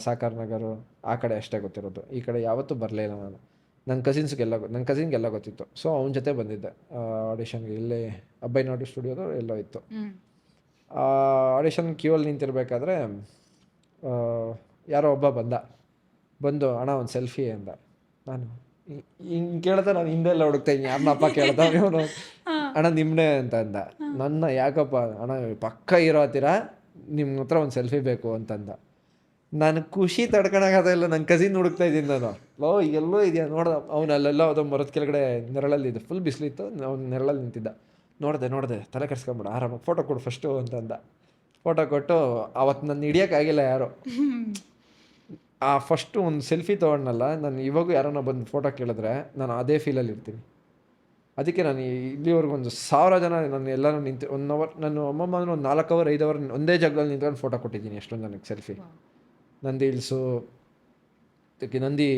ಸಾಕಾರ ನಗರು ಆ ಕಡೆ ಅಷ್ಟೇ ಗೊತ್ತಿರೋದು. ಈ ಕಡೆ ಯಾವತ್ತೂ ಬರಲೇ ಇಲ್ಲ ನಾನು. ನನ್ನ ಕಸಿನ್ಗೆಲ್ಲ ಗೊತ್ತಿತ್ತು. ಸೊ ಅವನ ಜೊತೆ ಬಂದಿದ್ದೆ ಆಡಿಷನ್ಗೆ. ಇಲ್ಲೇ ಅಬ್ಬಯ್ಯನಾಡು ಸ್ಟುಡಿಯೋದು ಎಲ್ಲೋ ಇತ್ತು. ಆಡಿಷನ್ ಕ್ಯೂ ಅಲ್ಲಿ ನಿಂತಿರ್ಬೇಕಾದ್ರೆ ಯಾರೋ ಒಬ್ಬ ಬಂದು ಅಣ್ಣ ಒಂದು ಸೆಲ್ಫಿ ಅಂದ. ನಾನು ಹಿಂಗೆ ಕೇಳ್ದೆ, ನಾನು ಹಿಂದೆಲ್ಲ ಹುಡುಕ್ತಾ ಇದ್ದೀನಿ, ಯಾರನ್ನಪ್ಪ ಕೇಳ್ದ ಇವನು. ಅಣ್ಣ ನಿಮ್ಮನೆ ಅಂತ ಅಂದ. ನನ್ನ ಯಾಕಪ್ಪ ಅಣ್ಣ ಪಕ್ಕ ಇರೋ ಹತ್ತಿರ ನಿಮ್ಮ ಹತ್ರ ಒಂದು ಸೆಲ್ಫಿ ಬೇಕು ಅಂತಂದ. ನಾನು ಖುಷಿ ತಡ್ಕೊಳಕ್ಕಾಗಲ್ಲ. ನನ್ನ ಕಸಿನ್ ಹುಡುಕ್ತಾ ಇದ್ದೀನಿ ನಾನು. ಎಲ್ಲೋ ಇದೆಯಾ ನೋಡ್ದೆ. ಅವ್ನು ಅಲ್ಲೆಲ್ಲ ಅದು ಮರದ ಕೆಳಗಡೆ ನೆರಳಲ್ಲಿದ್ದು, ಫುಲ್ ಬಿಸಿಲಿತ್ತು, ಅವ್ನು ನೆರಳಲ್ಲಿ ನಿಂತಿದ್ದ. ನೋಡಿದೆ, ತಲೆ ಕೆಡಿಸ್ಕೊಂಬಿಡ, ಆರಾಮಾಗಿ ಫೋಟೋ ಕೊಡು ಫಸ್ಟು ಅಂತಂದ. ಫೋಟೋ ಕೊಟ್ಟು ಅವತ್ತು ನನ್ನ ಹಿಡಿಯೋಕ್ಕಾಗಿಲ್ಲ ಯಾರು. ಆ ಫಸ್ಟು ಒಂದು ಸೆಲ್ಫಿ ತೊಗೊಂಡಲ್ಲ, ನಾನು ಇವಾಗೂ ಯಾರನ್ನ ಬಂದು ಫೋಟೋ ಕೇಳಿದ್ರೆ ನಾನು ಅದೇ ಫೀಲಲ್ಲಿ ಇರ್ತೀನಿ. ಅದಕ್ಕೆ ನಾನು ಇಲ್ಲಿವರೆಗೂ ಒಂದು 1000 ಜನ ನಾನು ಎಲ್ಲರೂ 1 ಅವರ್, ನಾನು ಅಮ್ಮಮ್ಮ ಅಂದರೆ ಒಂದು 4 ಅವರ್ 5 ಅವರ್ ಒಂದೇ ಜಾಗದಲ್ಲಿ ನಿಂತ್ಕೊಂಡು ಫೋಟೋ ಕೊಟ್ಟಿದ್ದೀನಿ ಎಷ್ಟೊಂದು ಜನಕ್ಕೆ ಸೆಲ್ಫಿ. ನಂದಿ ಹಿಲ್ಸು, ನಂದಿ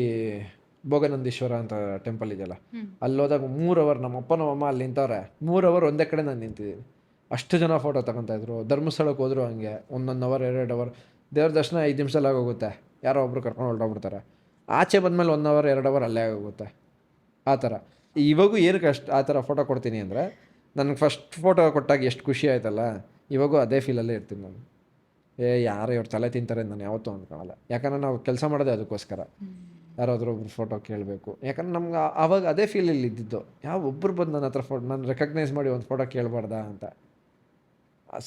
ಭೋಗನಂದೀಶ್ವರ ಅಂತ ಟೆಂಪಲ್ ಇದೆಯಲ್ಲ, ಅಲ್ಲೋದಾಗ 3 ಅವರ್ ನಮ್ಮ ಅಪ್ಪ ನಮ್ಮಮ್ಮ ಅಲ್ಲಿ ನಿಂತವ್ರೆ. 3 ಅವರ್ ಒಂದೇ ಕಡೆ ನಾನು ನಿಂತಿದ್ದೀನಿ. ಅಷ್ಟು ಜನ ಫೋಟೋ ತಗೊತಾಯಿದ್ರು. ಧರ್ಮಸ್ಥಳಕ್ಕೆ ಹೋದ್ರು ಹಂಗೆ 1 ಅವರ್ 2 ಅವರ್. ದೇವ್ರ ದರ್ಶನ 5 ನಿಮಿಷದಲ್ಲಿ ಆಗೋಗುತ್ತೆ, ಯಾರೋ ಒಬ್ರು ಕರ್ಕೊಂಡು ಹೊರಟೋಗ್ಬಿಡ್ತಾರೆ. ಆಚೆ ಬಂದಮೇಲೆ 1 ಅವರ್ 2 ಅವರ್ ಅಲ್ಲೇ ಆಗೋಗುತ್ತೆ. ಆ ಥರ ಇವಾಗೂ ಏನಕ್ಕೆ ಆ ಥರ ಫೋಟೋ ಕೊಡ್ತೀನಿ ಅಂದರೆ, ನನಗೆ ಫಸ್ಟ್ ಫೋಟೋ ಕೊಟ್ಟಾಗ ಎಷ್ಟು ಖುಷಿ ಆಯ್ತಲ್ಲ, ಇವಾಗೂ ಅದೇ ಫೀಲಲ್ಲೇ ಇರ್ತೀನಿ ನಾನು. ಯಾರು ಇವ್ರು ತಲೆ ತಿಂತಾರೆ ನಾನು ಯಾವತ್ತೂ ಅಂದ್ಕೊಳಲ್ಲ. ಯಾಕಂದರೆ ನಾವು ಕೆಲಸ ಮಾಡೋದೇ ಅದಕ್ಕೋಸ್ಕರ. ಯಾರಾದರೂ ಒಬ್ರು ಫೋಟೋ ಕೇಳಬೇಕು. ಯಾಕಂದ್ರೆ ನಮ್ಗೆ ಆವಾಗ ಅದೇ ಫೀಲಲ್ಲಿ ಇದ್ದಿದ್ದು, ಯಾವ ಒಬ್ಬರು ಬಂದು ನನ್ನ ಹತ್ರ ನಾನು ರೆಕಗ್ನೈಸ್ ಮಾಡಿ ಒಂದು ಫೋಟೋ ಕೇಳಬಾರ್ದಾ ಅಂತ.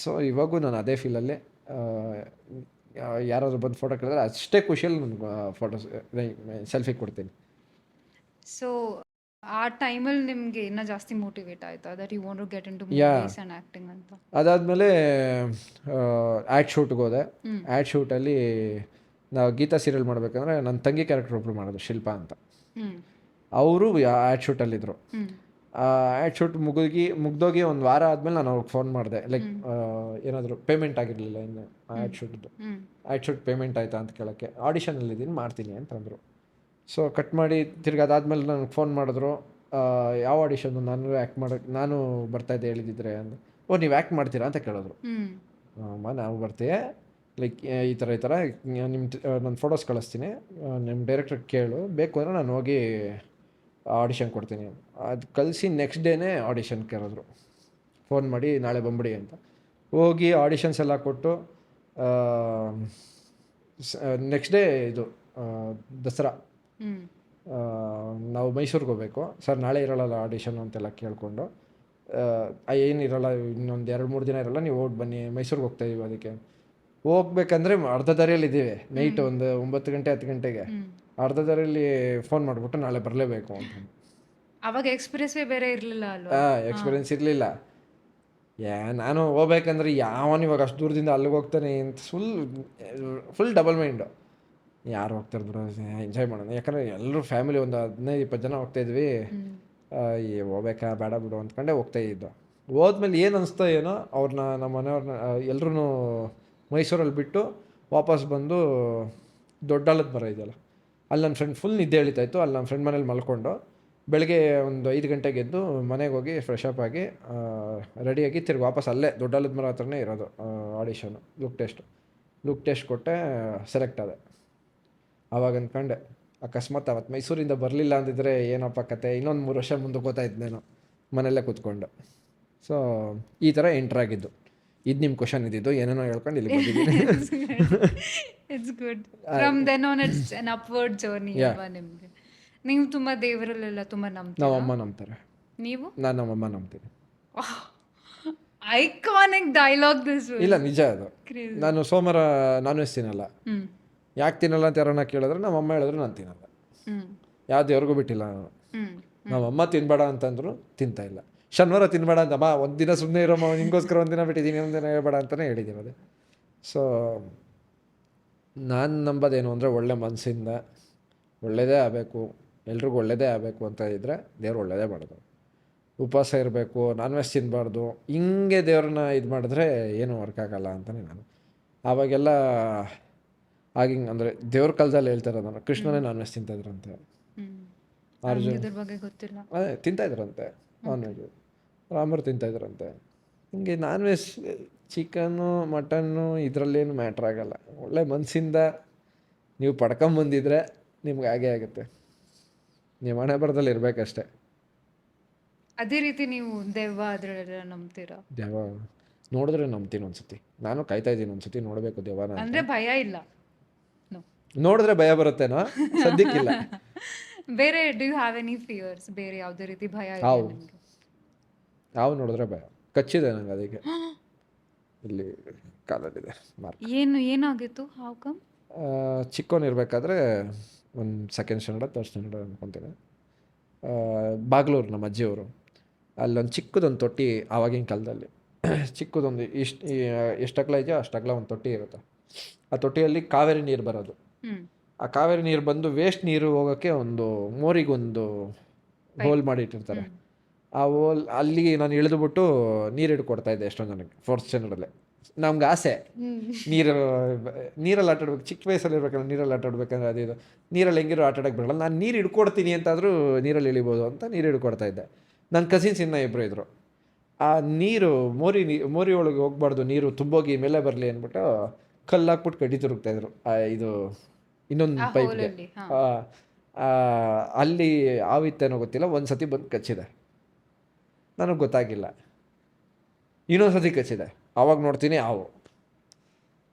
ಸೊ ಇವಾಗೂ ನಾನು ಅದೇ ಫೀಲಲ್ಲೇ ಯಾರಾದರೂ ಬಂದು ಫೋಟೋ ಕೇಳಿದ್ರೆ ಅಷ್ಟೇ ಖುಷಿಯಲ್ಲಿ ನನಗೆ ಫೋಟೋಸ್ ಸೆಲ್ಫಿ ಕೊಡ್ತೀನಿ. ಸೊ ಆ ಟೈಮಲ್ಲಿ ನಿಮಗೆ ಇನ್ನೂ ಜಾಸ್ತಿ ಮೋಟಿವೇಟ್ ಆಯ್ತಾ that you want to get in to Yeah. Movies and acting ಅಂತ? ಅದಾದಮೇಲೆ ಆ್ಯಡ್ ಶೂಟ್ಗೆ ಹೋದೆ. ಆ್ಯಡ್ ಶೂಟಲ್ಲಿ ನಾವು ಗೀತಾ ಸೀರಿಯಲ್ ಮಾಡಬೇಕಂದ್ರೆ ನನ್ನ ತಂಗಿ ಕ್ಯಾರೆಕ್ಟರ್ ಒಬ್ರು ಮಾಡೋದು, ಶಿಲ್ಪಾ ಅಂತ. ಅವರು ಆ್ಯಡ್ ಶೂಟಲ್ಲಿದ್ದರು. ಆ್ಯಡ್ ಶೂಟ್ ಮುಗ್ದೋಗಿ ಒಂದು ವಾರ ಆದಮೇಲೆ ನಾನು ಅವ್ರಿಗೆ ಫೋನ್ ಮಾಡಿದೆ, ಲೈಕ್ ಏನಾದರೂ ಪೇಮೆಂಟ್ ಆಗಿರಲಿಲ್ಲ ಇನ್ನು ಆ್ಯಡ್ ಶೂಟ್ದು. ಆ್ಯಡ್ ಶೂಟ್ ಪೇಮೆಂಟ್ ಆಯಿತಾ ಅಂತ ಕೇಳೋಕ್ಕೆ, ಆಡಿಷನಲ್ಲಿದ್ದೀನಿ ಮಾಡ್ತೀನಿ ಅಂತಂದರು. ಸೊ ಕಟ್ ಮಾಡಿ ತಿರ್ಗಿ ಅದಾದಮೇಲೆ ನನಗೆ ಫೋನ್ ಮಾಡಿದ್ರು, ಯಾವ ಆಡಿಷನ್ನು, ನಾನು ಬರ್ತಾಯಿದ್ದೆ ಹೇಳಿದಿದ್ರೆ ಅಂದು. ಓ ನೀವು ಆ್ಯಕ್ಟ್ ಮಾಡ್ತೀರಾ ಅಂತ ಕೇಳಿದ್ರು. ಅಮ್ಮ ನಾವು ಬರ್ತೀವಿ, ಲೈಕ್ ಈ ಥರ ನಿಮ್ಮ ನನ್ನ ಫೋಟೋಸ್ ಕಳಿಸ್ತೀನಿ, ನಿಮ್ಮ ಡೈರೆಕ್ಟ್ರಿಗೆ ಕೇಳು, ಬೇಕು ಅಂದರೆ ನಾನು ಹೋಗಿ ಆಡಿಷನ್ ಕೊಡ್ತೀನಿ. ಅದು ಕಳಿಸಿ ನೆಕ್ಸ್ಟ್ ಡೇನೇ ಆಡಿಷನ್ ಕರೆದ್ರು, ಫೋನ್ ಮಾಡಿ ನಾಳೆ ಬಂದ್ಬಿಡಿ ಅಂತ. ಹೋಗಿ ಆಡಿಷನ್ಸ್ ಎಲ್ಲ ಕೊಟ್ಟು ನೆಕ್ಸ್ಟ್ ಡೇ ಇದು ದಸರಾ, ನಾವು ಮೈಸೂರಿಗೆ ಹೋಗ್ಬೇಕು ಸರ್, ನಾಳೆ ಇರೋಲ್ಲ ಆಡಿಷನ್ ಅಂತೆಲ್ಲ ಕೇಳಿಕೊಂಡು, ಏನಿರಲ್ಲ ಇನ್ನೊಂದು 2-3 ದಿನ ಇರಲ್ಲ, ನೀವು ಹೋಗಿ ಬನ್ನಿ, ಮೈಸೂರಿಗೆ ಹೋಗ್ತಾಯಿದ್ದೀವಿ. ಅದಕ್ಕೆ ಹೋಗ್ಬೇಕಂದ್ರೆ ಅರ್ಧ ದಾರಿಯಲ್ಲಿ ಇದ್ದೀವಿ, ನೈಟ್ ಒಂದು 9 ಗಂಟೆ 10 ಗಂಟೆಗೆ. ಅರ್ಧ ದಾರಿಯಲ್ಲಿ ಫೋನ್ ಮಾಡಿಬಿಟ್ಟು ನಾಳೆ ಬರಲೇಬೇಕು ಅಂತ. ಅವಾಗ ಎಕ್ಸ್ಪೀರಿಯನ್ಸೇ ಬೇರೆ ಇರಲಿಲ್ಲ ಅಲ್ವಾ? ಎಕ್ಸ್ಪೀರಿಯನ್ಸ್ ಇರಲಿಲ್ಲ. ನಾನು ಹೋಗ್ಬೇಕಂದ್ರೆ ಯಾವನು ಇವಾಗ ಅಷ್ಟು ದೂರದಿಂದ ಅಲ್ಲಿಗೆ ಹೋಗ್ತಾನೆ ಅಂತ ಫುಲ್ ಡಬಲ್ ಮೈಂಡು. ಯಾರು ಹೋಗ್ತಾರೆ ಬಿಡು, ಎಂಜಾಯ್ ಮಾಡೋಣ. ಯಾಕಂದರೆ ಎಲ್ಲರೂ ಫ್ಯಾಮಿಲಿ ಒಂದು 15-20 ಜನ ಹೋಗ್ತಾಯಿದ್ವಿ. ಹೋಗ್ಬೇಕಾ ಬೇಡ ಬಿಡು ಅಂದ್ಕೊಂಡೆ ಹೋಗ್ತಾಯಿದ್ದು. ಹೋದ್ಮೇಲೆ ಏನು ಅನಿಸ್ತಾ ಏನೋ, ನಮ್ಮ ಮನೆಯವ್ರನ್ನ ಎಲ್ಲರೂ ಮೈಸೂರಲ್ಲಿ ಬಿಟ್ಟು ವಾಪಸ್ ಬಂದು ದೊಡ್ಡಾಲದ ಮರ ಇದೆಯಲ್ಲ, ಅಲ್ಲಿ ನನ್ನ ಫ್ರೆಂಡ್ ಫುಲ್ ನಿದ್ದೆ ಎಳಿತಾಯಿತ್ತು. ಅಲ್ಲಿ ನನ್ನ ಫ್ರೆಂಡ್ ಮನೇಲಿ ಮಲ್ಕೊಂಡು ಬೆಳಗ್ಗೆ ಒಂದು 5 ಗಂಟೆಗೆ ಎದ್ದು ಮನೆಗೆ ಹೋಗಿ ಫ್ರೆಶ್ ಅಪ್ ಆಗಿ ರೆಡಿಯಾಗಿ ತಿರ್ಗಿ ವಾಪಸ್ ಅಲ್ಲೇ ದೊಡ್ಡಾಲದ ಮರ ಹತ್ರನೇ ಇರೋದು ಆಡಿಷನು. ಲುಕ್ ಟೆಸ್ಟ್ ಕೊಟ್ಟೆ, ಸೆಲೆಕ್ಟ್ ಆದೆ. ಆವಾಗ ಅಂದ್ಕೊಂಡೆ ಅಕಸ್ಮಾತ್ ಅವತ್ತು ಮೈಸೂರಿಂದ ಬರಲಿಲ್ಲ ಅಂದಿದ್ರೆ ಏನಪ್ಪ ಕತೆ, ಇನ್ನೊಂದು 3 ವರ್ಷ ಮುಂದಕ್ಕೆ ಹೋಗ್ತಾಯಿದ್ನೇನೋ ಮನೆಯಲ್ಲೇ ಕೂತ್ಕೊಂಡು. ಸೊ ಈ ಥರ ಎಂಟ್ರಾಗಿದ್ದು. ಇದು ನಿಮ್ಮ ಕ್ವಶನ್ ಇದ್ದಿದ್ದು, ಏನೇನೋ ಹೇಳ್ಕೊಂಡು ಇಲ್ಲಿ ಬಂದಿದ್ದೀನಿ. It's good. From then on it's an upward journey ಅಲ್ವಾ ನಿಮಗೆ? ನೀವು ತುಂಬ ದೇವರಲ್ಲೆಲ್ಲ ತುಂಬ ನಂಬ್ತೀರಾ? ನಮ್ಮಮ್ಮ ನಂಬ್ತಾರೆ. ನೀವು? ನಾನು ನಮ್ಮಮ್ಮ ನಂಬ್ತೀನಿ. Iconic dialogue this. ಇಲ್ಲ ನಿಜ ಅದು. ನಾನು ಸೋಮವಾರ ನಾನ್ ವೆಜ್ ತಿನ್ನಲ್ಲ. ಯಾಕೆ ತಿನ್ನಲ್ಲ ಅಂತ ಯಾರನ್ನ ಕೇಳಿದ್ರೆ ನಮ್ಮಮ್ಮ ಹೇಳಿದ್ರು ನಾನು ತಿನ್ನಲ್ಲ. ಯಾವ ದೇವ್ರಿಗೂ ಬಿಟ್ಟಿಲ್ಲ ನಾನು. ನಮ್ಮಮ್ಮ ತಿನ್ಬೇಡ ಅಂತಂದ್ರು ತಿಂತಾ ಇಲ್ಲ. ಶನಿವಾರ ತಿನ್ಬೇಡ ಅಂತ, ಅಮ್ಮ ಒಂದಿನ ಸುಮ್ಮನೆ ಇರೋಮ್ಮ, ನಿಮಗೋಸ್ಕರ ಒಂದಿನ ಬಿಟ್ಟಿದ್ದೀನಿ, ಒಂದಿನ ಹೇಳ್ಬೇಡ ಅಂತಲೇ ಹೇಳಿದ್ದೀನಿ ಅದೇ. ಸೊ ನಾನು ನಂಬೋದೇನು ಅಂದರೆ, ಒಳ್ಳೆ ಮನಸ್ಸಿಂದ ಒಳ್ಳೆಯದೇ ಆಗಬೇಕು, ಎಲ್ರಿಗೂ ಒಳ್ಳೆಯದೇ ಆಗಬೇಕು ಅಂತ ಇದ್ದರೆ ದೇವ್ರು ಒಳ್ಳೆಯದೇ ಮಾಡೋದು. ಉಪವಾಸ ಇರಬೇಕು, ನಾನ್ ವೆಜ್ ತಿನ್ನಬಾರ್ದು, ಹಿಂಗೆ ದೇವ್ರನ್ನ ಇದು ಮಾಡಿದ್ರೆ ಏನೂ ವರ್ಕ್ ಆಗಲ್ಲ ಅಂತಲೇ ನಾನು. ಆವಾಗೆಲ್ಲ ಆಗಿಂಗೆ ಅಂದರೆ ದೇವ್ರ ಕಾಲದಲ್ಲಿ ಹೇಳ್ತಾರೆ ಅದನ್ನು, ಕೃಷ್ಣನೇ ನಾನ್ ವೆಜ್ ತಿಂತಾಯಿದ್ರಂತೆ, ಅರ್ಜುನ್ ಬಗ್ಗೆ ಗೊತ್ತಿಲ್ಲ, ಅದೇ ತಿಂತಾಯಿದ್ರಂತೆ ನಾನ್ ವೆಜ್ಜು, ರಾಮರು ತಿಂತಾಯಿದ್ರಂತೆ. ಹಿಂಗೆ ನಾನ್ ವೆಜ್ ಚಿಕನ್ನು ಮಟನ್ನು ಇದರಲ್ಲೇನು ಮ್ಯಾಟ್ರ್ ಆಗಲ್ಲ. ಒಳ್ಳೆ ಮನಸ್ಸಿಂದ ನೀವು ಪಡ್ಕೊಂಬಂದಿದ್ರೆ ನಿಮ್ಗೆ ಹಾಗೇ ಆಗುತ್ತೆ. ನೀವು ಹಣೆ ಬರದಲ್ಲಿ ಇರಬೇಕಷ್ಟೆ. ಅದೇ ರೀತಿ ನೀವು ದೆವ್ವ ಅದರಲ್ಲೆಲ್ಲ ನಂಬ್ತೀರಾ? ದೆವ್ವ ನೋಡಿದ್ರೆ ನಂಬ್ತೀನಿ ಒಂದ್ಸತಿ. ನಾನು ಕಾಯ್ತಾ ಇದ್ದೀನಿ ಒಂದ್ಸತಿ ನೋಡಬೇಕು ದೆವ್ವನ. ಅಂದರೆ ಭಯ ಇಲ್ಲ? ನೋಡಿದ್ರೆ ಭಯ ಬರುತ್ತೇನೋ, ಸದ್ಯಕ್ಕಿಲ್ಲ. ಬೇರೆ do you have any fears? ಬೇರೆ ಯಾವುದೇ ರೀತಿ ಭಯ ಇಲ್ಲ ನಿಮಗೆ? ಹಾವು ನೋಡಿದ್ರೆ ಭಯ. ಕಚ್ಚಿದೆ ನಂಗೆ, ಅದಕ್ಕೆ ಇಲ್ಲಿ ಕಾಲಲ್ಲಿದೆ ಮಾರ್ಕ್. ಏನಾಗಿತ್ತು ಹಾವು? ಕಮ್ ಚಿಕ್ಕವನಿರ್ಬೇಕಾದ್ರೆ ಒಂದು ಸೆಕೆಂಡ್ ಸ್ಟ್ಯಾಂಡರ್ಡ್ ಥರ್ಡ್ ಸ್ಟ್ಯಾಂಡರ್ಡ್ ಅನ್ಕೊತೀನಿ, ಬಾಗ್ಲೂರು ನಮ್ಮ ಅಜ್ಜಿಯವರು, ಅಲ್ಲೊಂದು ಚಿಕ್ಕದೊಂದು ತೊಟ್ಟಿ ಆವಾಗಿನ ಕಾಲದಲ್ಲಿ, ಚಿಕ್ಕದೊಂದು ಎಷ್ಟು ಅಗಲ ಇದೆಯೋ ಅಷ್ಟು ಅಗಲ ಒಂದು ತೊಟ್ಟಿ ಇರುತ್ತೆ. ಆ ತೊಟ್ಟಿಯಲ್ಲಿ ಕಾವೇರಿ ನೀರು ಬರೋದು. ಆ ಕಾವೇರಿ ನೀರು ಬಂದು ವೇಸ್ಟ್ ನೀರು ಹೋಗೋಕ್ಕೆ ಒಂದು ಮೋರಿಗೊಂದು ಹೋಲ್ ಮಾಡಿ ಇಟ್ಟಿರ್ತಾರೆ. ಆ ಹೋಲ್ ಅಲ್ಲಿ ನಾನು ಇಳಿದುಬಿಟ್ಟು ನೀರು ಹಿಡ್ಕೊಡ್ತಾಯಿದ್ದೆ ಎಷ್ಟೊಂದು ಜನಕ್ಕೆ, 4th ಸ್ಟ್ಯಾಂಡರ್ಡಲ್ಲೇ. ನಮ್ಗೆ ಆಸೆ ನೀರಲ್ಲಿ ಆಟಾಡ್ಬೇಕು, ಚಿಕ್ಕ ವಯಸ್ಸಲ್ಲಿ ಇರ್ಬೇಕಂದ್ರೆ ನೀರಲ್ಲಿ ಆಟಾಡ್ಬೇಕಂದ್ರೆ ಅದು ಇದು, ನೀರಲ್ಲಿ ಹೆಂಗಿರೋ ಆಟಾಡೋಕ್ಕೆ ಬರಲ್ಲ, ನಾನು ನೀರು ಹಿಡ್ಕೊಡ್ತೀನಿ ಅಂತಾದರೂ ನೀರಲ್ಲಿ ಇಳಿಬೋದು ಅಂತ ನೀರು ಹಿಡ್ಕೊಡ್ತಾಯಿದ್ದೆ. ನನ್ನ ಕಸಿನ್ಸ್ ಇನ್ನೂ 2 ಇದ್ದರು. ಆ ನೀರು ಮೋರಿ ಒಳಗೆ ಹೋಗ್ಬಾರ್ದು, ನೀರು ತುಂಬೋಗಿ ಮೇಲೆ ಬರಲಿ ಅಂದ್ಬಿಟ್ಟು ಕಲ್ಲು ಹಾಕ್ಬಿಟ್ಟು ಕಡ್ಡಿ ತುರುಕ್ತಾಯಿದ್ರು ಇದು ಇನ್ನೊಂದು ಪೈಪ್ಗೆ. ಅಲ್ಲಿ ಆವಿತ್ತೇನೋ ಗೊತ್ತಿಲ್ಲ, ಒಂದು ಸತಿ ಬಂದು ಕಚ್ಚಿದೆ, ನನಗೆ ಗೊತ್ತಾಗಿಲ್ಲ. ಇನ್ನೊಂದು ಸತಿ ಕಚ್ಚಿದೆ, ಆವಾಗ ನೋಡ್ತೀನಿ ಹಾವು.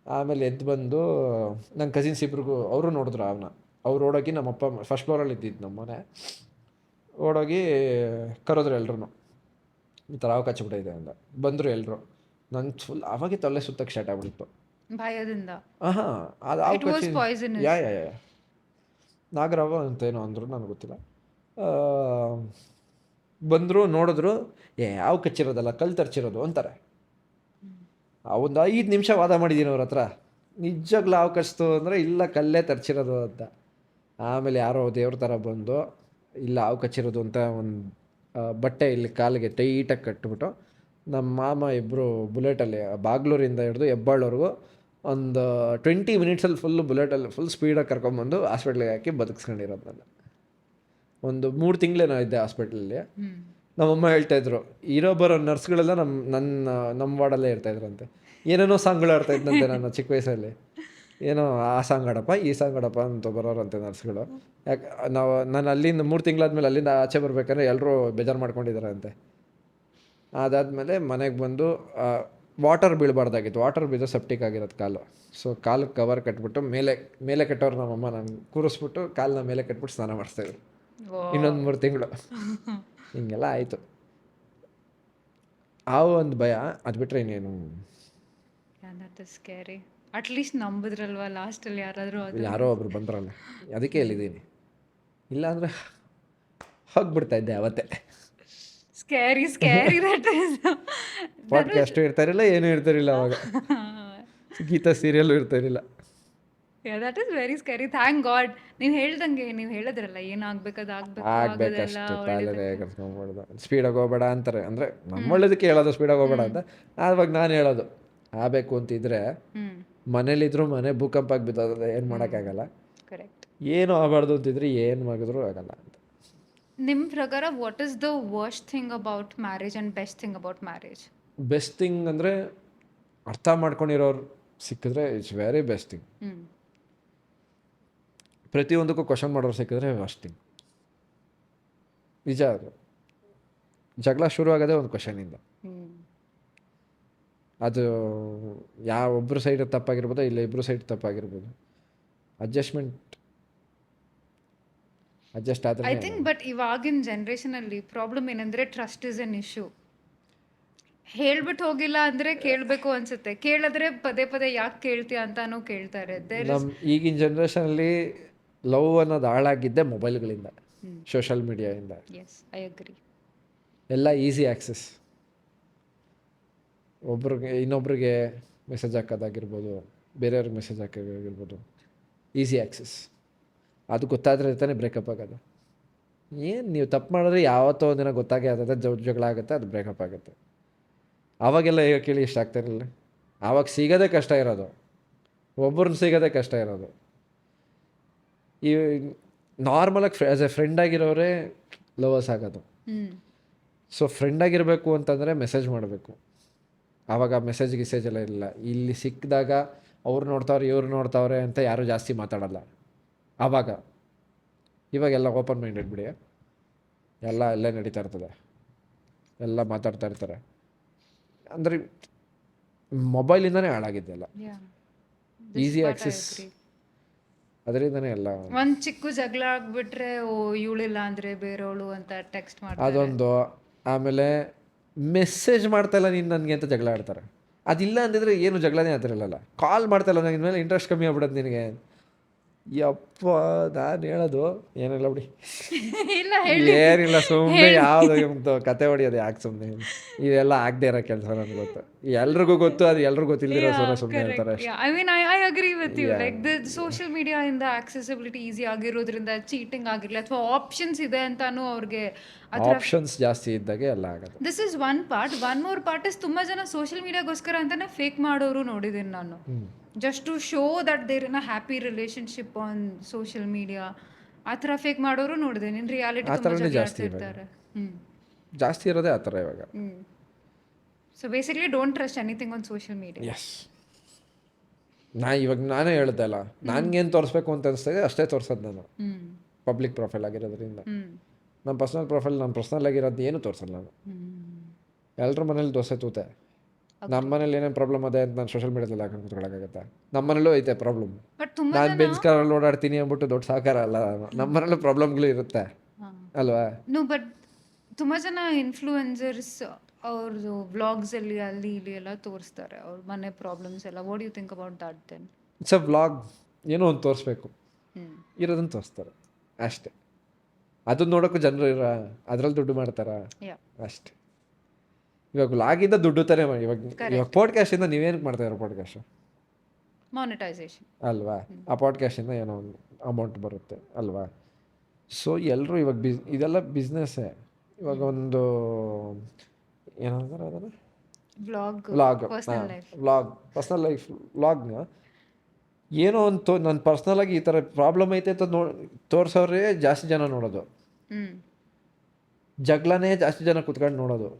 ಆಮೇಲೆ ಎದ್ದು ಬಂದು ನನ್ನ ಕಸಿನ್ಸ್ ಇಬ್ರಿಗೂ ಅವರು ನೋಡಿದ್ರು ಅವನ್ನ, ಅವ್ರು ಓಡೋಗಿ ನಮ್ಮಪ್ಪ ಫಸ್ಟ್ ಫ್ಲೋರಲ್ಲಿ ಇದ್ದಿದ್ದು ನಮ್ಮ ಮನೆ. ಓಡೋಗಿ ಕರೆದ್ರು ಎಲ್ರೂ, ಈ ಥರ ಹಾವು ಕಚ್ಚಿಬಿಟ್ಟಿದೆ ಅಂತ. ಬಂದರು ಎಲ್ಲರೂ. ನಂಗೆ ಫುಲ್ ಅವಾಗೆ ತಲೆ ಸುತ್ತಕ್ಕೆ ಸ್ಟಾರ್ಟ್ ಆಗ್ಬಿಡ್ತು ಭಯದಿಂದ. ಹಾಂ. ಅದು ಹಾವು It was ಕಚ್ಚಿ poisonous. ಯಾ ನಾಗರಾವ ಅಂತೇನೋ ಅಂದರು, ನನಗೆ ಗೊತ್ತಿಲ್ಲ. ಬಂದರು, ನೋಡಿದ್ರು, ಹಾವು ಕಚ್ಚಿರೋದಲ್ಲ ಕಲ್ಲು ತರ್ಚಿರೋದು ಅಂತಾರೆ. ಒಂದು 5 ನಿಮಿಷ ವಾದ ಮಾಡಿದ್ದೀನಿ ಅವ್ರ ಹತ್ರ, ನಿಜವಾಗ್ಲೂ ಹಾವು ಕಚ್ತು ಅಂದರೆ ಇಲ್ಲ ಕಲ್ಲೇ ತರ್ಚಿರೋದು ಅಂತ. ಆಮೇಲೆ ಯಾರೋ ದೇವ್ರ ಥರ ಬಂದು ಇಲ್ಲ ಹಾವು ಕಚ್ಚಿರೋದು ಅಂತ ಒಂದು ಬಟ್ಟೆ ಇಲ್ಲಿ ಕಾಲಿಗೆ ಟೈಟಾಗಿ ಕಟ್ಬಿಟ್ಟು, ನಮ್ಮ ಮಾಮ ಇಬ್ಬರು ಬುಲೆಟಲ್ಲಿ ಬಾಗ್ಲೂರಿಂದ ಹಿಡಿದು ಹೆಬ್ಬಾಳವರೆಗೂ ಒಂದು 20 ಮಿನಿಟ್ಸಲ್ಲಿ ಫುಲ್ಲು ಬುಲೆಟಲ್ಲಿ ಫುಲ್ ಸ್ಪೀಡಾಗಿ ಕರ್ಕೊಂಬಂದು ಹಾಸ್ಪಿಟ್ಲಿಗೆ ಹಾಕಿ ಬದುಕಿಸ್ಕೊಂಡಿರೋದು ನಾನು. ಒಂದು 3 ತಿಂಗಳೇನೋ ಇದ್ದೆ ಹಾಸ್ಪಿಟ್ಲಲ್ಲಿ. ನಮ್ಮಮ್ಮ ಹೇಳ್ತಾಯಿದ್ರು, ಇರೋ ಬರೋ ನರ್ಸ್ಗಳೆಲ್ಲ ನಮ್ಮ ವಾರ್ಡಲ್ಲೇ ಇರ್ತಾಯಿದ್ರಂತೆ. ಏನೇನೋ ಸಾಂಗ್ಗಳು ಆಡ್ತಾ ಇದ್ದಂತೆ ನಾನು ಚಿಕ್ಕ ವಯಸ್ಸಲ್ಲಿ. ಏನೋ ಆ ಸಾಂಗ್ ಆಡಪ್ಪ ಈ ಸಾಂಗ್ ಆಡಪ್ಪ ಅಂತ ಬರೋರಂತೆ ನರ್ಸ್ಗಳು. ಯಾಕೆ ನಾನು ಅಲ್ಲಿಂದ 3 ತಿಂಗಳಾದ್ಮೇಲೆ ಅಲ್ಲಿಂದ ಆಚೆ ಬರ್ಬೇಕಾದ್ರೆ ಎಲ್ಲರೂ ಬೇಜಾರು ಮಾಡ್ಕೊಂಡಿದ್ದಾರೆ ಅಂತೆ. ಅದಾದಮೇಲೆ ಮನೆಗೆ ಬಂದು ವಾಟರ್ ಬೀಳಬಾರ್ದಾಗಿತ್ತು, ವಾಟರ್ ಬಿದ್ದು ಸೆಪ್ಟಿಕ್ ಆಗಿರೋದು ಕಾಲು. ಸೊ ಕಾಲಿಗೆ ಕವರ್ ಕಟ್ಬಿಟ್ಟು ಮೇಲೆ ಕಟ್ಟೋರು ನಮ್ಮಮ್ಮ ನಾನು ಕೂರಿಸ್ಬಿಟ್ಟು ಕಾಲನ್ನ ಮೇಲೆ ಕಟ್ಬಿಟ್ಟು ಸ್ನಾನ ಮಾಡಿಸ್ತಾಯಿದ್ರು ಇನ್ನೊಂದು 3 ತಿಂಗಳು. ಹಿಂಗೆಲ್ಲ ಆಯಿತು. ಹಾವು ಒಂದು ಭಯ, ಅದು ಬಿಟ್ಟರೆ ಇನ್ನೇನು. That is scary. ಅಟ್ಲೀಸ್ಟ್ ನಂಬಿದ್ರಲ್ವಾ ಲಾಸ್ಟಲ್ಲಿ ಯಾರೋ ಒಬ್ರು ಬಂದ್ರಲ್ಲ, ಅದಕ್ಕೆ ಹೇಳಿದ್ದೀನಿ. ಇಲ್ಲಾಂದರೆ ಹೋಗ್ಬಿಡ್ತಾ ಇದ್ದೆ ಅವತ್ತೇ. Scary that is. ಪಾಡ್ಕಾಸ್ಟು ಇರ್ತಾರಿಲ್ಲ, ಏನೂ ಇರ್ತಾರಿಲ್ಲ ಅವಾಗ. ಗೀತಾ ಸೀರಿಯಲ್ಲು ಇರ್ತಾರಿಲ್ಲ. That is very scary. Thank God ನೀವು ಹೇಳ್ದಂಗೆ, ನೀವು ಹೇಳಿದ್ರಲ್ಲ ಏನಾಗಬೇಕು ಆಗ್ಬೇಕಷ್ಟೇ, ತಾಲೇ ಕರ್ಸ್ಕೊಂಡ್ಬಿಡ್ದು. ಸ್ಪೀಡಾಗಿ ಹೋಗ್ಬೇಡ ಅಂತಾರೆ, ಅಂದರೆ ನಮ್ಮ ಒಳ್ಳೇದಕ್ಕೆ ಹೇಳೋದು ಸ್ಪೀಡಾಗಿ ಹೋಗ್ಬೇಡ ಅಂತ. ಆವಾಗ ನಾನು ಹೇಳೋದು ಆಗಬೇಕು ಅಂತಿದ್ರೆ ಮನೇಲಿದ್ರು ಮನೆ ಭೂಕಂಪ ಆಗಿ ಬಿದ್ದೋದ್ರೆ ಏನು ಮಾಡೋಕ್ಕಾಗಲ್ಲ. ಕರೆಕ್ಟ್. ಏನು ಆಗಬಾರ್ದು ಅಂತಿದ್ರೆ ಏನು ಮಾಡಿದ್ರು ಆಗಲ್ಲ ಅಂತ. ನಿಮ್ಮ ಪ್ರಕಾರ what is the worst thing about marriage and best thing about marriage? Best thing ಅಂದರೆ ಅರ್ಥ ಮಾಡ್ಕೊಂಡಿರೋರು ಸಿಕ್ಕಿದ್ರೆ ಇಟ್ಸ್ ವೆರಿ ಬೆಸ್ಟ್ ಥಿಂಗ್. ಪ್ರತಿಯೊಂದಕ್ಕೂ ಕ್ವಶನ್ ಮಾಡೋರು ಸಿಕ್ಕಿದ್ರೆ ವರ್ಸ್ಟ್ ಥಿಂಗ್. ನಿಜ, ಅದು ಜಗಳ ಶುರು ಆಗೋದೇ ಒಂದು ಕ್ವಶನಿಂದ. ಅದು ಯಾವ ಒಬ್ಬರು ಸೈಡ್ ತಪ್ಪಾಗಿರ್ಬೋದು, ಇಲ್ಲ ಇಬ್ಬರು ಸೈಡ್ ತಪ್ಪಾಗಿರ್ಬೋದು. ಅಡ್ಜಸ್ಟ್ ಆದರೆ ಐ ಥಿಂಕ್. ಬಟ್ ಇವಾಗಿನ ಜನ್ರೇಷನಲ್ಲಿ ಪ್ರಾಬ್ಲಮ್ ಏನಂದರೆ ಟ್ರಸ್ಟ್ ಇಸ್ ಎನ್ ಇಶ್ಯೂ. ಹೇಳ್ಬಿಟ್ಟು ಹೋಗಿಲ್ಲ ಅಂದರೆ ಕೇಳಬೇಕು ಅನ್ಸುತ್ತೆ, ಕೇಳಿದ್ರೆ ಪದೇ ಪದೇ ಯಾಕೆ ಕೇಳ್ತೀಯ ಅಂತಾನೂ ಕೇಳ್ತಾರೆ. ನಮ್ಮ ಈಗಿನ ಜನ್ರೇಷನಲ್ಲಿ ಲವ್ ಅನ್ನೋದು ಹಾಳಾಗಿದ್ದೆ ಮೊಬೈಲ್ಗಳಿಂದ, ಸೋಷಲ್ ಮೀಡಿಯಾಯಿಂದ. Yes, I agree. ಎಲ್ಲ ಈಸಿ ಆ್ಯಕ್ಸೆಸ್. ಒಬ್ರಿಗೆ ಇನ್ನೊಬ್ರಿಗೆ ಮೆಸೇಜ್ ಹಾಕೋದಾಗಿರ್ಬೋದು, ಬೇರೆಯವ್ರಿಗೆ ಮೆಸೇಜ್ ಹಾಕೋದಾಗಿರ್ಬೋದು, ಈಸಿ ಆ್ಯಕ್ಸೆಸ್. ಅದು ಗೊತ್ತಾದರೆ ತಾನೇ ಬ್ರೇಕಪ್ ಆಗೋದು. ಏನು ನೀವು ತಪ್ಪು ಮಾಡಿದ್ರೆ ಯಾವತ್ತೋ ಒಂದಿನ ಗೊತ್ತಾಗೇ ಆಗ್ತದೆ, ಜಗಳ ಆಗುತ್ತೆ, ಅದು ಬ್ರೇಕಪ್ ಆಗುತ್ತೆ. ಆವಾಗೆಲ್ಲ ಈಗ ಕೇಳಿ ಇಷ್ಟ ಆಗ್ತಾಯಿರಲಿಲ್ಲ. ಆವಾಗ ಸಿಗೋದೇ ಕಷ್ಟ ಇರೋದು, ಒಬ್ಬರನ್ನ ಸಿಗೋದೇ ಕಷ್ಟ ಇರೋದು. ಈ ನಾರ್ಮಲಾಗಿ ಆ್ಯಸ್ ಎ ಫ್ರೆಂಡ್ ಆಗಿರೋರೇ ಲವರ್ಸ್ ಆಗೋದು. ಸೊ ಫ್ರೆಂಡ್ ಆಗಿರಬೇಕು ಅಂತಂದರೆ ಮೆಸೇಜ್ ಮಾಡಬೇಕು. ಆವಾಗ ಮೆಸೇಜ್ ಎಲ್ಲ ಇಲ್ಲ. ಇಲ್ಲಿ ಸಿಕ್ಕಿದಾಗ ಅವ್ರು ನೋಡ್ತಾವ್ರೆ ಇವ್ರು ನೋಡ್ತಾವ್ರೆ ಅಂತ ಯಾರೂ ಜಾಸ್ತಿ ಮಾತಾಡಲ್ಲ ಆವಾಗ. ಇವಾಗೆಲ್ಲ ಓಪನ್ ಮೈಂಡೆಡ್ ಬಿಡಿ, ಎಲ್ಲೇ ನಡೀತಾ ಇರ್ತದೆ, ಎಲ್ಲ ಮಾತಾಡ್ತಾ ಇರ್ತಾರೆ. ಅಂದರೆ ಮೊಬೈಲಿಂದನೇ ಹಾಳಾಗಿದ್ದೆಲ್ಲ. ಈಸಿ ಆ್ಯಕ್ಸೆಸ್, ಅದರಿಂದನೇ ಎಲ್ಲ. ಒಂದು ಚಿಕ್ಕ ಜಗಳ ಆಗ್ಬಿಟ್ರೆ ಓ ಇವಳಿಲ್ಲ ಅಂದರೆ ಬೇರೆಯವಳು ಅಂತ ಟೆಕ್ಸ್ಟ್ ಮಾಡ್ತಾರೆ, ಅದೊಂದು. ಆಮೇಲೆ ಮೆಸೇಜ್ ಮಾಡ್ತಾಯಿಲ್ಲ ನೀನು ನನಗೆ ಅಂತ ಜಗಳ ಆಡ್ತಾರೆ. ಅದಿಲ್ಲ ಅಂದಿದ್ರೆ ಏನು ಜಗಳನೇ ಆಗ್ತಿರಲ್ಲ. ಕಾಲ್ ಮಾಡ್ತಾಯಿಲ್ಲ ನನಗೆ, ಮೇಲೆ ಇಂಟ್ರೆಸ್ಟ್ ಕಮ್ಮಿ ಆಗ್ಬಿಡೋದು ನಿನಗೆ. ಯಪ್ಪ, ನಾನು ಹೇಳೋದು ಏನಿಲ್ಲ ಬಿಡಿ, ಏನಿಲ್ಲ, ಸುಮ್ಮನೆ ಯಾವುದೋ ಕತೆ ಹೊಡಿಯೋದು ಯಾಕೆ ಸುಮ್ಮನೆ. ಇವೆಲ್ಲ ಆಗದೆ ಇರೋ ಕೆಲಸ ನನಗೆ ಗೊತ್ತು, ಎಲ್ರಿಗೂ ಗೊತ್ತು, ಅದು ಎಲ್ರಿಗೂ ಗೊತ್ತಿಲ್ಲದಿರೋ ಸುಮ್ಮನೆ ಹೇಳ್ತಾರೆ. I mean I agree with you. Like the social ಮೀಡಿಯಾಯಿಂದ ಆಕ್ಸೆಸಿಬಿಲಿಟಿ ಈಸಿ ಆಗಿರೋದ್ರಿಂದ ಚೀಟಿಂಗ್ ಆಗಿರಲಿ ಅಥವಾ ಆಪ್ಷನ್ಸ್ ಇದೆ ಅಂತಾನು ಅವ್ರಿಗೆ ಆಪ್ಷನ್ಸ್ ಜಾಸ್ತಿ ಇದ್ದಾಗೆ ಎಲ್ಲ ಆಗೋದು. This is one part. One more part is ತುಂಬ ಜನ ಸೋಷಿಯಲ್ ಮೀಡಿಯಾಗೋಸ್ಕರ ಅಂತಾನೆ ಫೇಕ್ ಮಾಡೋರು ನೋಡಿದ್ದೀನಿ ನಾನು. Just to show that they're in a happy relationship on social media. ಆ ಥರ ಫೇಕ್ ಮಾಡೋರು ನೋಡಿದ್ದೀನಿ. ಇನ್ ರಿಯಾಲಿಟಿ ಜಾಸ್ತಿ ಇರೋದೇ ಆ ಥರ ಇವಾಗ. So basically don't trust anything on social media. Yes, ಇವಾಗ ನಾನೇ ಹೇಳ್ದೆ ಅಲ್ಲ, ನನಗೇನು ತೋರಿಸ್ಬೇಕು ಅಂತ ಅನಿಸ್ತದೆ ಅಷ್ಟೇ ತೋರಿಸೋದು ನಾನು. ಪಬ್ಲಿಕ್ ಪ್ರೊಫೈಲ್ ಆಗಿರೋದ್ರಿಂದ ನಮ್ಮ ಪರ್ಸ್ನಲ್ ಪ್ರೊಫೈಲ್, ನಮ್ಮ ಪರ್ಸ್ನಲ್ ಆಗಿರೋದು ಏನು ತೋರಿಸಲ್ಲ ನಾನು. ಎಲ್ಲರ ಮನೇಲಿ ದೋಸೆ ತೂತೆ ನಮ್ಮ ಮನೇಲಿ ಏನೇನು ಪ್ರಾಬ್ಲಮ್ ಅದೇ ಅಂತ ನಾನು ಸೋಷಿಯಲ್ ಮೀಡಿಯಾದಲ್ಲಿ ಹಾಕೊಂಡು ಕೂತ್ಕೊಳ್ಳೋಕ್ಕಾಗತ್ತಾ? ನಮ್ಮ ಮನೇಲೂ ಐತೆ ಪ್ರಾಬ್ಲಮ್. ಬಟ್ ತುಂಬ ನಾನು ಬೆಂಚ್ ಕಾರಲ್ಲಿ ಓಡಾಡ್ತೀನಿ ಅಂದ್ಬಿಟ್ಟು ದೊಡ್ಡ ಸಾಕಾರ ಅಲ್ಲ ನಾನು. ನಮ್ಮ ಮನೇಲೂ ಪ್ರಾಬ್ಲಮ್ಗಳು ಇರುತ್ತೆ ಅಲ್ವಾ? ನೋ ಬಟ್ ತುಂಬ ಜನ ಇನ್ಫ್ಲೂಯೆನ್ಸರ್ಸ್ ಅವ್ರದ್ದು ವ್ಲಾಗ್ಸಲ್ಲಿ ಅಲ್ಲಿ ಇಲ್ಲಿ ಎಲ್ಲ ತೋರಿಸ್ತಾರೆ ಅವ್ರ ಮನೆ ಪ್ರಾಬ್ಲಮ್ಸ್ ಎಲ್ಲ. What you think about that then? It's a vlog. ಏನೋ ಒಂದು ತೋರಿಸ್ಬೇಕು, ಇರೋದನ್ನು ತೋರಿಸ್ತಾರೆ ಅಷ್ಟೇ. ಅದನ್ನ ನೋಡೋಕ್ಕೂ ಜನರು ಅದ್ರಲ್ಲಿ ದುಡ್ಡು ಮಾಡ್ತಾರ ಯಾ ಅಷ್ಟೇ. ಇವಾಗ ವ್ಲಾಗಿಂದ ದುಡ್ಡು ತಾನೇ ಇವಾಗ ಪಾಡ್ಕಾಸ್ಟಿಂದ ನೀವೇನಕ್ಕೆ ಮಾಡ್ತಾ ಇರೋ ಪಾಡ್ಕಾಸ್ಟ್ ಮಾನಿಟೈಸೇಷನ್ ಅಲ್ವಾ? ಆ ಪಾಡ್ಕಾಸ್ಟಿಂದ ಏನೋ ಒಂದು ಅಮೌಂಟ್ ಬರುತ್ತೆ ಅಲ್ವಾ? ಸೊ ಎಲ್ಲರೂ ಇವಾಗ ಇದೆಲ್ಲ ಬಿಸ್ನೆಸ್ಸೇ. ಇವಾಗ ಒಂದು ಏನಂತಾರೆ ಅದನ್ನು ವ್ಲಾಗ್ ಪರ್ಸ್ನಲ್ ಲೈಫ್ ವ್ಲಾಗ್ನ ಏನೋ ಒಂದು ನನ್ನ ಪರ್ಸ್ನಲಾಗಿ ಈ ಥರ ಪ್ರಾಬ್ಲಮ್ ಐತೆ ಅಂತ ತೋರ್ಸೋರೇ ಜಾಸ್ತಿ ಜನ ನೋಡೋದು. ಜಗಳನೇ ಜಾಸ್ತಿ ಜನ ಕುತ್ಕೊಂಡು ನೋಡೋದು.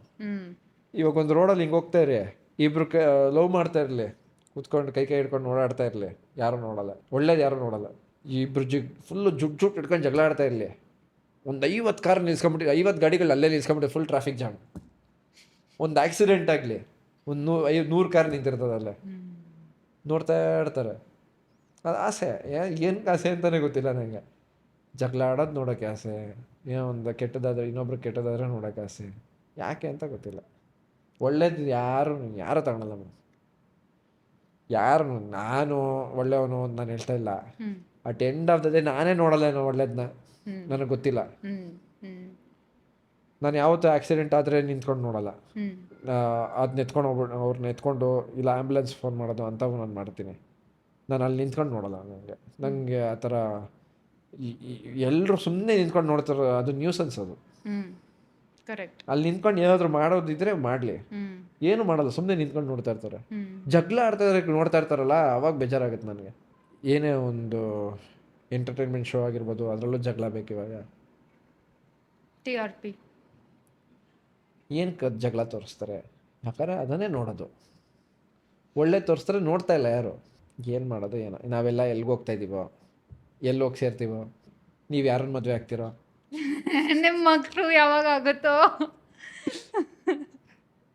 ಇವಾಗ ಒಂದು ರೋಡಲ್ಲಿ ಹಿಂಗೆ ಹೋಗ್ತಾ ಇರಿ, ಇಬ್ರು ಲವ್ ಮಾಡ್ತಾ ಇರಲಿ, ಕುತ್ಕೊಂಡು ಕೈ ಹಿಡ್ಕೊಂಡು ಓಡಾಡ್ತಾ ಇರಲಿ, ಯಾರೂ ನೋಡಲ್ಲ. ಒಳ್ಳೇದು ಯಾರೂ ನೋಡಲ್ಲ. ಇಬ್ರು ಫುಲ್ಲು ಜುಟ್ಟು ಇಟ್ಕೊಂಡು ಜಗಳ ಆಡ್ತಾ ಇರಲಿ, ಒಂದು 50 ಕಾರ್ ನಿಲ್ಸ್ಕೊಂಬಿಟ್ಟು 50 ಗಾಡಿಗಳು ಅಲ್ಲೇ ನಿಲ್ಸ್ಕೊಂಬಿಟ್ಟು ಫುಲ್ ಟ್ರಾಫಿಕ್ ಜಾಮ್. ಒಂದು ಆಕ್ಸಿಡೆಂಟ್ ಆಗಲಿ, ಒಂದು 100 ಕಾರ್ ನಿಂತಿರ್ತದಲ್ಲೇ, ನೋಡ್ತಾ ಇರ್ತಾರೆ. ಅದು ಆಸೆ. ಏನಕ್ಕೆ ಆಸೆ ಅಂತಲೇ ಗೊತ್ತಿಲ್ಲ ನನಗೆ. ಜಗಳ ಆಡೋದು ನೋಡೋಕ್ಕೆ ಆಸೆ, ಏನೋ ಒಂದು ಕೆಟ್ಟದಾದ್ರೆ ಇನ್ನೊಬ್ರು ಕೆಟ್ಟದಾದ್ರೆ ನೋಡೋಕ್ಕೆ ಆಸೆ. ಯಾಕೆ ಅಂತ ಗೊತ್ತಿಲ್ಲ. ಒಳ್ಳೇದು ಯಾರು ತಗೊಳಲ್ಲ. ಯಾರು ನಾನು ಒಳ್ಳೆಯವನು ಅಂತ ನಾನು ಹೇಳ್ತಾ ಇಲ್ಲ. At end of the day ನಾನೇ ನೋಡಲ್ಲೇನೋ ಒಳ್ಳೇದನ್ನ, ನನಗೆ ಗೊತ್ತಿಲ್ಲ. ನಾನು ಯಾವತ್ತೂ ಆಕ್ಸಿಡೆಂಟ್ ಆದರೆ ನಿಂತ್ಕೊಂಡು ನೋಡಲ್ಲ. ಅದನ್ನ ಎತ್ಕೊಂಡು ಅವ್ರನ್ನ ಎತ್ಕೊಂಡು ಇಲ್ಲ ಆ್ಯಂಬುಲೆನ್ಸ್ ಫೋನ್ ಮಾಡೋದು ಅಂಥವು ನಾನು ಮಾಡ್ತೀನಿ. ನಾನು ಅಲ್ಲಿ ನಿಂತ್ಕೊಂಡು ನೋಡಲ್ಲ. ನನಗೆ ಆ ಥರ ಎಲ್ಲರೂ ಸುಮ್ಮನೆ ನಿಂತ್ಕೊಂಡು ನೋಡ್ತಾರೆ, ಅದು ನ್ಯೂಸೆನ್ಸ್. ಅದು ಕರೆಕ್ಟ್. ಅಲ್ಲಿ ನಿಂತ್ಕೊಂಡು ಏನಾದರೂ ಮಾಡೋದಿದ್ರೆ ಮಾಡಲಿ. ಏನು ಮಾಡಲ್ಲ, ಸುಮ್ಮನೆ ನಿಂತ್ಕೊಂಡು ನೋಡ್ತಾ ಇರ್ತಾರೆ. ಜಗಳ ಆಡ್ತಾ ನೋಡ್ತಾ ಇರ್ತಾರಲ್ಲ, ಅವಾಗ ಬೇಜಾರಾಗುತ್ತೆ ನನಗೆ. ಏನೇ ಒಂದು ಎಂಟರ್ಟೈನ್ಮೆಂಟ್ ಶೋ ಆಗಿರ್ಬೋದು, ಅದರಲ್ಲೂ ಜಗಳ ಬೇಕು. ಇವಾಗ TRP ಏನಕ್ಕೆ ಜಗಳ ತೋರಿಸ್ತಾರೆ? ಯಾಕಂದರೆ ಅದನ್ನೇ ನೋಡೋದು. ಒಳ್ಳೆ ತೋರಿಸ್ತಾರೆ, ನೋಡ್ತಾ ಇಲ್ಲ ಯಾರು. ಏನು ಮಾಡೋದು ಏನೋ. ನಾವೆಲ್ಲ ಎಲ್ಲಿಗೆ ಹೋಗ್ತಾ ಇದ್ದೀವೋ, ಎಲ್ಲಿ ಹೋಗಿ ಸೇರ್ತೀವೋ, ನೀವು ಯಾರನ್ನ ಮದುವೆ ಆಗ್ತೀರೋ, ನಿಮ್ಮ ಮಕ್ಕಳು ಯಾವಾಗ ಆಗುತ್ತೋ,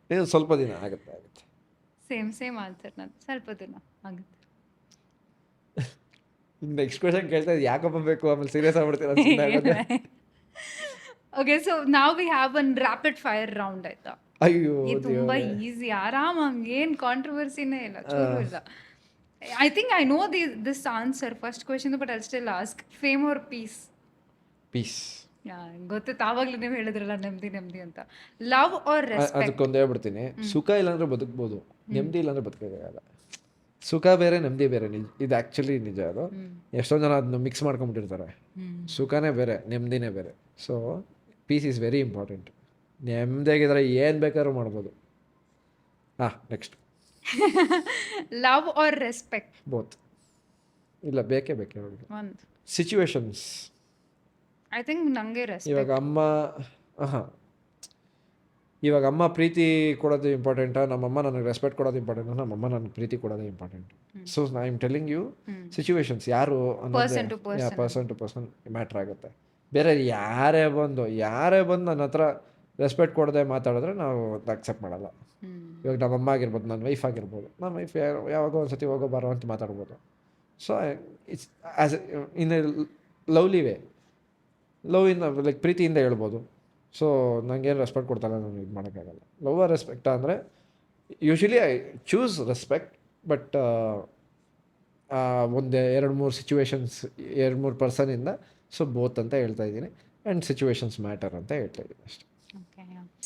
ಇದು ಸ್ವಲ್ಪ ದಿನ ಆಗುತ್ತೆ. Same answer. ನಾನು ಸ್ವಲ್ಪ ದಿನ ಆಗುತ್ತೆ. ನೆಕ್ಸ್ಟ್ ಕ್ವೆಶನ್ ಕೇಳ್ತಾ ಇದ್ದು ಯಾಕಪ್ಪ ಬೇಕು, ಆಮೇಲೆ ಸೀರಿಯಸ್ ಆಗ್ಬಿಡ್ತೀರ. ಓಕೆ, ಸೊ ನಾವು V have one rapid fire round ಆಯ್ತಾ? ಅಯ್ಯೋ ಇದು ತುಂಬಾ ಈಸಿ, ಆರಾಮಾಗಿ, ಏನು ಕಾಂಟ್ರವರ್ಸಿನೇ ಇಲ್ಲ, ಚೂರು ಇಲ್ಲ. I think I know this answer first question, but I still ask. Fame or peace? Peace. ಗೊತ್ತಿತ್ತು, ಆವಾಗಲೇ ನೀವು ಹೇಳಿದ್ರಲ್ಲ ನೆಮ್ಮದಿ ಅಂತ. Love or respect? ಅದಕ್ಕೊಂದು ಹೇಳ್ಬಿಡ್ತೀನಿ, ಸುಖ ಇಲ್ಲಾಂದ್ರೆ ಬದುಕ್ಬೋದು, ನೆಮ್ಮದಿ ಇಲ್ಲಾಂದ್ರೆ ಬದುಕೋಕ್ಕಾಗಲ್ಲ. ಸುಖ ಬೇರೆ, ನೆಮ್ಮದಿ ಬೇರೆ. ಇದು ಆ್ಯಕ್ಚುಲಿ ನಿಜ. ಅದು ಎಷ್ಟೊಂದು ಜನ ಅದನ್ನ ಮಿಕ್ಸ್ ಮಾಡ್ಕೊಂಡ್ಬಿಟ್ಟಿರ್ತಾರೆ. ಸುಖನೇ ಬೇರೆ, ನೆಮ್ಮದಿನೇ ಬೇರೆ. So peace is very important. ನೆಮ್ಮದಿಯಾಗಿದ್ರೆ ಏನು ಬೇಕಾದ್ರೂ ಮಾಡ್ಬೋದು. Next. Love or respect? Both. ಇಲ್ಲ, ಬೇಕೇ ಅವ್ರಿಗೆ. ಒಂದು ಸಿಚುವೇಶನ್ಸ್. ಐ ಥಿಂಕ್ ನನಗೆ ರೆಸ್ಪೆಕ್ಟ್. ಇವಾಗ ಅಮ್ಮ ಪ್ರೀತಿ ಕೊಡೋದು ಇಂಪಾರ್ಟೆಂಟಾ, ನಮ್ಮಮ್ಮ ನನಗೆ ರೆಸ್ಪೆಕ್ಟ್ ಕೊಡೋದು ಇಂಪಾರ್ಟೆಂಟಾ, ನಮ್ಮಮ್ಮ ನನಗೆ ಪ್ರೀತಿ ಕೊಡೋದೇ important. So I am telling you, situations ಯಾರು ಪರ್ಸನ್ ಟು ಪರ್ಸನ್ ಮ್ಯಾಟ್ರ್ ಆಗುತ್ತೆ. ಬೇರೆ ಯಾರೇ ಬಂದು ನನ್ನ ಹತ್ರ ರೆಸ್ಪೆಕ್ಟ್ ಕೊಡದೆ ಮಾತಾಡಿದ್ರೆ ನಾವು ಅಕ್ಸೆಪ್ಟ್ ಮಾಡಲ್ಲ. ಇವಾಗ ನಮ್ಮಮ್ಮ ಆಗಿರ್ಬೋದು, ನನ್ನ ವೈಫ್ ಆಗಿರ್ಬೋದು, ನನ್ನ ವೈಫ್ ಯಾವಾಗೋ ಒಂದು ಸತಿ ಹೋಗೋ ಬರೋ ಅಂತ ಮಾತಾಡ್ಬೋದು. So it's as in a lovely way, like ಪ್ರೀತಿಯಿಂದ ಹೇಳ್ಬೋದು. ಸೊ ನನಗೇನು ರೆಸ್ಪೆಕ್ಟ್ ಕೊಡ್ತಾಯಿಲ್ಲ, ನಾನು ಇದು ಮಾಡೋಕ್ಕಾಗಲ್ಲ. ಲವ್ ಆರ್ ರೆಸ್ಪೆಕ್ಟ್ ಅಂದರೆ usually I choose respect, but ಒಂದು 2-3 ಸಿಚುವೇಶನ್ಸ್, 2-3 ಪರ್ಸನಿಂದ. ಸೊ ಬೋತ್ ಅಂತ ಹೇಳ್ತಾ ಇದ್ದೀನಿ, ಆ್ಯಂಡ್ ಸಿಚುವೇಶನ್ಸ್ ಮ್ಯಾಟರ್ ಅಂತ ಹೇಳ್ತಾ ಇದ್ದೀನಿ ಅಷ್ಟೇ.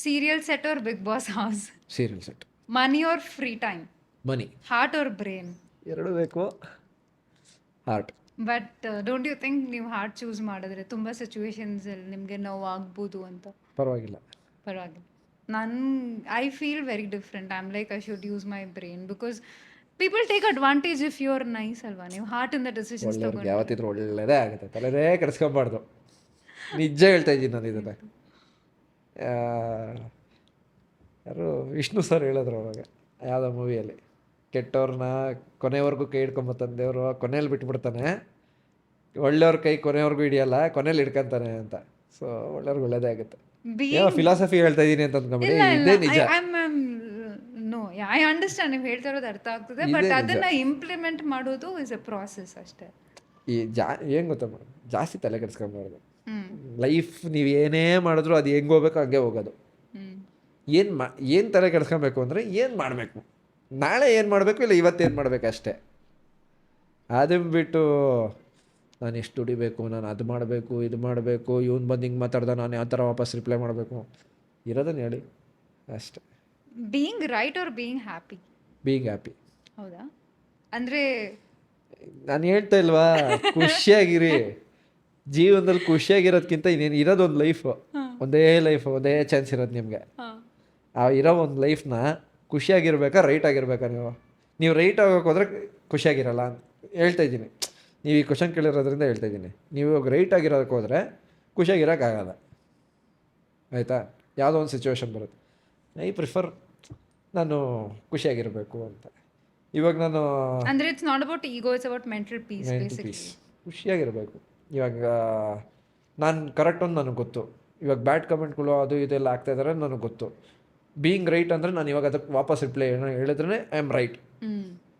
Serial set or Bigg Boss house? Serial set. Money or free time? Money. Heart or brain? ಎರಡೂ ಬೇಕು. Heart. But don't you think ನೀವು ಹಾರ್ಟ್ ಚೂಸ್ ಮಾಡಿದ್ರೆ ತುಂಬ ಸಿಚುವೇಶನ್ಸಲ್ಲಿ ನಿಮಗೆ ನೋವು ಆಗ್ಬೋದು ಅಂತ? ಪರವಾಗಿಲ್ಲ. ನಾನು I feel very different. I am like I should use my brain because people take advantage if you are nice ಅಲ್ವಾ? ನೀವು ಹಾರ್ಟಿಂದ ಡಿಸಿಷನ್ಸ್ ತಗೊಂಡು ಯಾವತ್ತಿದ್ರು ಒಳ್ಳೆಯದೇ ಆಗುತ್ತೆ, ತಲೆನೇ ಕೆಡಿಸ್ಕೊಬಾರ್ದು. ನಿಜ ಹೇಳ್ತಾ ಇದ್ದೀನಿ ನಾನು ಇದನ್ನು. ಯಾರು ವಿಷ್ಣು ಸರ್ ಹೇಳಿದ್ರು ಅವಾಗ ಯಾವುದೋ ಮೂವಿಯಲ್ಲಿ, ಕೆಟ್ಟವ್ರನ್ನ ಕೊನೆವರೆಗೂ ಕೈ ಹಿಡ್ಕೊಂಬತ್ತಾನೆ ದೇವರು, ಕೊನೆಯಲ್ಲಿ ಬಿಟ್ಬಿಡ್ತಾನೆ. ಒಳ್ಳೆಯವ್ರ ಕೈ ಕೊನೆವರೆಗೂ ಹಿಡಿಯಲ್ಲ, ಕೊನೆಯಲ್ಲಿ ಹಿಡ್ಕೊಂತಾನೆ ಅಂತ. ಸೊ ಒಳ್ಳೆಯವ್ರಿಗೆ ಒಳ್ಳೇದೇ ಆಗುತ್ತೆ. ಫಿಲಾಸಫಿ ಹೇಳ್ತಾ ಇದ್ದೀನಿ ಅಂತ ಅಂದ್ಕೊಂಬಿಡಿ, ಇದೇ ನಿಜ. ನೋ, ಐ ಅಂಡರ್ಸ್ಟ್ಯಾಂಡ್, ನೀವು ಹೇಳ್ತಾ ಇರೋದು ಅರ್ಥ ಆಗ್ತದೆ, ಬಟ್ ಅದನ್ನ ಇಂಪ್ಲಿಮೆಂಟ್ ಮಾಡೋದು ಇಸ್ ಎ ಪ್ರಾಸೆಸ್ ಅಷ್ಟೇ. ಈ ಏನು ಗೊತ್ತಾ ಮೇಡಮ್, ಜಾಸ್ತಿ ತಲೆ ಕೆಡಿಸ್ಕೊಂಬಾರ್ದು. ಲೈಫ್ ನೀವು ಏನೇ ಮಾಡಿದ್ರು ಅದು ಹೆಂಗೆ ಹೋಗ್ಬೇಕು ಹಂಗೆ ಹೋಗೋದು. ಏನು ತಲೆ ಕೆಡಿಸ್ಕೊಬೇಕು ಅಂದರೆ ಏನು ಮಾಡಬೇಕು, ನಾಳೆ ಏನು ಮಾಡಬೇಕು ಇಲ್ಲ ಇವತ್ತೇನು ಮಾಡಬೇಕು ಅಷ್ಟೇ. ಅದನ್ನು ಬಿಟ್ಟು ನಾನು ಎಷ್ಟು ದುಡಿಬೇಕು, ನಾನು ಅದು ಮಾಡಬೇಕು ಇದು ಮಾಡಬೇಕು, ಇವ್ನು ಬಂದು ಹಿಂಗೆ ಮಾತಾಡ್ದ ನಾನು ಯಾವ ಥರ ವಾಪಸ್ ರಿಪ್ಲೈ ಮಾಡಬೇಕು, ಇರೋದನ್ನು ಹೇಳಿ ಅಷ್ಟೇ. Being right are being happy? Being happy. ಹೌದಾ? ಅಂದರೆ ನಾನು ಹೇಳ್ತಾ ಇಲ್ವಾ, ಖುಷಿಯಾಗಿರಿ. ಜೀವನದಲ್ಲಿ ಖುಷಿಯಾಗಿರೋದ್ಕಿಂತ ಇನ್ನೇನು ಇರೋದೊಂದು ಲೈಫು, ಒಂದೇ ಲೈಫ್, ಒಂದೇ ಚಾನ್ಸ್ ಇರೋದು ನಿಮಗೆ. ಆ ಇರೋ ಒಂದು ಲೈಫ್ನ ಖುಷಿಯಾಗಿರ್ಬೇಕಾ ರೈಟ್ ಆಗಿರ್ಬೇಕಾ? ನೀವು ರೈಟ್ ಆಗೋಕೆ ಹೋದ್ರೆ ಖುಷಿಯಾಗಿರಲ್ಲ ಅಂತ ಹೇಳ್ತಾ ಇದ್ದೀನಿ. ನೀವು ಈ ಕ್ವಶನ್ ಕೇಳಿರೋದ್ರಿಂದ ಹೇಳ್ತಾ ಇದ್ದೀನಿ. ನೀವು ಇವಾಗ ರೈಟ್ ಆಗಿರೋದಕ್ಕೆ ಹೋದರೆ ಖುಷಿಯಾಗಿರೋಕ್ಕಾಗಲ್ಲ, ಆಯಿತಾ? ಯಾವುದೋ ಒಂದು ಸಿಚುವೇಶನ್ ಬರುತ್ತೆ, ಐ ಪ್ರಿಫರ್ ನಾನು ಖುಷಿಯಾಗಿರಬೇಕು ಅಂತ. ಇವಾಗ ನಾನು ಅಂದರೆ it's not about ego, it's about mental peace. ಖುಷಿಯಾಗಿರಬೇಕು. ಇವಾಗ ನಾನು ಕರೆಕ್ಟ್ ಒಂದು ನನಗೆ ಗೊತ್ತು. ಇವಾಗ ಬ್ಯಾಡ್ ಕಮೆಂಟ್ಗಳು ಅದು ಇದೆಲ್ಲ ಆಗ್ತಾಯಿದ್ದಾರೆ ನನಗೆ ಗೊತ್ತು. ಬೀಯಿಂಗ್ ರೈಟ್ ಅಂದರೆ ನಾನು ಇವಾಗ ಅದಕ್ಕೆ ವಾಪಸ್ ರಿಪ್ಲೈ ಏನೋ ಹೇಳಿದ್ರೆ ಐ ಆಮ್ ರೈಟ್,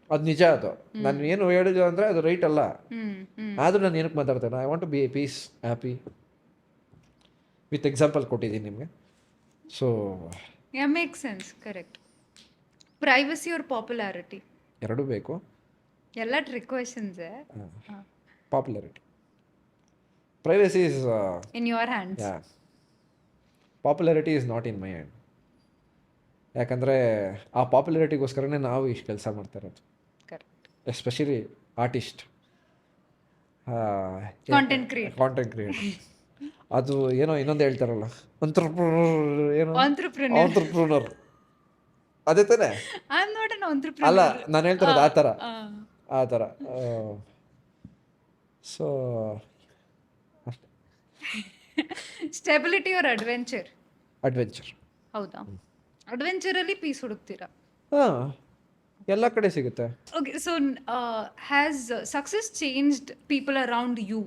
ಅದು ನಿಜ. ಅದು ನಾನು ಏನು ಹೇಳಿದ್ರು ಅಂದರೆ ಅದು ರೈಟ್ ಅಲ್ಲ, ಆದರೂ ನಾನು ಏನಕ್ಕೆ ಮಾತಾಡ್ತೇನೆ, I want to be a peace happy. With example ಕೊಟ್ಟಿದ್ದೀನಿ ನಿಮಗೆ. So make sense, correct. Privacy or popularity? ಎರಡೂ ಬೇಕು. ಎಲ್ಲ ಟ್ರಿಕ್ ಕ್ವೆಶ್ಚನ್ಸೇ. Popularity. Privacy is in your hands. Popularity is not in my hand. ಯಾಕಂದರೆ ಆ ಪಾಪ್ಯುಲಾರಿಟಿಗೋಸ್ಕರನೇ ನಾವು ಇಷ್ಟು ಕೆಲಸ ಮಾಡ್ತಾ ಇರೋದು. Correct. Especially artist, content creator. ಅದು ಏನೋ ಇನ್ನೊಂದು ಹೇಳ್ತಾರಲ್ಲ, ಏನೋ ಆಂಟ್ರಪ್ರೂನರ್, ಅದೇ ತಾನೇ? ಅಲ್ಲ, ನಾನು ಹೇಳ್ತಿರೋದು ಆ ಥರ. So stability or adventure? Adventure. ಹೌದಾ? ಅಡ್ವೆಂಚರಲ್ಲಿ ಪೀಸ್ ಹುಡುಕ್ತೀರಾ? ಹಾಂ, ಎಲ್ಲ ಕಡೆ ಸಿಗುತ್ತೆ. Okay, so has success changed people around you?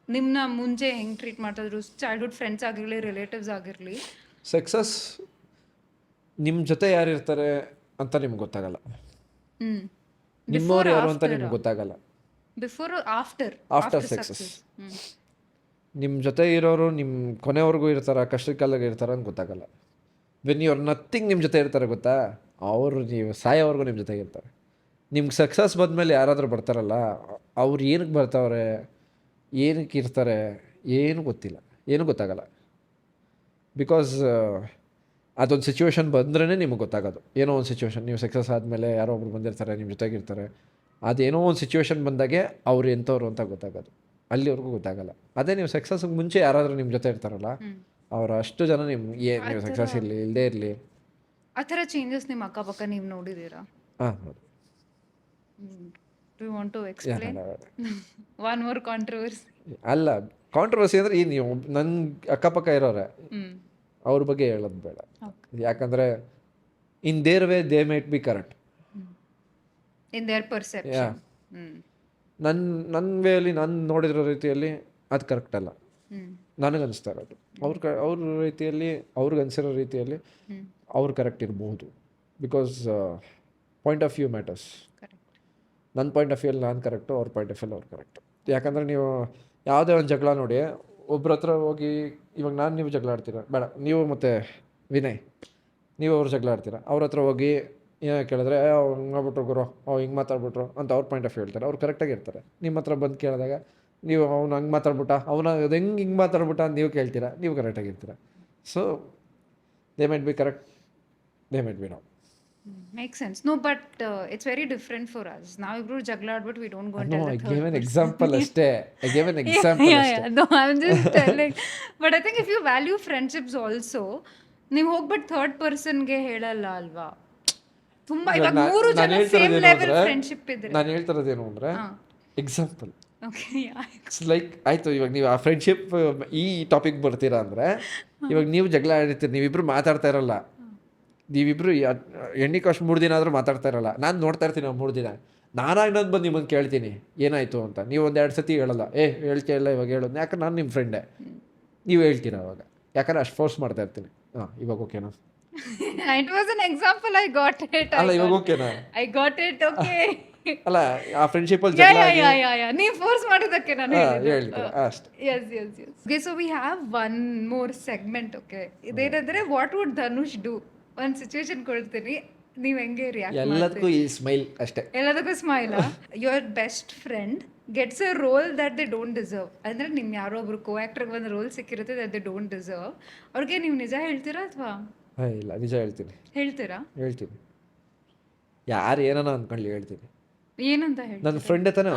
ನಿಮ್ಮನ್ನ ಮುಂಚೆ ಹೆಂಗೆ ಟ್ರೀಟ್ ಮಾಡ್ತಾಯಿದ್ರು, ಚೈಲ್ಡ್ಹುಡ್ ಫ್ರೆಂಡ್ಸ್ ಆಗಿರಲಿ, ರಿಲೇಟಿವ್ಸ್ ಆಗಿರಲಿ? ಸಕ್ಸಸ್ ನಿಮ್ಮ ಜೊತೆ ಯಾರು ಇರ್ತಾರೆ ಅಂತ ನಿಮ್ಗೆ ಗೊತ್ತಾಗಲ್ಲ. ನಿಮ್ಮವ್ರು ಯಾರು ಅಂತ ನಿಮ್ಗೆ ಗೊತ್ತಾಗಲ್ಲ. ಬಿಫೋರ್ ಆಫ್ಟರ್ ಸಕ್ಸಸ್ ನಿಮ್ಮ ಜೊತೆ ಇರೋರು ನಿಮ್ಮ ಕೊನೆವರೆಗೂ ಇರ್ತಾರ, ಕಷ್ಟ ಕಾಲಾಗ ಇರ್ತಾರ ಅಂತ ಗೊತ್ತಾಗಲ್ಲ. ವೆನ್ ಯು ಆರ್ ನಥಿಂಗ್ ನಿಮ್ಮ ಜೊತೆ ಇರ್ತಾರೆ ಗೊತ್ತಾ, ಅವರು ನೀವು ಸಾಯೋವರೆಗೂ ನಿಮ್ಮ ಜೊತೆಗೆ ಇರ್ತಾರೆ. ನಿಮ್ಗೆ ಸಕ್ಸಸ್ ಬಂದಮೇಲೆ ಯಾರಾದರೂ ಬರ್ತಾರಲ್ಲ, ಅವ್ರು ಏನಕ್ಕೆ ಬರ್ತಾವ್ರೆ, ಏನಕ್ಕೆ ಇರ್ತಾರೆ, ಏನು ಗೊತ್ತಿಲ್ಲ, ಏನೂ ಗೊತ್ತಾಗಲ್ಲ. ಬಿಕಾಸ್ ಅದೊಂದು ಸಿಚುವೇಶನ್ ಬಂದ್ರೇ ನಿಮಗೆ ಗೊತ್ತಾಗೋದು. ಏನೋ ಒಂದು ಸಿಚುವೇಶನ್, ನೀವು ಸಕ್ಸಸ್ ಆದಮೇಲೆ ಯಾರೋ ಒಬ್ರು ಬಂದಿರ್ತಾರೆ, ನಿಮ್ಮ ಜೊತೆಗಿರ್ತಾರೆ. ಅದೇನೋ ಒಂದು ಸಿಚುವೇಶನ್ ಬಂದಾಗೆ ಅವ್ರು ಎಂಥವ್ರು ಅಂತ ಗೊತ್ತಾಗೋದು. ಅಲ್ಲಿವರೆಗೂ ಗೊತ್ತಾಗಲ್ಲ. ಅದೇ ನೀವು ಸಕ್ಸಸ್ಗೆ ಮುಂಚೆ ಯಾರಾದರೂ ನಿಮ್ಮ ಜೊತೆ ಇರ್ತಾರಲ್ಲ, ಅವ್ರು ಅಷ್ಟು ಜನ ನೀವು ಸಕ್ಸಸ್ ಇರಲಿ ಇಲ್ಲದೇ ಇರಲಿ, ಆ ಥರ ಚೇಂಜಸ್ ನಿಮ್ಮ ಅಕ್ಕಪಕ್ಕ ನೀವು ನೋಡಿದ್ದೀರಾ? ಹಾಂ, ನೋಡಿ. Do you want to explain one more controversy? ಅಲ್ಲ, ಕಾಂಟ್ರವರ್ಸಿ ಅಂದರೆ ಈ ನೀವು ನನ್ನ ಅಕ್ಕಪಕ್ಕ ಇರೋರೆ ಅವ್ರ ಬಗ್ಗೆ ಹೇಳೋದು ಬೇಡ. ಯಾಕಂದರೆ in their way they might be correct, in their perception. ನನ್ನ ವೇಯಲ್ಲಿ ನಾನು ನೋಡಿರೋ ರೀತಿಯಲ್ಲಿ ಅದು ಕರೆಕ್ಟ್ ಅಲ್ಲ, ನನಗನ್ನಿಸ್ತಾ ಇರೋದು. ಅವ್ರ ರೀತಿಯಲ್ಲಿ, ಅವ್ರಿಗೆ ಅನಿಸಿರೋ ರೀತಿಯಲ್ಲಿ ಅವ್ರು ಕರೆಕ್ಟ್ ಇರ್ಬೋದು. Because point of view matters. ನನ್ನ ಪಾಯಿಂಟ್ ಆಫ್ ವ್ಯೂಲ್ಲಿ ನಾನು ಕರೆಕ್ಟು, ಅವ್ರ ಪಾಯಿಂಟ್ ಆಫ್ ವ್ಯೂಲ್ಲಿ ಅವ್ರು ಕರೆಕ್ಟು. ಯಾಕಂದರೆ ನೀವು ಯಾವುದೇ ಒಂದು ಜಗಳ ನೋಡಿ, ಒಬ್ರ ಹತ್ರ ಹೋಗಿ, ಇವಾಗ ನಾನು ನೀವು ಜಗಳ ಆಡ್ತೀರ, ಬೇಡ ನೀವು ಮತ್ತು ವಿನಯ್ ನೀವು ಅವ್ರು ಜಗಳ ಆಡ್ತೀರ, ಅವ್ರ ಹತ್ರ ಹೋಗಿ ಏನೋ ಕೇಳಿದ್ರೆ ಹಿಂಗೆ ಮಾಡ್ಬಿಟ್ರು ಗುರು, ಹಿಂಗೆ ಮಾತಾಡ್ಬಿಟ್ರು ಅಂತ ಅವ್ರ ಪಾಯಿಂಟ್ ಆಫ್ ವ್ಯೂ ಹೇಳ್ತಾರೆ. ಅವ್ರು ಕರೆಕ್ಟಾಗಿ ಇರ್ತಾರೆ. ನಿಮ್ಮ ಹತ್ರ ಬಂದು ಕೇಳಿದಾಗ ನೀವು ಅವ್ನು ಹಂಗೆ ಮಾತಾಡ್ಬಿಟ್ಟ, ಅವನ ಅದು ಹಿಂಗೆ ಮಾತಾಡ್ಬಿಟ್ಟ ಅಂತ ನೀವು ಕೇಳ್ತೀರಾ, ನೀವು ಕರೆಕ್ಟಾಗಿರ್ತೀರ. So they might be correct, they might be not. Makes sense. No, but it's very different for us. ನಾವಿಬ್ರು ಜಗಳ ಆಡ್ಬಿಟ್ಟು we don't go and tell the third person. I gave an example ಅಷ್ಟೇ. I gave an example ಅಷ್ಟೇ. No, I'm just telling. But I think if you value friendships also, ನೀವು ಹೋಗ್ಬಿಟ್ಟು ಥರ್ಡ್ ಪರ್ಸನ್ಗೆ ಹೇಳಲ್ಲ ಅಲ್ವಾ? ತುಂಬಾ ಇವಾಗ ಮೂರು ಜನ ಸೇಮ್ ಲೆವೆಲ್ ಫ್ರೆಂಡ್ಶಿಪ್ ಇದ್ರೆ. ನಾನು ಹೇಳ್ತಿರೋದೇನು ಅಂದರೆ ಎಕ್ಸಾಂಪಲ್. ಓಕೆ, ಇಟ್ಸ್ ಲೈಕ್ ಆಯಿತು, ಇವಾಗ ನೀವು ಆ ಫ್ರೆಂಡ್ಶಿಪ್ ಈ ಟಾಪಿಕ್ ಬರ್ತೀರಾ ಅಂದರೆ, ಇವಾಗ ನೀವು ಜಗಳ ಆಡಿರ್ತೀರಿ, ನೀವಿಬ್ರು ಮಾತಾಡ್ತಾ ಇರಲ್ಲ, ನೀವಿಬ್ರು ಎಣ್ಣೆ ಕಾಸ್ಟ್ 3 ದಿನ ಆದರೂ ಮಾತಾಡ್ತಾ ಇರಲ್ಲ. ನಾನು ನೋಡ್ತಾ ಇರ್ತೀನಿ 3 ದಿನ, ನಾನಾಗಿ ನಾನು ಬಂದು ನಿಮ್ಮನ್ನು ಕೇಳ್ತೀನಿ ಏನಾಯಿತು ಅಂತ. ನೀವು 1-2 ಸತಿ ಹೇಳಲ್ಲ, ಹೇಳ್ತೀಯ ಇಲ್ಲ ಇವಾಗ ಹೇಳೋದು, ಯಾಕಂದ್ರೆ ನಾನು ನಿಮ್ಮ ಫ್ರೆಂಡೇ, ನೀವು ಹೇಳ್ತೀರ ಅವಾಗ, ಯಾಕಂದ್ರೆ ಅಷ್ಟು ಫೋರ್ಸ್ ಮಾಡ್ತಾ ಇರ್ತೀನಿ. ಇವಾಗ ಓಕೆನಾ? It was an example. I got it. ಅಲ್ಲ ಇವಾಗ ಓಕೆನಾ? I got it. Okay. ಅಲ್ಲ ಆ ಫ್ರೆಂಡ್ಶಿಪ್ಪಲ್ಲಿ Yeah, ಜಗಳ yeah, ಆಗಿ yeah, yeah, yeah. ನೀವು ಫೋರ್ಸ್ ಮಾಡಿದ್ದಕ್ಕೆ ನಾನು ಹೇಳಿದ್ದು. ಹೇಳಿದ್ರೆ ಅಷ್ಟೇ. Yes. Okay, so we have one more segment. Okay, ಇದೇನಂದ್ರೆ ವಾಟ್ ವುಡ್ ಧನುಷ್ ಡೂ? ಒಂದು ಸಿಚುವೇಶನ್ ಕೊಡ್ತೀನಿ, ನೀವು ಹೆಂಗೆ ರಿಯಾಕ್ಟ್ ಎಲ್ಲದಕ್ಕೂ ಈ ಸ್ಮೈಲ್ ಅಷ್ಟೇ. ಎಲ್ಲದಕ್ಕೂ smile. Your best friend gets a role that they don't deserve. ಅಂದರೆ ನಿಮ್ಮ ಯಾರೋ ಒಬ್ರು ಕೋ ಆ್ಯಕ್ಟ್ರಿಗೆ ಒಂದು ರೋಲ್ ಸಿಕ್ಕಿರುತ್ತೆ ದಟ್ ದೇ ಡೋಂಟ್ ಡಿಸರ್ವ್. ಅವ್ರಿಗೆ ನೀವು ನಿಜ ಹೇಳ್ತೀರಾ ಅಥವಾ ಇಲ್ಲ, ನಿಜ ಹೇಳ್ತೀನಿ. ಹೇಳ್ತೀರಾ? ಹೇಳ್ತೀನಿ. ಯಾರು ಏನಾನ ಅಂದ್ಕೊಳ್ಳಿ ಹೇಳ್ತೀನಿ. ಏನಂತ ಹೇಳಿ? ನನ್ನ ಫ್ರೆಂಡ್ ತಾನೇ,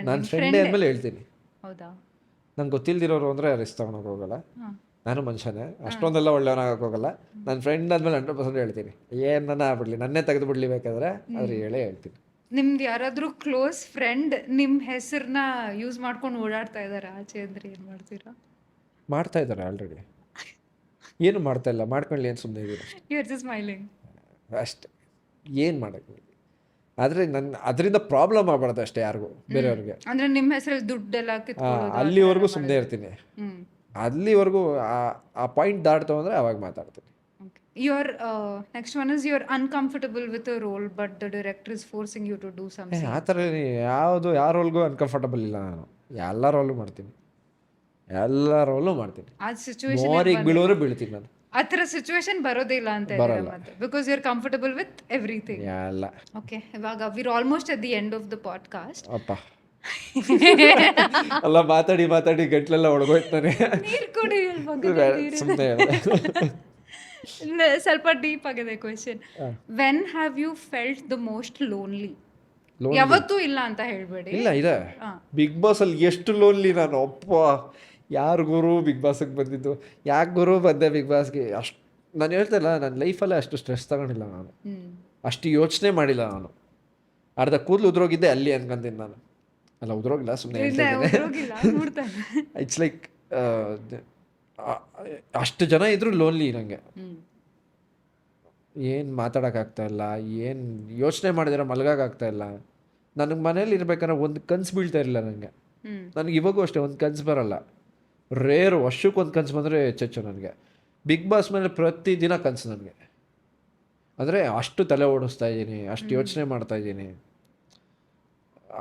ನನ್ನ ಫ್ರೆಂಡ್ ಅಂದಮೇಲೆ ಹೇಳ್ತೀನಿ. ಹೌದಾ? ನಂಗೆ ಗೊತ್ತಿಲ್ದಿರೋರು ಅಂದರೆ ರಿಸ್ಕ್ ತೊಗೊಳಕ್ಕೆ ಹೋಗಲ್ಲ. ನಾನು ಮನುಷ್ಯನೇ, ಅಷ್ಟೊಂದೆಲ್ಲ ಒಳ್ಳೆಯವನಾಗಕ್ಕೆ ಹೋಗಲ್ಲ. ನನ್ನ ಫ್ರೆಂಡ್ ಆದಮೇಲೆ 100% ಹೇಳ್ತೀನಿ. ಏನನ್ನ ಆಗ್ಬಿಡ್ಲಿ, ನನ್ನೇ ತೆಗೆದು ಬಿಡ್ಲಿ ಬೇಕಾದ್ರೆ, ಆದ್ರೆ ಹೇಳೇ ಹೇಳ್ತೀನಿ. ನಿಮ್ದು ಯಾರಾದರೂ ಕ್ಲೋಸ್ ಫ್ರೆಂಡ್ ನಿಮ್ಮ ಹೆಸರನ್ನ ಯೂಸ್ ಮಾಡ್ಕೊಂಡು ಓಡಾಡ್ತಾ ಇದ್ದಾರೆ ಆಚೆ ಅಂದರೆ ಏನು ಮಾಡ್ತೀರಾ? ಮಾಡ್ತಾ ಇದ್ದಾರೆ ಆಲ್ರೆಡಿ. ಏನು ಮಾಡ್ತಾ ಇಲ್ಲ, ಮಾಡ್ಕೊಳ್ಳಿ, ಏನು ಸುಮ್ಮನೆ ಇದ್ದೀರಿ ಯು ಆರ್ ಜಸ್ಟ್ ಸ್ಮೈಲಿಂಗ್ ಅಷ್ಟೇ. ಏನು ಮಾಡೋಕ್ಕೆ, ಆದರೆ ಅದರಿಂದ ಪ್ರಾಬ್ಲಮ್ ಆಗಬಾರ್ದು ಅಷ್ಟೇ ಯಾರಿಗೂ, ಬೇರೆಯವ್ರಿಗೆ. ಅಂದರೆ ನಿಮ್ಮ ಹೆಸರಲ್ಲಿ ದುಡ್ಡೆಲ್ಲ ಕಿತ್ಕೊಳ್ಳೋದು ಅಲ್ಲಿವರೆಗೂ ಸುಮ್ಮನೆ ಇರ್ತೀನಿ. ಅಲ್ಲಿವರೆಗೂ ಆ ಪಾಯಿಂಟ್ ದಾಟ್ತು ಅಂದರೆ ಅವಾಗ ಮಾತಾಡ್ತೀನಿ. Your next one is you're uncomfortable with a role, but the director is forcing you to do something. ಆ ಥರ ಯಾವ ರೋಲ್ಗೂ ಅನ್ಕಂಫರ್ಟಬಲ್ ಇಲ್ಲ ನಾನು. ಎಲ್ಲ ರೋಲು ಮಾಡ್ತೀನಿ, ಆ ಸಿಚುವೇಶನ್ ಮೋರಿಗೆ ಬೀಳೋರು ಬೀಳ್ತೀನಿ ನಾನು. ಆ ಥರ ಸಿಚುವೇಶನ್ ಬರೋದೇ ಇಲ್ಲ ಅಂತ ಹೇಳಿದ್ರೆ ಮತ್ತೆ, because you are comfortable with everything. ಎಲ್ಲ ಓಕೆ, ಇವಾಗ we're almost at the end of the podcast. ಅಪ್ಪ ಅಲ್ಲ, ಮಾತಾಡಿ ಗಂಟ್ಲೆಲ್ಲ ಒಳಗೋಯ್ತಾನೆ. ನೀರು ಕುಡಿ, ಸುಮ್ಮನೆ ಸ್ವಲ್ಪ ಡೀಪ್ ಆಗಿದೆ question. When have you felt the most lonely? ಯಾವತ್ತೂ ಇಲ್ಲ ಅಂತ ಹೇಳ್ಬೇಡಿ. ಇಲ್ಲ, ಇದೆ. ಬಿಗ್ ಬಾಸ್ ಅಲ್ಲಿ ಎಷ್ಟು ಲೋನ್ಲಿ ನಾನು. ಅಪ್ಪ, ಯಾರು ಗುರು ಬಿಗ್ ಬಾಸ್ಗೆ ಬಂದಿದ್ದು, ಯಾಕೆ ಗುರು ಬಂದೆ ಬಿಗ್ ಬಾಸ್ಗೆ? ಅಷ್ಟು ನಾನು ಹೇಳ್ತಿಲ್ಲ, ನನ್ನ ಲೈಫಲ್ಲೇ ಅಷ್ಟು ಸ್ಟ್ರೆಸ್ ತಗೊಂಡಿಲ್ಲ ನಾನು, ಅಷ್ಟು ಯೋಚನೆ ಮಾಡಿಲ್ಲ ನಾನು. ಅರ್ಧ ಕೂದಲು ಉದ್ರೋಗಿದ್ದೆ ಅಲ್ಲಿ ಅನ್ಕೊಂತೀನಿ ನಾನು. ಅಲ್ಲ, ಉದ್ರೋಗಿಲ್ಲ, ಸುಮ್ಮನೆ ಇಟ್ಸ್ ಲೈಕ್ ಅಷ್ಟು ಜನ ಇದ್ರು ಲೋನ್ಲಿ ನನಗೆ. ಏನು ಮಾತಾಡೋಕ್ಕಾಗ್ತಾ ಇಲ್ಲ, ಏನು ಯೋಚನೆ ಮಾಡಿದ್ರೆ ಮಲಗೋಕ್ಕಾಗ್ತಾ ಇಲ್ಲ. ನನಗೆ ಮನೇಲಿ ಇರ್ಬೇಕಾದ್ರೆ ಒಂದು ಕನ್ಸು ಬೀಳ್ತಾ ಇರಲಿಲ್ಲ ನನಗೆ. ನನಗೆ ಇವಾಗೂ ಅಷ್ಟೇ ಒಂದು ಕನ್ಸು ಬರಲ್ಲ. ರೇರು, ವರ್ಷಕ್ಕೆ ಒಂದು ಕನ್ಸು ಬಂದರೆ ಹೆಚ್ಚು ನನಗೆ. ಬಿಗ್ ಬಾಸ್ ಮೇಲೆ ಪ್ರತಿದಿನ ಕನಸು ನನಗೆ. ಅಂದರೆ ಅಷ್ಟು ತಲೆ ಓಡಿಸ್ತಾ ಇದ್ದೀನಿ, ಅಷ್ಟು ಯೋಚನೆ ಮಾಡ್ತಾ ಇದ್ದೀನಿ.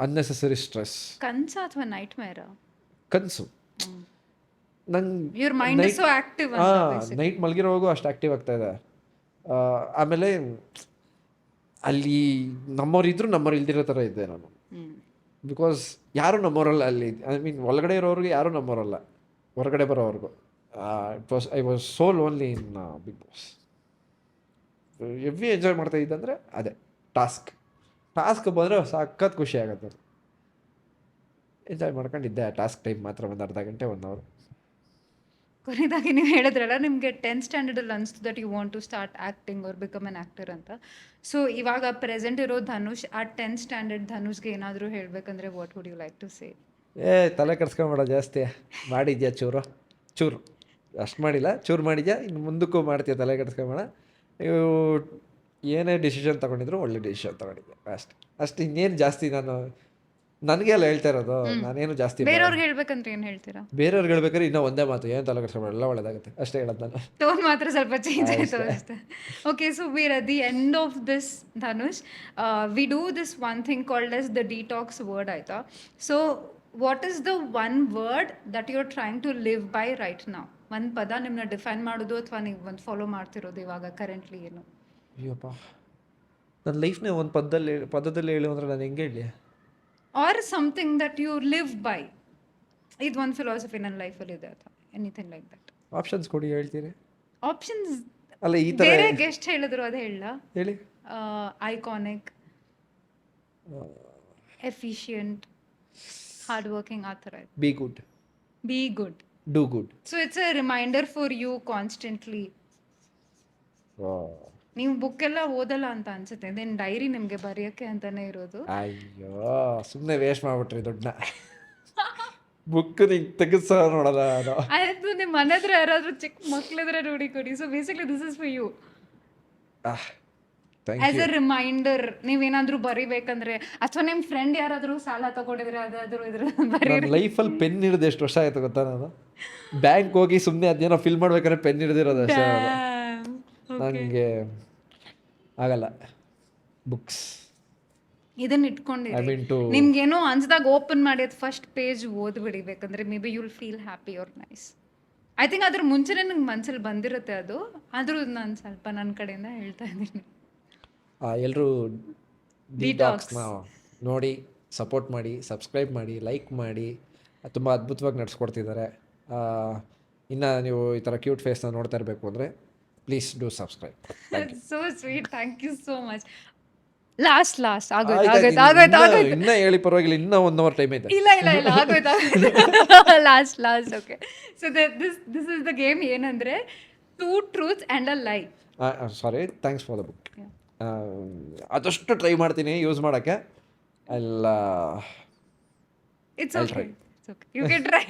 Unnecessary stress. ಕನಸ ಅಥವಾ ನೈಟ್ ಮೇರಾ? ಕನಸು. Your mind is so active. Night ಮಲಗಿರೋವಾಗೂ ಅಷ್ಟು ಆ್ಯಕ್ಟಿವ್ ಆಗ್ತಾ ಇದೆ. ಆಮೇಲೆ ಅಲ್ಲಿ ನಮ್ಮವ್ರು ಇದ್ರು ನಮ್ಮವ್ರು ಇಲ್ದಿರೋ ಥರ ಇದ್ದೆ ನಾನು. ಬಿಕಾಸ್ ಯಾರು ನಮ್ಮವರಲ್ಲ ಅಲ್ಲಿ. ಐ ಮೀನ್, ಒಳಗಡೆ ಇರೋರಿಗೆ ಯಾರೂ ನಮ್ಮವರಲ್ಲ, ಹೊರಗಡೆ ಬರೋವ್ರಿಗೂ. I was so lonely in Bigg Boss. Every enjoy ಮಾಡ್ತಾ ಇದ್ದಂದರೆ ಅದೇ ಟಾಸ್ಕ್ ಬಂದರೆ ಸಖತ್ ಖುಷಿ ಆಗುತ್ತೆ. ಎಂಜಾಯ್ ಮಾಡ್ಕೊಂಡಿದ್ದೆ ಟಾಸ್ಕ್ ಟೈಮ್ ಮಾತ್ರ, ಒಂದು ಅರ್ಧ ಗಂಟೆ 1 ಅವರ್. ಕೊನೆಯದಾಗಿ ನೀವು ಹೇಳಿದ್ರಲ್ಲ, ನಿಮಗೆ 10th ಸ್ಟ್ಯಾಂಡರ್ಡಲ್ಲಿ ಅನಿಸ್ತು that you want to start acting or become an actor ಅಂತ. ಸೊ ಇವಾಗ ಪ್ರೆಸೆಂಟ್ ಇರೋ ಧನುಷ್, ಆ 10th ಸ್ಟ್ಯಾಂಡರ್ಡ್ ಧನುಷ್ಗೆ ಏನಾದರೂ ಹೇಳಬೇಕಂದ್ರೆ what would you like to say? ತಲೆ ಕೆಡ್ಸ್ಕೊಂಬೇಡ ಜಾಸ್ತಿ. ಮಾಡಿದ್ಯಾ ಚೂರು ಅಷ್ಟು ಮಾಡಿಲ್ಲ, ಚೂರು ಮಾಡಿದ್ಯಾ, ಇನ್ನು ಮುಂದಕ್ಕೂ ಮಾಡ್ತೀಯ, ತಲೆ ಕೆಡ್ಸ್ಕೊಂಬೇಡ. ನೀವು ಏನೇ ಡಿಸಿಷನ್ ತೊಗೊಂಡಿದ್ರು ಒಳ್ಳೆ ಡಿಸಿಷನ್ ತೊಗೊಂಡಿದ್ದೆ ಅಷ್ಟು. ಇನ್ನೇನು ಜಾಸ್ತಿ ನಾನು ನನಗೆ ಎಲ್ಲ ಹೇಳ್ತಾ ಇರೋದು, ನಾನೇನು ಜಾಸ್ತಿ. ಬೇರೆಯವ್ರಿಗೆ ಹೇಳ್ಬೇಕಂದ್ರೆ ಏನು ಹೇಳ್ತೀರಾ? ಬೇರೆಯವ್ರಿಗೆ ಹೇಳ್ಬೇಕಾದ್ರೆ ಇನ್ನೂ ಒಂದೇ ಮಾತು, ಏನು ತಲೆ ಕೆಡ್ಸ್ಕೊಂಬೇಡ, ಎಲ್ಲ ಒಳ್ಳೇದಾಗುತ್ತೆ ಅಷ್ಟೇ ಹೇಳೋದು ನಾನು. ಟೋನ್ ಮಾತ್ರ ಸ್ವಲ್ಪ ಚೇಂಜ್ ಆಯಿತು ಅಷ್ಟೇ. Okay, so we're at the end of this Dhanush, we do this one thing called as the detox word, ಆಯಿತಾ? So what is the one word that you are trying to live by right now? ಒಂದು ಪದ ನಿಮ್ಮನ್ನ ಡಿಫೈನ್ ಮಾಡೋದು ಅಥವಾ ನೀವು ಒಂದು ಫಾಲೋ ಮಾಡ್ತಿರೋದು ಇವಾಗ ಕರೆಂಟ್ಲಿ ಏನು? ಅಯ್ಯಪ್ಪ, ನನ್ನ ಲೈಫ್ನೇ ಒಂದು ಪದದಲ್ಲಿ ಹೇಳು ಅಂದರೆ ನಾನು ಹೆಂಗೆ ಹೇಳಿ? Or something that you live by. ಇದು ಒಂದು ಫಿಲಾಸಫಿ ನನ್ನ ಲೈಫಲ್ಲಿ ಇದೆ ಅಥವಾ ಎನಿಥಿಂಗ್ ಲೈಕ್ ದಟ್? ಆಪ್ಷನ್ಸ್ ಕೊಡಿ, ಹೇಳ್ತೀರಿ. ಆಪ್ಷನ್ಸ್ ಅಲ್ಲ, ಈ ಥರ ಬೇರೆ ಗೆಸ್ಟ್ ಹೇಳಿದ್ರು, ಅದು ಹೇಳ ಹೇಳಿ. ಐಕಾನಿಕ್, ಎಫಿಷಿಯಂಟ್, ಹಾರ್ಡ್ ವರ್ಕಿಂಗ್, ಆ ಥರ. Be good, do good. So it's a reminder for you constantly. ನೀವು ಬುಕ್ ಎಲ್ಲ ಓದಲ್ಲ ಅಂತ ಅನ್ಸುತ್ತೆ, ದೆನ್ ಡೈರಿ ನಿಮಗೆ ಬರೆಯೋಕ್ಕೆ ಅಂತಾನೆ ಇರೋದು. ಅಯ್ಯೋ, ಸುಮ್ಮನೆ ವೇಸ್ಟ್ ಮಾಡ್ಬಿಟ್ರಿ ದುಡ್ಡನ್ನ. ಬುಕ್ ನಿಂಗೆ ತೆಗೆಸ ನೋಡೋದ ಆಯ್ತು. ನಿಮ್ಮ ಮನೆ ಹತ್ರ ಯಾರಾದರೂ ಚಿಕ್ಕ ಮಕ್ಳಿದ್ರೆ ನೋಡಿ ಕೊಡಿ. So basically this is for you as a reminder. ನೀವೇನಾದ್ರೂ ಬರಿಬೇಕಂದ್ರೆ, ಅಥವಾ ನಿಮ್ಮ ಫ್ರೆಂಡ್ ಯಾರಾದರೂ ಸಾಲ ತಗೊಂಡಿದ್ರೆ ಅದಾದರೂ ಇದ್ರ ಬರೀ. ಲೈಫಲ್ಲಿ ಪೆನ್ ಹಿಡಿದು ಎಷ್ಟು ವರ್ಷ ಆಯ್ತು ಗೊತ್ತಾ? ನಾನು ಬ್ಯಾಂಕ್ ಹೋಗಿ ಸುಮ್ಮನೆ ಅದೇನೋ ಫಿಲ್ ಮಾಡ್ಬೇಕಾದ್ರೆ ಪೆನ್ ಹಿಡಿದಿರೋದು ಅಷ್ಟೇ. ನನಗೆ ಆಗಲ್ಲ ಬುಕ್ಸ್. ಇದನ್ನ ಐ ಇಟ್ಕೊಂಡಿರಿ. ಮೀನ್ ಟು ನಿಮ್ಗೇನೋ ಅನ್ಸ್ದಾಗ ಓಪನ್ ಮಾಡಿ ಅದು ಫಸ್ಟ್ ಪೇಜ್ ಓದ್ಬಿಡಿ, ಬೇಕಂದ್ರೆ may be you'll feel happy are nice. I think ಅದ್ರ ಮುಂಚೆನೇ ನಂಗೆ ಮನ್ಸಲ್ಲಿ ಬಂದಿರುತ್ತೆ ಅದು, ಆದರೂ ನಾನು ಸ್ವಲ್ಪ ನನ್ನ ಕಡೆಯಿಂದ ಹೇಳ್ತಾ ಇದ್ದೀನಿ. ಎಲ್ಲರೂ Detox. ಡಿಟಾಕ್ಸ್ನ ನೋಡಿ ಸಪೋರ್ಟ್ ಮಾಡಿ, ಸಬ್ಸ್ಕ್ರೈಬ್ ಮಾಡಿ, ಲೈಕ್ ಮಾಡಿ. ತುಂಬ ಅದ್ಭುತವಾಗಿ ನಡೆಸ್ಕೊಡ್ತಿದ್ದಾರೆ. ಇನ್ನು ನೀವು ಈ ಥರ ಕ್ಯೂಟ್ ಫೇಸ್ನ ನೋಡ್ತಾ ಇರಬೇಕು ಅಂದರೆ please do subscribe. So sweet, thank you so much. Last ಆಗೋಯ್ತು. ಇನ್ನೂ ಹೇಳಿ ಪರವಾಗಿಲ್ಲ, ಇನ್ನೂ 1 hour ಟೈಮ್ ಇದೆ. ಇಲ್ಲ ಆಗೋಯ್ತು. Last okay. So this is the game. ಏನಂದ್ರೆ 2 truths and a lie. Sorry, thanks for the book. ಆದಷ್ಟು ಟ್ರೈ ಮಾಡ್ತೀನಿ ಯೂಸ್ ಮಾಡೋಕ್ಕೆ. ಎಲ್ಲ it's okay, you can try.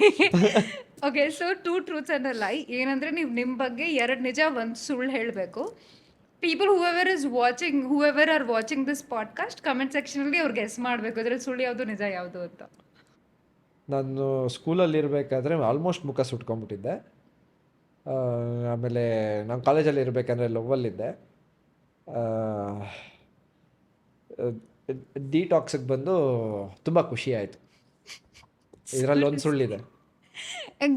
Okay, so 2 truths and a lie. ಏನಂದ್ರೆ ನೀವು ನಿಮ್ಮ ಬಗ್ಗೆ 2 ನಿಜ 1 ಸುಳ್ಳು ಹೇಳಬೇಕು. People whoever are watching this podcast, comment ಸೆಕ್ಷನಲ್ಲಿ ಅವ್ರು ಗೆಸ್ ಮಾಡಬೇಕು ಅದ್ರಲ್ಲಿ ಸುಳ್ಳು ಯಾವುದು ನಿಜ ಯಾವುದು ಅಂತ. ನಾನು ಸ್ಕೂಲಲ್ಲಿ ಇರಬೇಕಾದ್ರೆ ಆಲ್ಮೋಸ್ಟ್ ಮುಖ ಸುಟ್ಕೊಂಡ್ಬಿಟ್ಟಿದ್ದೆ. ಆಮೇಲೆ ನಾನು ಕಾಲೇಜಲ್ಲಿ ಇರಬೇಕಂದ್ರೆ ಲವ್ವಲ್ಲಿದ್ದೆ. ಡಿಟಾಕ್ಸಿಗೆ ಬಂದು ತುಂಬ ಖುಷಿ ಆಯಿತು. ಇದರಲ್ಲಿ ಒಂದು ಸುಳ್ಳಿದೆ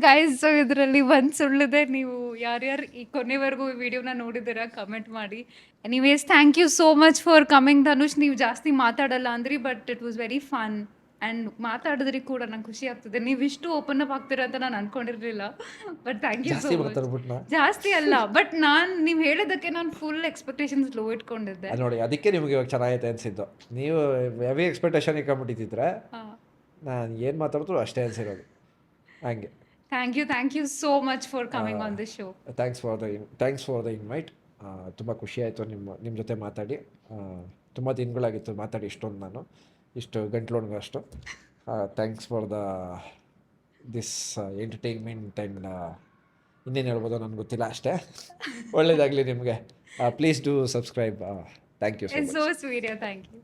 ಗೈಸ್. ಸೊ ಇದರಲ್ಲಿ 1 ಸುಳ್ಳಿದೆ. ನೀವು ಯಾರ್ಯಾರು ಈ ಕೊನೆವರೆಗೂ ಈ ವಿಡಿಯೋನ ನೋಡಿದ್ದೀರಾ ಕಮೆಂಟ್ ಮಾಡಿ. Anyways, thank you so much for coming Dhanush. ನೀವು ಜಾಸ್ತಿ ಮಾತಾಡಲ್ಲ ಅಂದ್ರಿ, but it was very fun and ಮಾತಾಡಿದ್ರಿ ಕೂಡ ನಂಗೆ ಖುಷಿ ಆಗ್ತದೆ. ನೀವು ಇಷ್ಟು ಓಪನ್ ಅಪ್ ಆಗ್ತೀರಾ ಅಂತ ನಾನು ಅನ್ಕೊಂಡಿರಲಿಲ್ಲ, but thank you so much. ಜಾಸ್ತಿ ಅಲ್ಲ, ಬಟ್ ನೀವು ಹೇಳಿದ್ದಕ್ಕೆ ನಾನು ಫುಲ್ ಎಕ್ಸ್ಪೆಕ್ಟೇಷನ್ಸ್ ಲೋ ಇಟ್ಕೊಂಡಿದ್ದೆ ನೋಡಿ. ಅದಕ್ಕೆ ನಿಮಗೆ ಇವಾಗ ಚೆನ್ನಾಗೈತೆ ಅನಿಸಿದ್ದು. ನೀವು ಹೆವಿ ಎಕ್ಸ್ಪೆಕ್ಟೇಷನ್ ಇಟ್ಕೊಂಡ್ಬಿಟ್ಟಿದ್ರೆ ನಾನು ಏನು ಮಾತಾಡಿದ್ರು ಅಷ್ಟೇ ಅನಿಸಿರೋದು. ಹಂಗೆ thank you so much for coming on this show. Thanks for the invite. ತುಂಬ ಖುಷಿ ಆಯಿತು ನಿಮ್ಮ ಜೊತೆ ಮಾತಾಡಿ. ತುಂಬ ದಿನಗಳಾಗಿತ್ತು ಮಾತಾಡಿ ಇಷ್ಟು ಗಂಟ್ಲೊಣಗು ಅಷ್ಟು. Thanks for this entertainment and ಇನ್ನೇನು ಹೇಳ್ಬೋದು ನನಗೆ ಗೊತ್ತಿಲ್ಲ ಅಷ್ಟೇ. ಒಳ್ಳೆಯದಾಗಲಿ ನಿಮಗೆ. Please do subscribe. Thank you so much. So sweet, thank you.